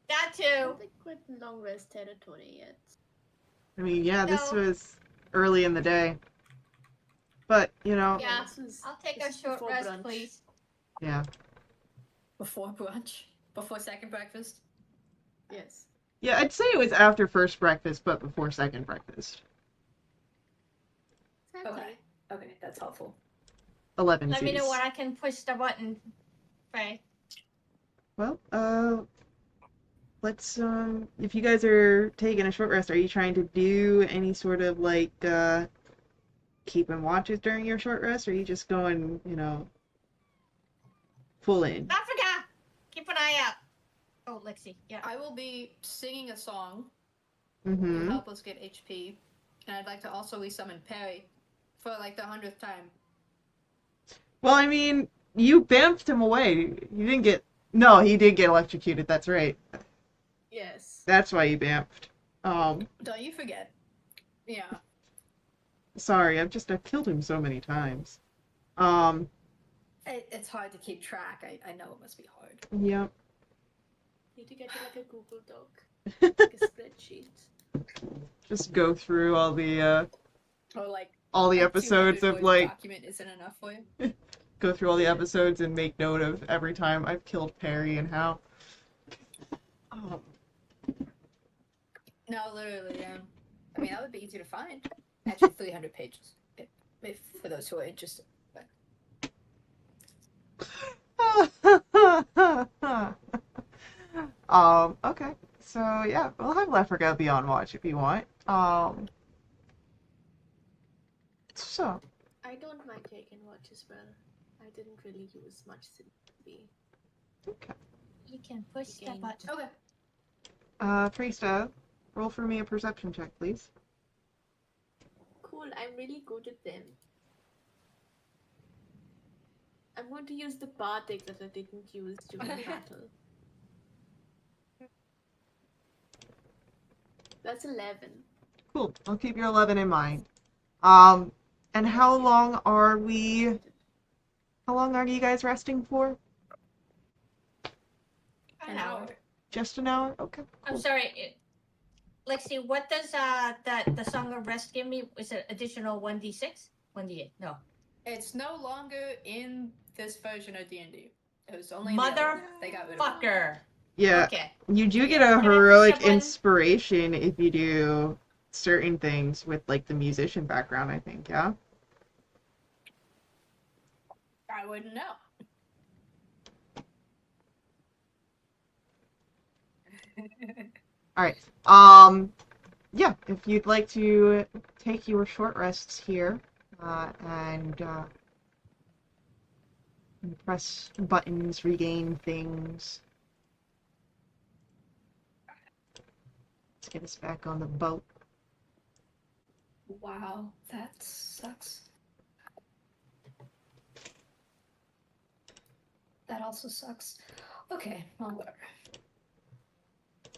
That I too. don't think we're in long rest territory yet. I mean, yeah, this No. was early in the day, but you know, Yeah. This is, I'll take this a is short before rest, brunch. please. yeah, Before brunch. Before second breakfast. Yes. yeah, I'd say it was after first breakfast, but before second breakfast. Exactly. Okay, that's helpful. 11 Let me know Cs. when I can push the button, Ray. Well, let's if you guys are taking a short rest, are you trying to do any sort of like keeping watches during your short rest, or are you just going, you know, full in? Africa! Keep an eye out. Oh, Lexi. Yeah. I will be singing a song Mm-hmm. to help us get HP, and I'd like to also resummon Perry for like the 100th time. Well, I mean, you bamfed him away. You didn't get. No, he did get electrocuted. That's right. Yes. That's why you bamfed. Don't you forget. Yeah. Sorry, I've killed him so many times. It's hard to keep track. I know it must be hard. Yep. Need to get to like a Google Doc, like a spreadsheet. Just go through Or like all the a episodes 200 of word like document isn't enough for you. go through all the episodes and make note of every time I've killed Perry and how. No, literally, yeah. I mean, that would be easy to find. Actually, 300 pages, if for those who are interested. Okay. So yeah, we'll have Lefriga be on watch if you want. So I don't mind taking watch as well. I didn't really use much since the okay. You can push the Again. button. Okay. Priesta, roll for me a perception check, please. Cool, I'm really good at them. I'm going to use the bardic that I didn't use during battle. That's 11. Cool. I'll keep your 11 in mind. And how long are we? How long are you guys resting for? An hour. Just an hour? Okay. I'm Cool. sorry. Lexi, what does the Song of Rest give me? Is it additional 1d6? 1d8? No. It's no longer in this version of D&D. It was only in the other one. They got rid of it. Fucker. Yeah. Okay. You do get Can I a push heroic that button? inspiration if you do certain things with like the musician background, I think, yeah? I wouldn't know. Alright. Yeah, if you'd like to take your short rests here, and press buttons, regain things. Let's get us back on the boat. Wow, that sucks. That also sucks. Okay, well, whatever.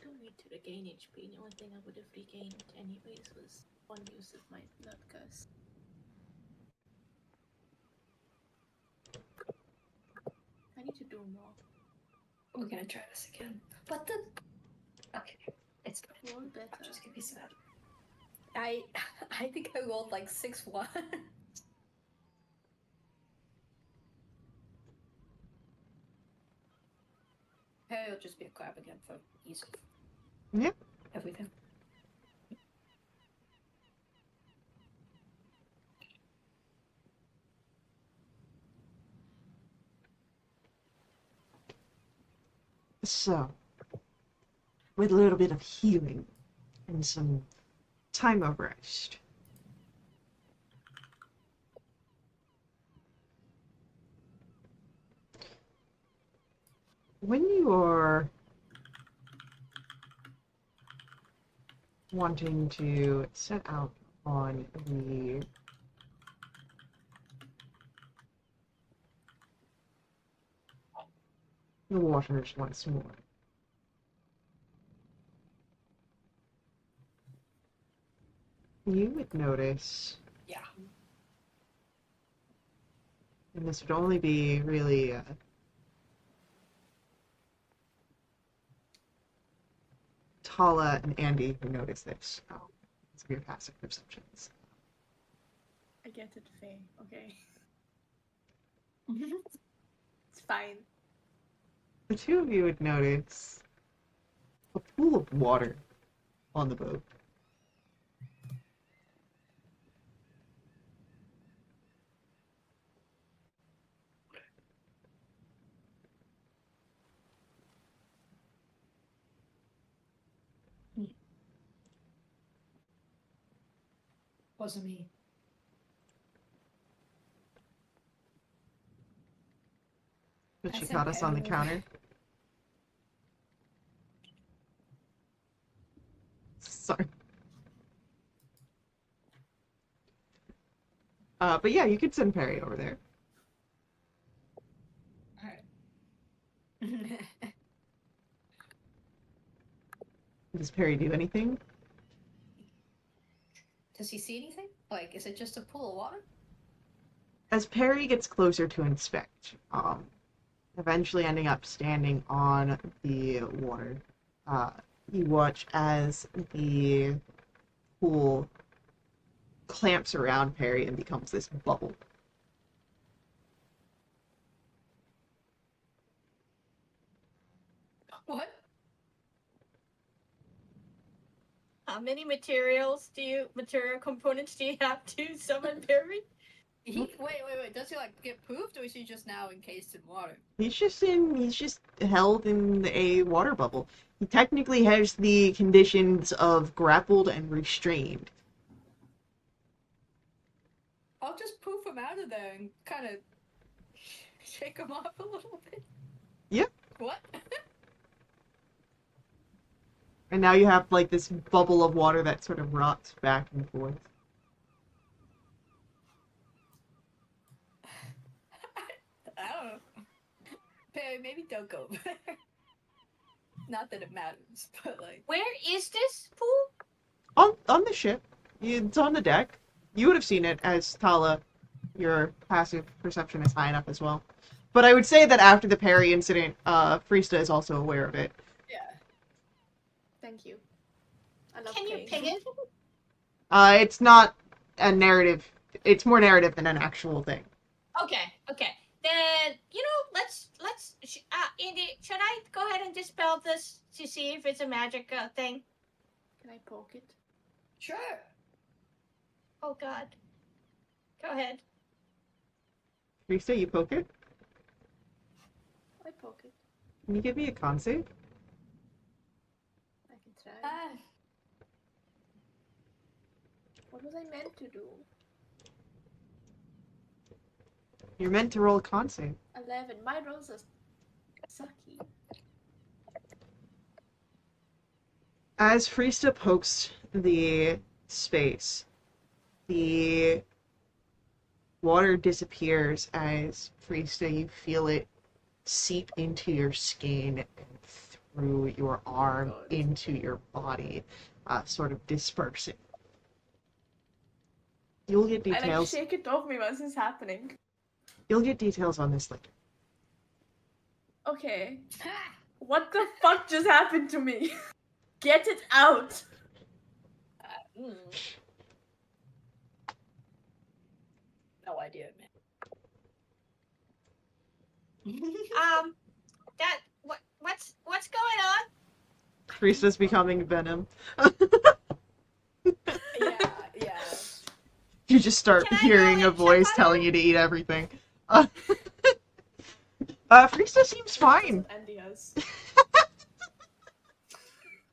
Don't need to regain HP. The only thing I would have regained anyways was one use of my blood curse. I need to do more. We're gonna try this again. What the? Okay, it's fine. Roll better. Just give me some. I think I rolled like 6-1. Perry will just be a crab again for ease of Yep. everything. So, with a little bit of healing and some time of rest. When you are wanting to set out on the waters once more, you would notice, Yeah. and this would only be really Tala and Andy who notice this. It's your passive perceptions. I get it, Faye. Okay. It's fine. The two of you would notice a pool of water on the boat. Wasn't me. But I she said caught us on the Perry. counter. Sorry. But yeah, you could send Perry over there. Alright. Does Perry do anything? Does he see anything? Like, is it just a pool of water? As Perry gets closer to inspect, eventually ending up standing on the water, you watch as the pool clamps around Perry and becomes this bubble. What? How many material components do you have to summon Perry? Wait. Does he like get poofed, or is he just now encased in water? He's just held in a water bubble. He technically has the conditions of grappled and restrained. I'll just poof him out of there and kind of shake him off a little bit. Yep. What? And now you have like this bubble of water that sort of rocks back and forth. I don't know. Perry, maybe don't go over there. Not that it matters, but like. Where is this pool? On the ship. It's on the deck. You would have seen it as Tala. Your passive perception is high enough as well. But I would say that after the Perry incident, Friesta is also aware of it. Yeah. Thank you. I love Can you Faye. ping it? It's not a narrative. It's more narrative than an actual thing. Okay. Then let's Andy, should I go ahead and dispel this to see if it's a magic thing? Can I poke it? Sure. Oh God. Go ahead. Friesta, you poke it? I poke it. Can you give me a con save? I can try. Ah. What was I meant to do? You're meant to roll a con save. 11. My rolls are sucky. As Friesta pokes the space, the water disappears as Friesta, you feel it seep into your skin and through your arm God. into your body, sort of dispersing. You'll get I like details. shake it off me while this is happening. You'll get details on this later. Okay. Ha! What the fuck just happened to me? Get it out! Mm. No idea, man. What's going on? Priestess becoming venom. Yeah. You just start Can I go hearing a and check voice on telling her? you to eat everything. Priestess seems That's fine. what Andy has.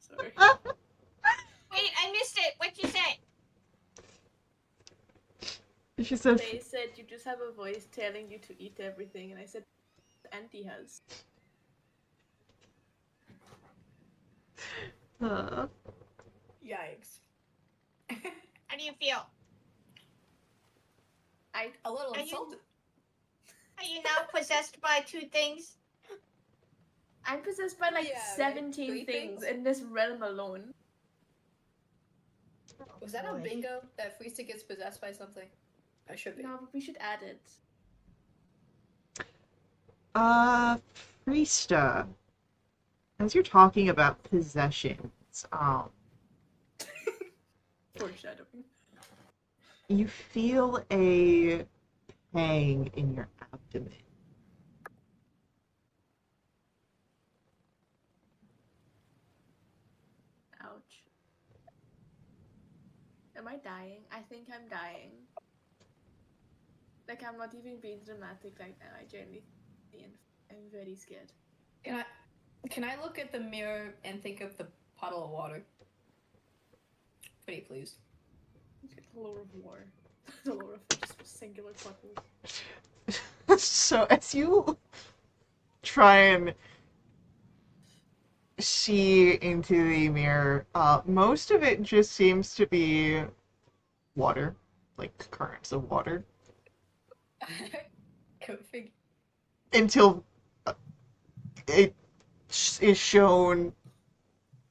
Sorry. Wait, I missed it. What'd you say? She said, They said you just have a voice telling you to eat everything, and I said Andy has. Yikes. How do you feel? A little Are you- insulted. Are you now possessed by two things? I'm possessed by like Yeah, right. 17 Three things things? in this realm alone. Was that on Boy. bingo that Freesta gets possessed by something? I should be. No, but we should add it. Priesta, as you're talking about possessions, Foreshadowing. you feel a pang in your abdomen. Ouch. Am I dying? I think I'm dying. Like, I'm not even being dramatic right now. I genuinely I'm very scared. Can I look at the mirror and think of the puddle of water? Pretty pleased. The lore of war. The lore of just a singular puddle. So as you try and see into the mirror, most of it just seems to be water, like currents of water, Go figure. until it is shown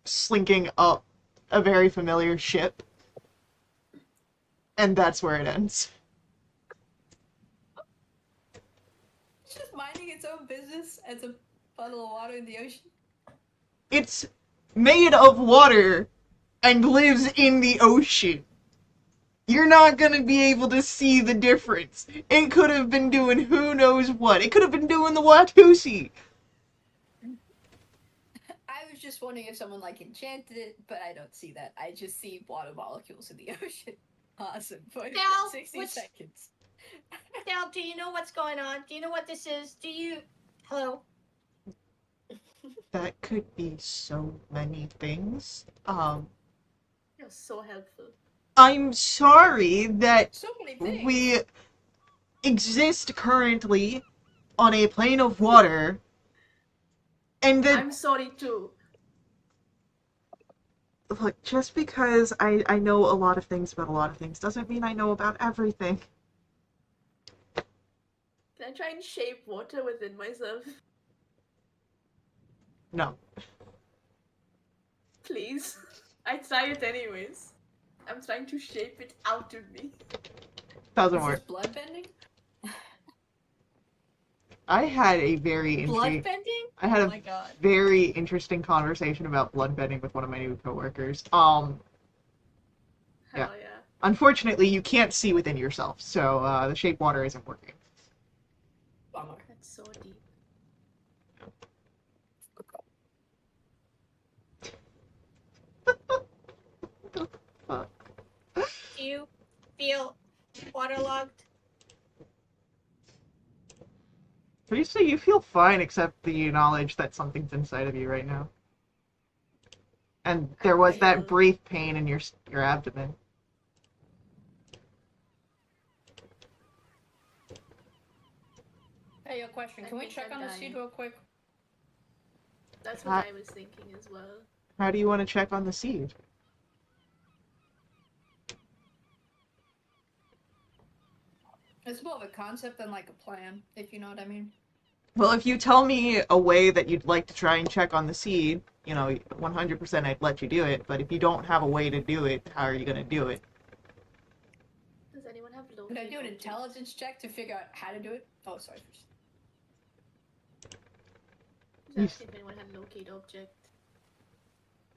slinking up a very familiar ship, and that's where it ends. It's just minding its own business as a puddle of water in the ocean. It's made of water and lives in the ocean. You're not gonna be able to see the difference. It could have been doing who knows what. It could have been doing the Watusi. I was just wondering if someone like enchanted it, but I don't see that. I just see water molecules in the ocean. Awesome. For Dal, 60 what's- seconds. Dal, do you know what's going on? Do you know what this is? Do you... Hello? That could be so many things. You're so helpful. I'm sorry that So many things. we exist currently on a plane of water, and that I'm sorry too. look, just because I know a lot of things about a lot of things doesn't mean I know about everything. Can I try and shape water within myself? No. Please. I try it anyways. I'm trying to shape it out of me. Doesn't Is work. this bloodbending? I had a very interesting Bloodbending? I had Oh a my god. very interesting conversation about bloodbending with one of my new coworkers. Hell yeah. Unfortunately, you can't see within yourself, so the shape water isn't working. Bummer. That's so deep. Fuck. Do you feel waterlogged? Basically, you feel fine except the knowledge that something's inside of you right now. And there was that brief pain in your abdomen. Hey, a question. I Can we think check I'm on the dying. seed real quick? That's what I was thinking as well. How do you want to check on the seed? It's more of a concept than like a plan, if you know what I mean. Well, if you tell me a way that you'd like to try and check on the seed, 100% I'd let you do it. But if you don't have a way to do it, how are you going to do it? Does anyone have low? Could I do an intelligence check to figure out how to do it? Oh, sorry. Just asking if anyone had locate object.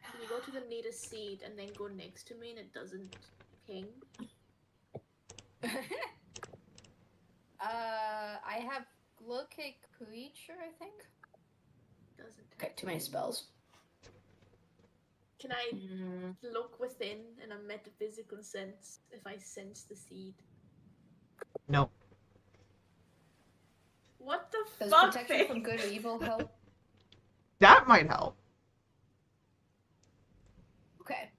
Can you go to the nearest seed and then go next to me and it doesn't ping? I have locate creature, I think. doesn't. Okay, too many spells. Can I Mm, look within in a metaphysical sense if I sense the seed? No. What the does fuck, protection Faye? from good or evil help? That might help.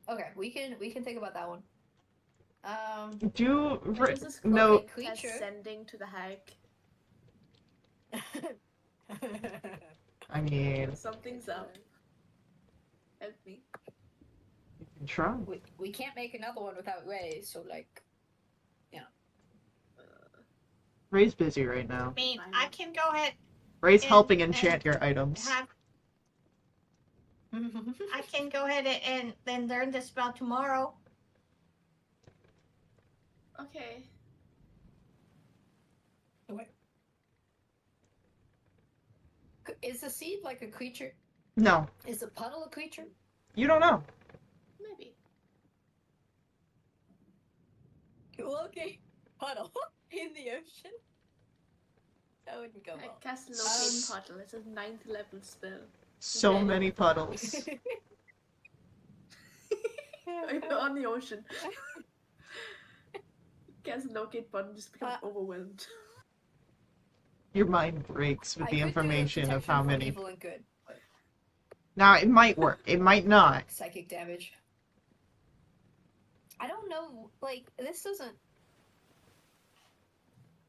Okay, we can think about that one. Do What does this no. cloak creature. sending to the hag? I mean, Something's up. Help me. you can try. we can't make another one without Ray, so like, Ray's busy right now. I mean, I can go ahead Ray's And- helping enchant and your items. have. I can go ahead and then learn the spell tomorrow. Okay. Is the seed like a creature? No, Is the puddle a creature? you don't know. Maybe. Okay, puddle in the ocean. That wouldn't go I well. cast Locate Puddle. It's a 9th level spell. So Okay. many puddles. On the ocean. Cast Locate Puddle, just become overwhelmed. Your mind breaks with I the could do information of protection how from many. evil and good. Now, it might work. It might not. Psychic damage. I don't know. Like this doesn't.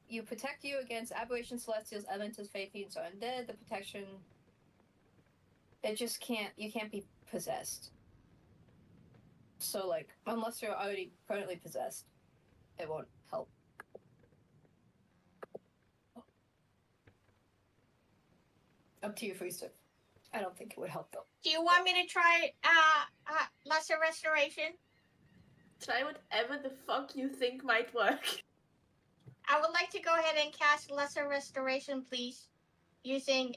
You protect you against aberrations, celestials, elementals, fey fiends, or undead. The protection. It just can't. You can't be possessed. So like, unless you're already currently possessed, it won't help. Up to you, Freezer. I don't think it would help though. Do you want me to try lesser restoration? Try whatever the fuck you think might work. I would like to go ahead and cast lesser restoration, please. Using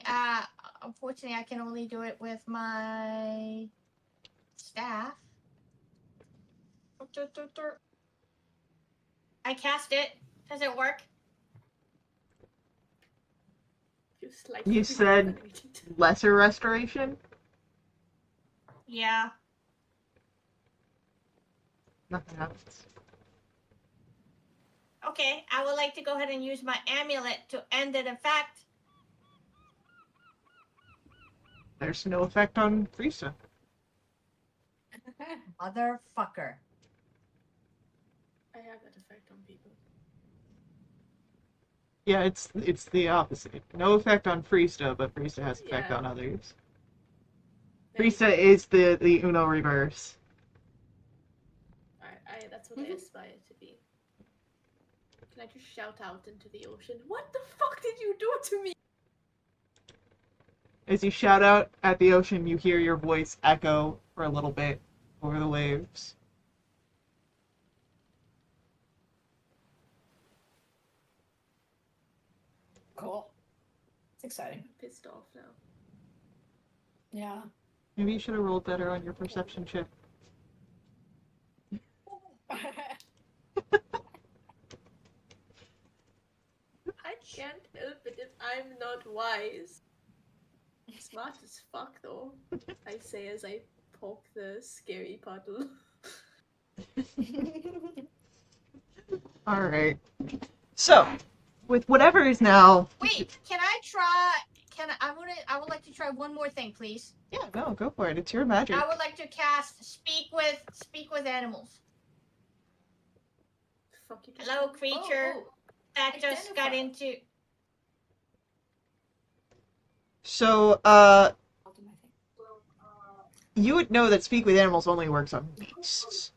unfortunately I can only do it with my staff. I cast it. Does it work? You said lesser restoration? Yeah. Nothing happens. Okay, I would like to go ahead and use my amulet to end an effect. There's no effect on Frisa. Motherfucker. I have that effect on people. Yeah, it's the opposite. No effect on Frista, but Frista has effect Yeah. on others. There you Frista is the Uno reverse. that's what I aspire to be. Can I just shout out into the ocean? What the fuck did you do to me? As you shout out at the ocean, you hear your voice echo for a little bit over the waves. Cool. It's exciting. I'm pissed off now. Yeah. Maybe you should have rolled better on your perception check. I can't help it if I'm not wise. Smart as fuck though, I say as I poke the scary puddle. Alright. So, with whatever is now... Wait, can I try? I would like to try one more thing, please. Yeah, no, go for it. It's your magic. I would like to cast speak with animals. Fuck you. Hello, creature that just got Identify. into. So, I'll do my thing. you would know that Speak with Animals only works on beasts.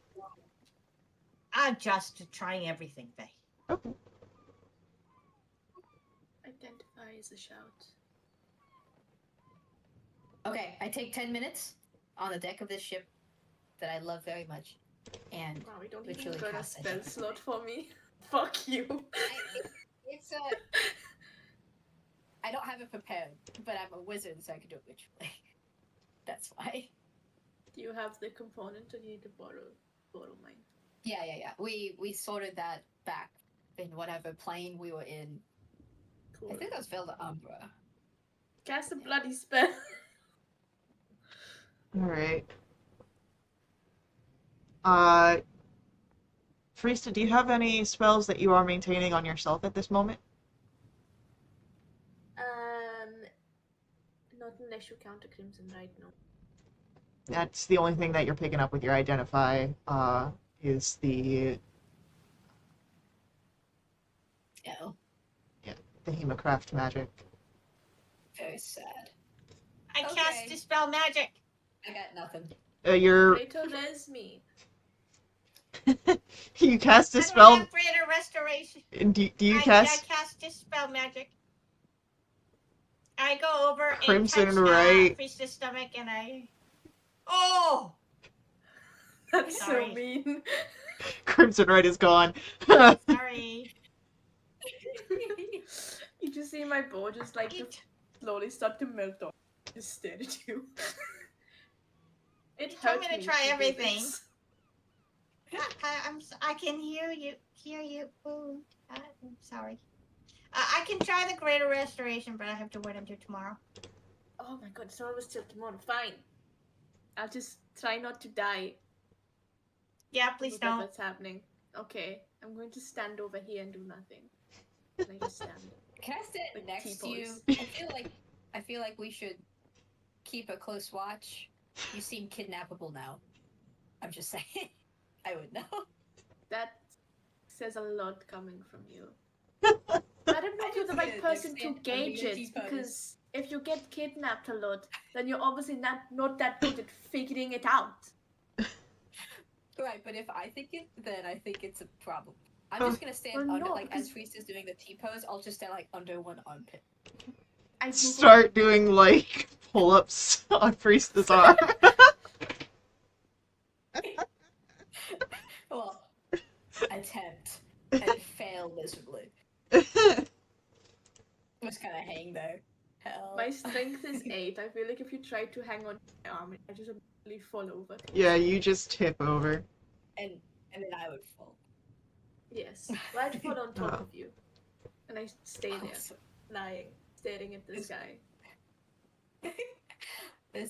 I'm just trying everything, Faye. Okay. Identify as a shout. Okay, I take 10 minutes on the deck of this ship that I love very much, and Wow, we don't Literally even burn a cast spell identify. slot for me. Fuck you. it's I don't have it prepared, but I'm a wizard, so I can do it ritually. That's why. Do you have the component or do you need to borrow mine? Yeah. We sorted that back in whatever plane we were in. Cool. I think that was Velda Umbra. Cast a bloody spell. Alright. Friesta, do you have any spells that you are maintaining on yourself at this moment? Not unless you count a Crimson right now. That's the only thing that you're picking up with your identify, is Oh, the Hemocraft magic. very sad. I Okay. cast Dispel Magic. I got nothing. You're Greater res me. you cast a I don't spell. have Greater Restoration. Do you I cast cast Dispel Magic. I go over Crimson and touch Right? Priestess' stomach and I... Oh! That's Sorry. so mean. Crimson Right is gone. Sorry. You just see my bow just like to slowly start to melt off. Just stare at you. It You told hurt me to try do everything. this. I can hear you. Ooh, I'm sorry. I can try the Greater Restoration, but I have to wait until tomorrow. Oh my god, it's almost till tomorrow. Fine. I'll just try not to die. Yeah, please Forget don't. what's happening. Okay, I'm going to stand over here and do nothing. And I just stand. Can I sit Like next to you? T-pose. I feel like we should keep a close watch. You seem kidnappable now. I'm just saying. I would know. That says a lot coming from you. I don't know if you're the right person to gauge it, because if you get kidnapped a lot, then you're obviously not that good at figuring it out. Right, but if I think it, then I think it's a problem. I'm just gonna stand Well, under, no, like, as because- Priest is doing the T-pose, I'll just stand, like, under one armpit. I move Start doing like pull-ups on Priestess arm. Well, attempt and fail miserably. Just kind of hang there. Hell. My strength is 8. I feel like if you try to hang on to my arm, I just immediately fall over. Yeah, you just tip over. And then I would fall. Yes. Well, I'd fall on top Oh. of you. And I stay there, Awesome. lying, staring at the sky.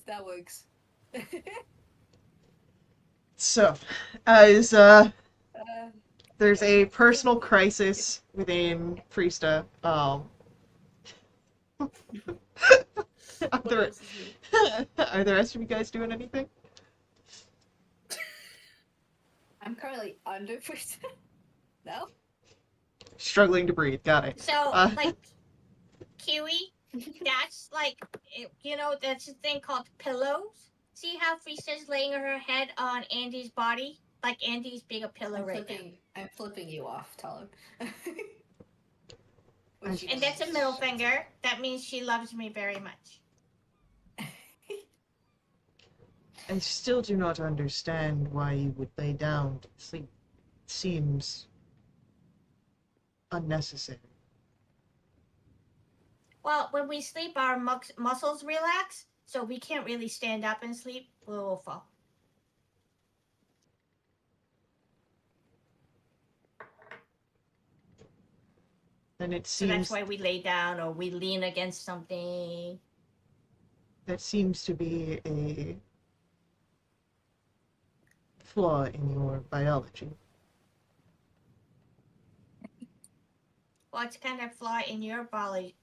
That works. So, as there's a personal crisis within Priesta. Are What the, else is new? are the rest of you guys doing anything? I'm currently under Priest. No? Struggling to breathe. Got it. So, like, Kiwi, that's like, that's a thing called pillows. See how Friesta's laying her head on Andy's body? Like Andy's being a pillow I'm flipping you off, Talon. And that's a middle finger. That means she loves me very much. I still do not understand why you would lay down to sleep. It seems unnecessary. Well, when we sleep, our muscles relax, so we can't really stand up and sleep. We will fall. And it So that's seems why we lay down or we lean against something. that seems to be a flaw in your biology. Well, it's kind of flaw in your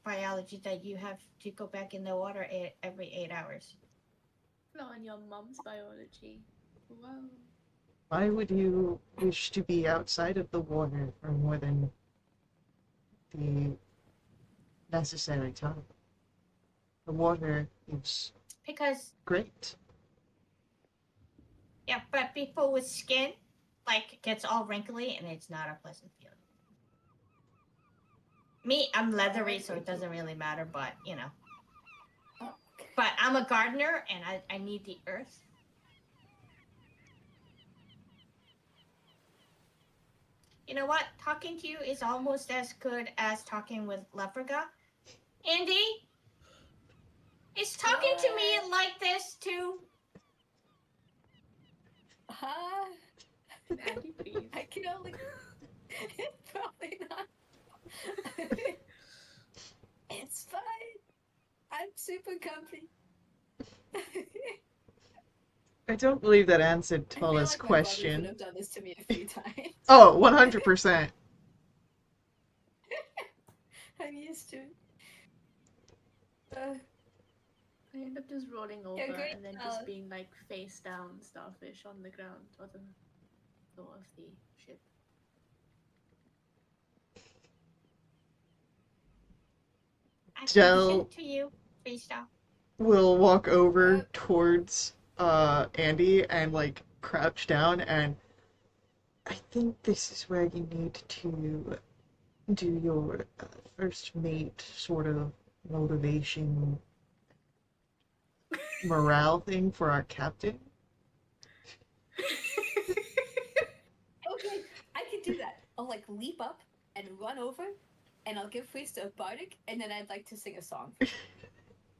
biology that you have to go back in the water every 8 hours. Flaw in your mom's biology. Wow. Why would you wish to be outside of the water for more than the necessary time? The water is Because, great. yeah, but people with skin, like, gets all wrinkly and it's not a pleasant feeling. Me, I'm leathery, so it doesn't really matter, but, But I'm a gardener and I need the earth. You know what? Talking to you is almost as good as talking with Lefraga. Andy? Is talking to me like this too? Andy, please. I can only. Probably not. It's fine. I'm super comfy. I don't believe that answered I feel Tola's like my brother could question. have done this to me a few times. Oh, 100%. I'm used to it. I end up just rolling over great, and then just being like face down starfish on the ground or the floor of the ship. Del Attention to you, freestyle. will walk over towards Andy and like crouch down, and I think this is where you need to do your first mate sort of motivation morale thing for our captain. Okay, I can do that. I'll like leap up and run over, and I'll give Friesta a bardic, and then I'd like to sing a song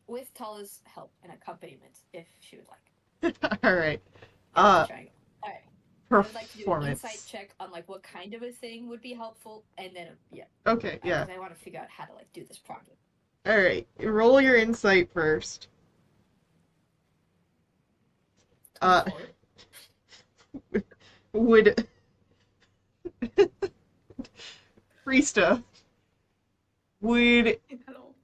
with Tala's help and accompaniment, if she would like. All right. All right. I would like to do an Performance. insight check on like what kind of a thing would be helpful, and then Okay, yeah. because I want to figure out how to like do this properly. All right. Roll your insight first. 24. Would Priesta, would Hello.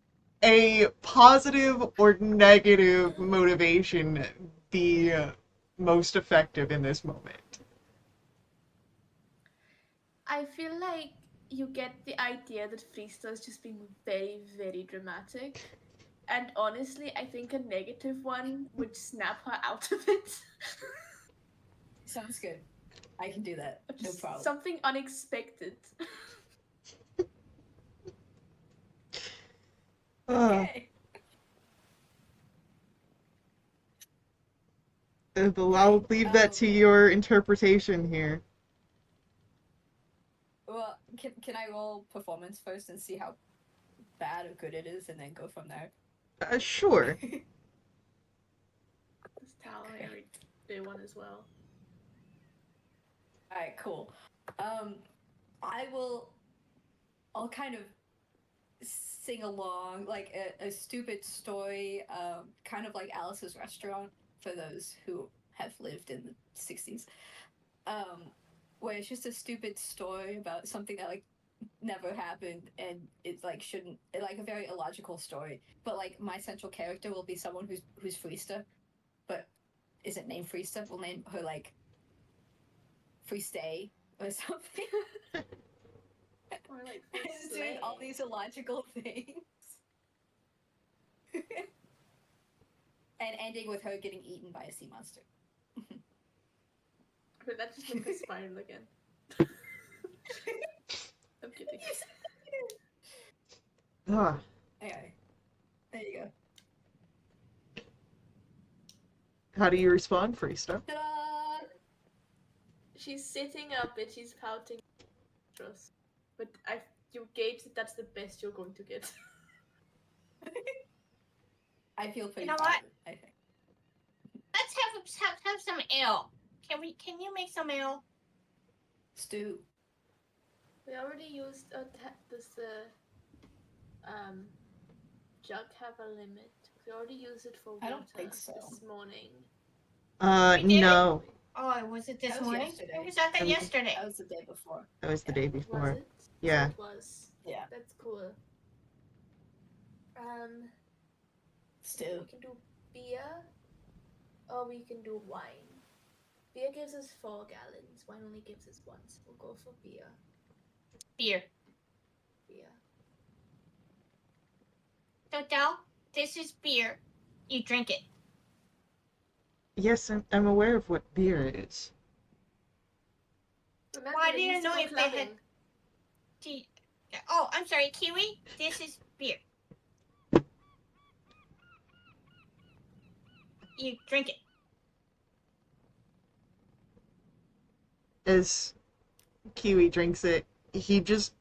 a positive or negative motivation be most effective in this moment? I feel like you get the idea that Friesta is just being very, very dramatic. And honestly, I think a negative one would snap her out of it. Sounds good. I can do that. No Just problem. something unexpected. Okay. I'll leave that to your interpretation here. Well, can I roll performance first and see how bad or good it is, and then go from there? Sure. This tower area do one as well. Alright, cool. I'll kind of sing along like a stupid story, kind of like Alice's Restaurant for those who have lived in the 60s. Where it's just a stupid story about something that like never happened, and it's like shouldn't like a very illogical story. But like my central character will be someone who's Friesta, but isn't named Friesta. We'll name her like Freestay or something. Or like Just doing all these illogical things. And ending with her getting eaten by a sea monster. Okay, that just looks a spiral again. I'm kidding. Ah, Anyway, there you go. how do you respond, Freesta? Ta-da! She's sitting up and she's pouting. Trust. But you gauge that that's the best you're going to get. I feel pretty You know proud what? of it, I think. Let's have some ale. Can you make some ale? Stew. We already used does the jug have a limit? We already used it for water I don't think so. this morning. We did? No. Oh, was it this That was morning? yesterday. Or was that That was- yesterday? That was the day before. That was the day before. Was it? Yeah. So it was. Yeah. That's cool. Stew. We can do beer, or we can do wine. Beer gives us 4 gallons. Wine only gives us 1. So we'll go for beer. Beer. Beer. So Del, this is beer. You drink it. Yes, I'm aware of what beer is. Remember, Why we didn't used to know go if they had- clubbing. Oh, I'm sorry, Kiwi. This is beer. You drink it. As Kiwi drinks it, he just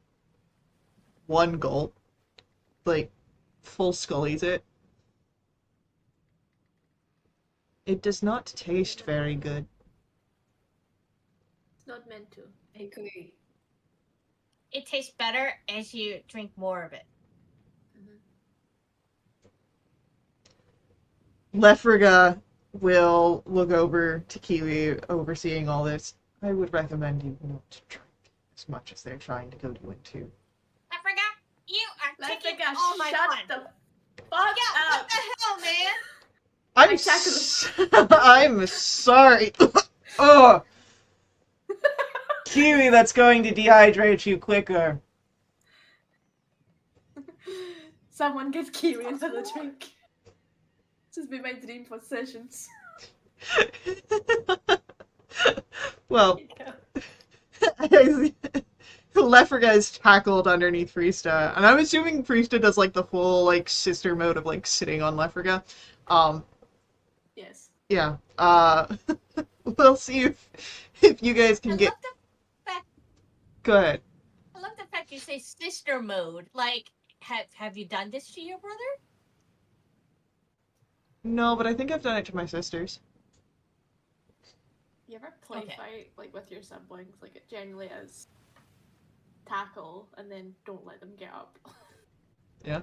one gulp, like full scullies it. It does not taste very good. It's not meant to. I agree. It tastes better as you drink more of it. Lefriga will look over to Kiwi, overseeing all this. I would recommend you not to drink as much as they're trying to goad you into. I forgot you are Let's taking take a all my shut fun. the fuck Yeah, what up. the hell, man? I'm I'm sorry. Oh, Kiwi, that's going to dehydrate you quicker. Someone get Kiwi another drink. This has been my dream for sessions. Well, Lefrega is tackled underneath Friesta, and I'm assuming Friesta does like the full like sister mode of like sitting on Lefrega. Yes. Yeah. We'll see if you guys can I get. love the fact. Go ahead. I love the fact you say sister mode. Like, have you done this to your brother? No, but I think I've done it to my sisters. You ever play Okay. fight like with your siblings, like it generally as tackle and then don't let them get up? Yeah.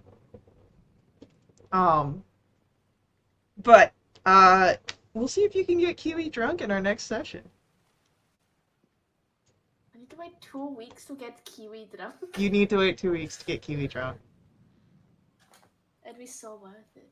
But we'll see if you can get Kiwi drunk in our next session. I need to wait 2 weeks to get Kiwi drunk. You need to wait 2 weeks to get Kiwi drunk. It'd be so worth it.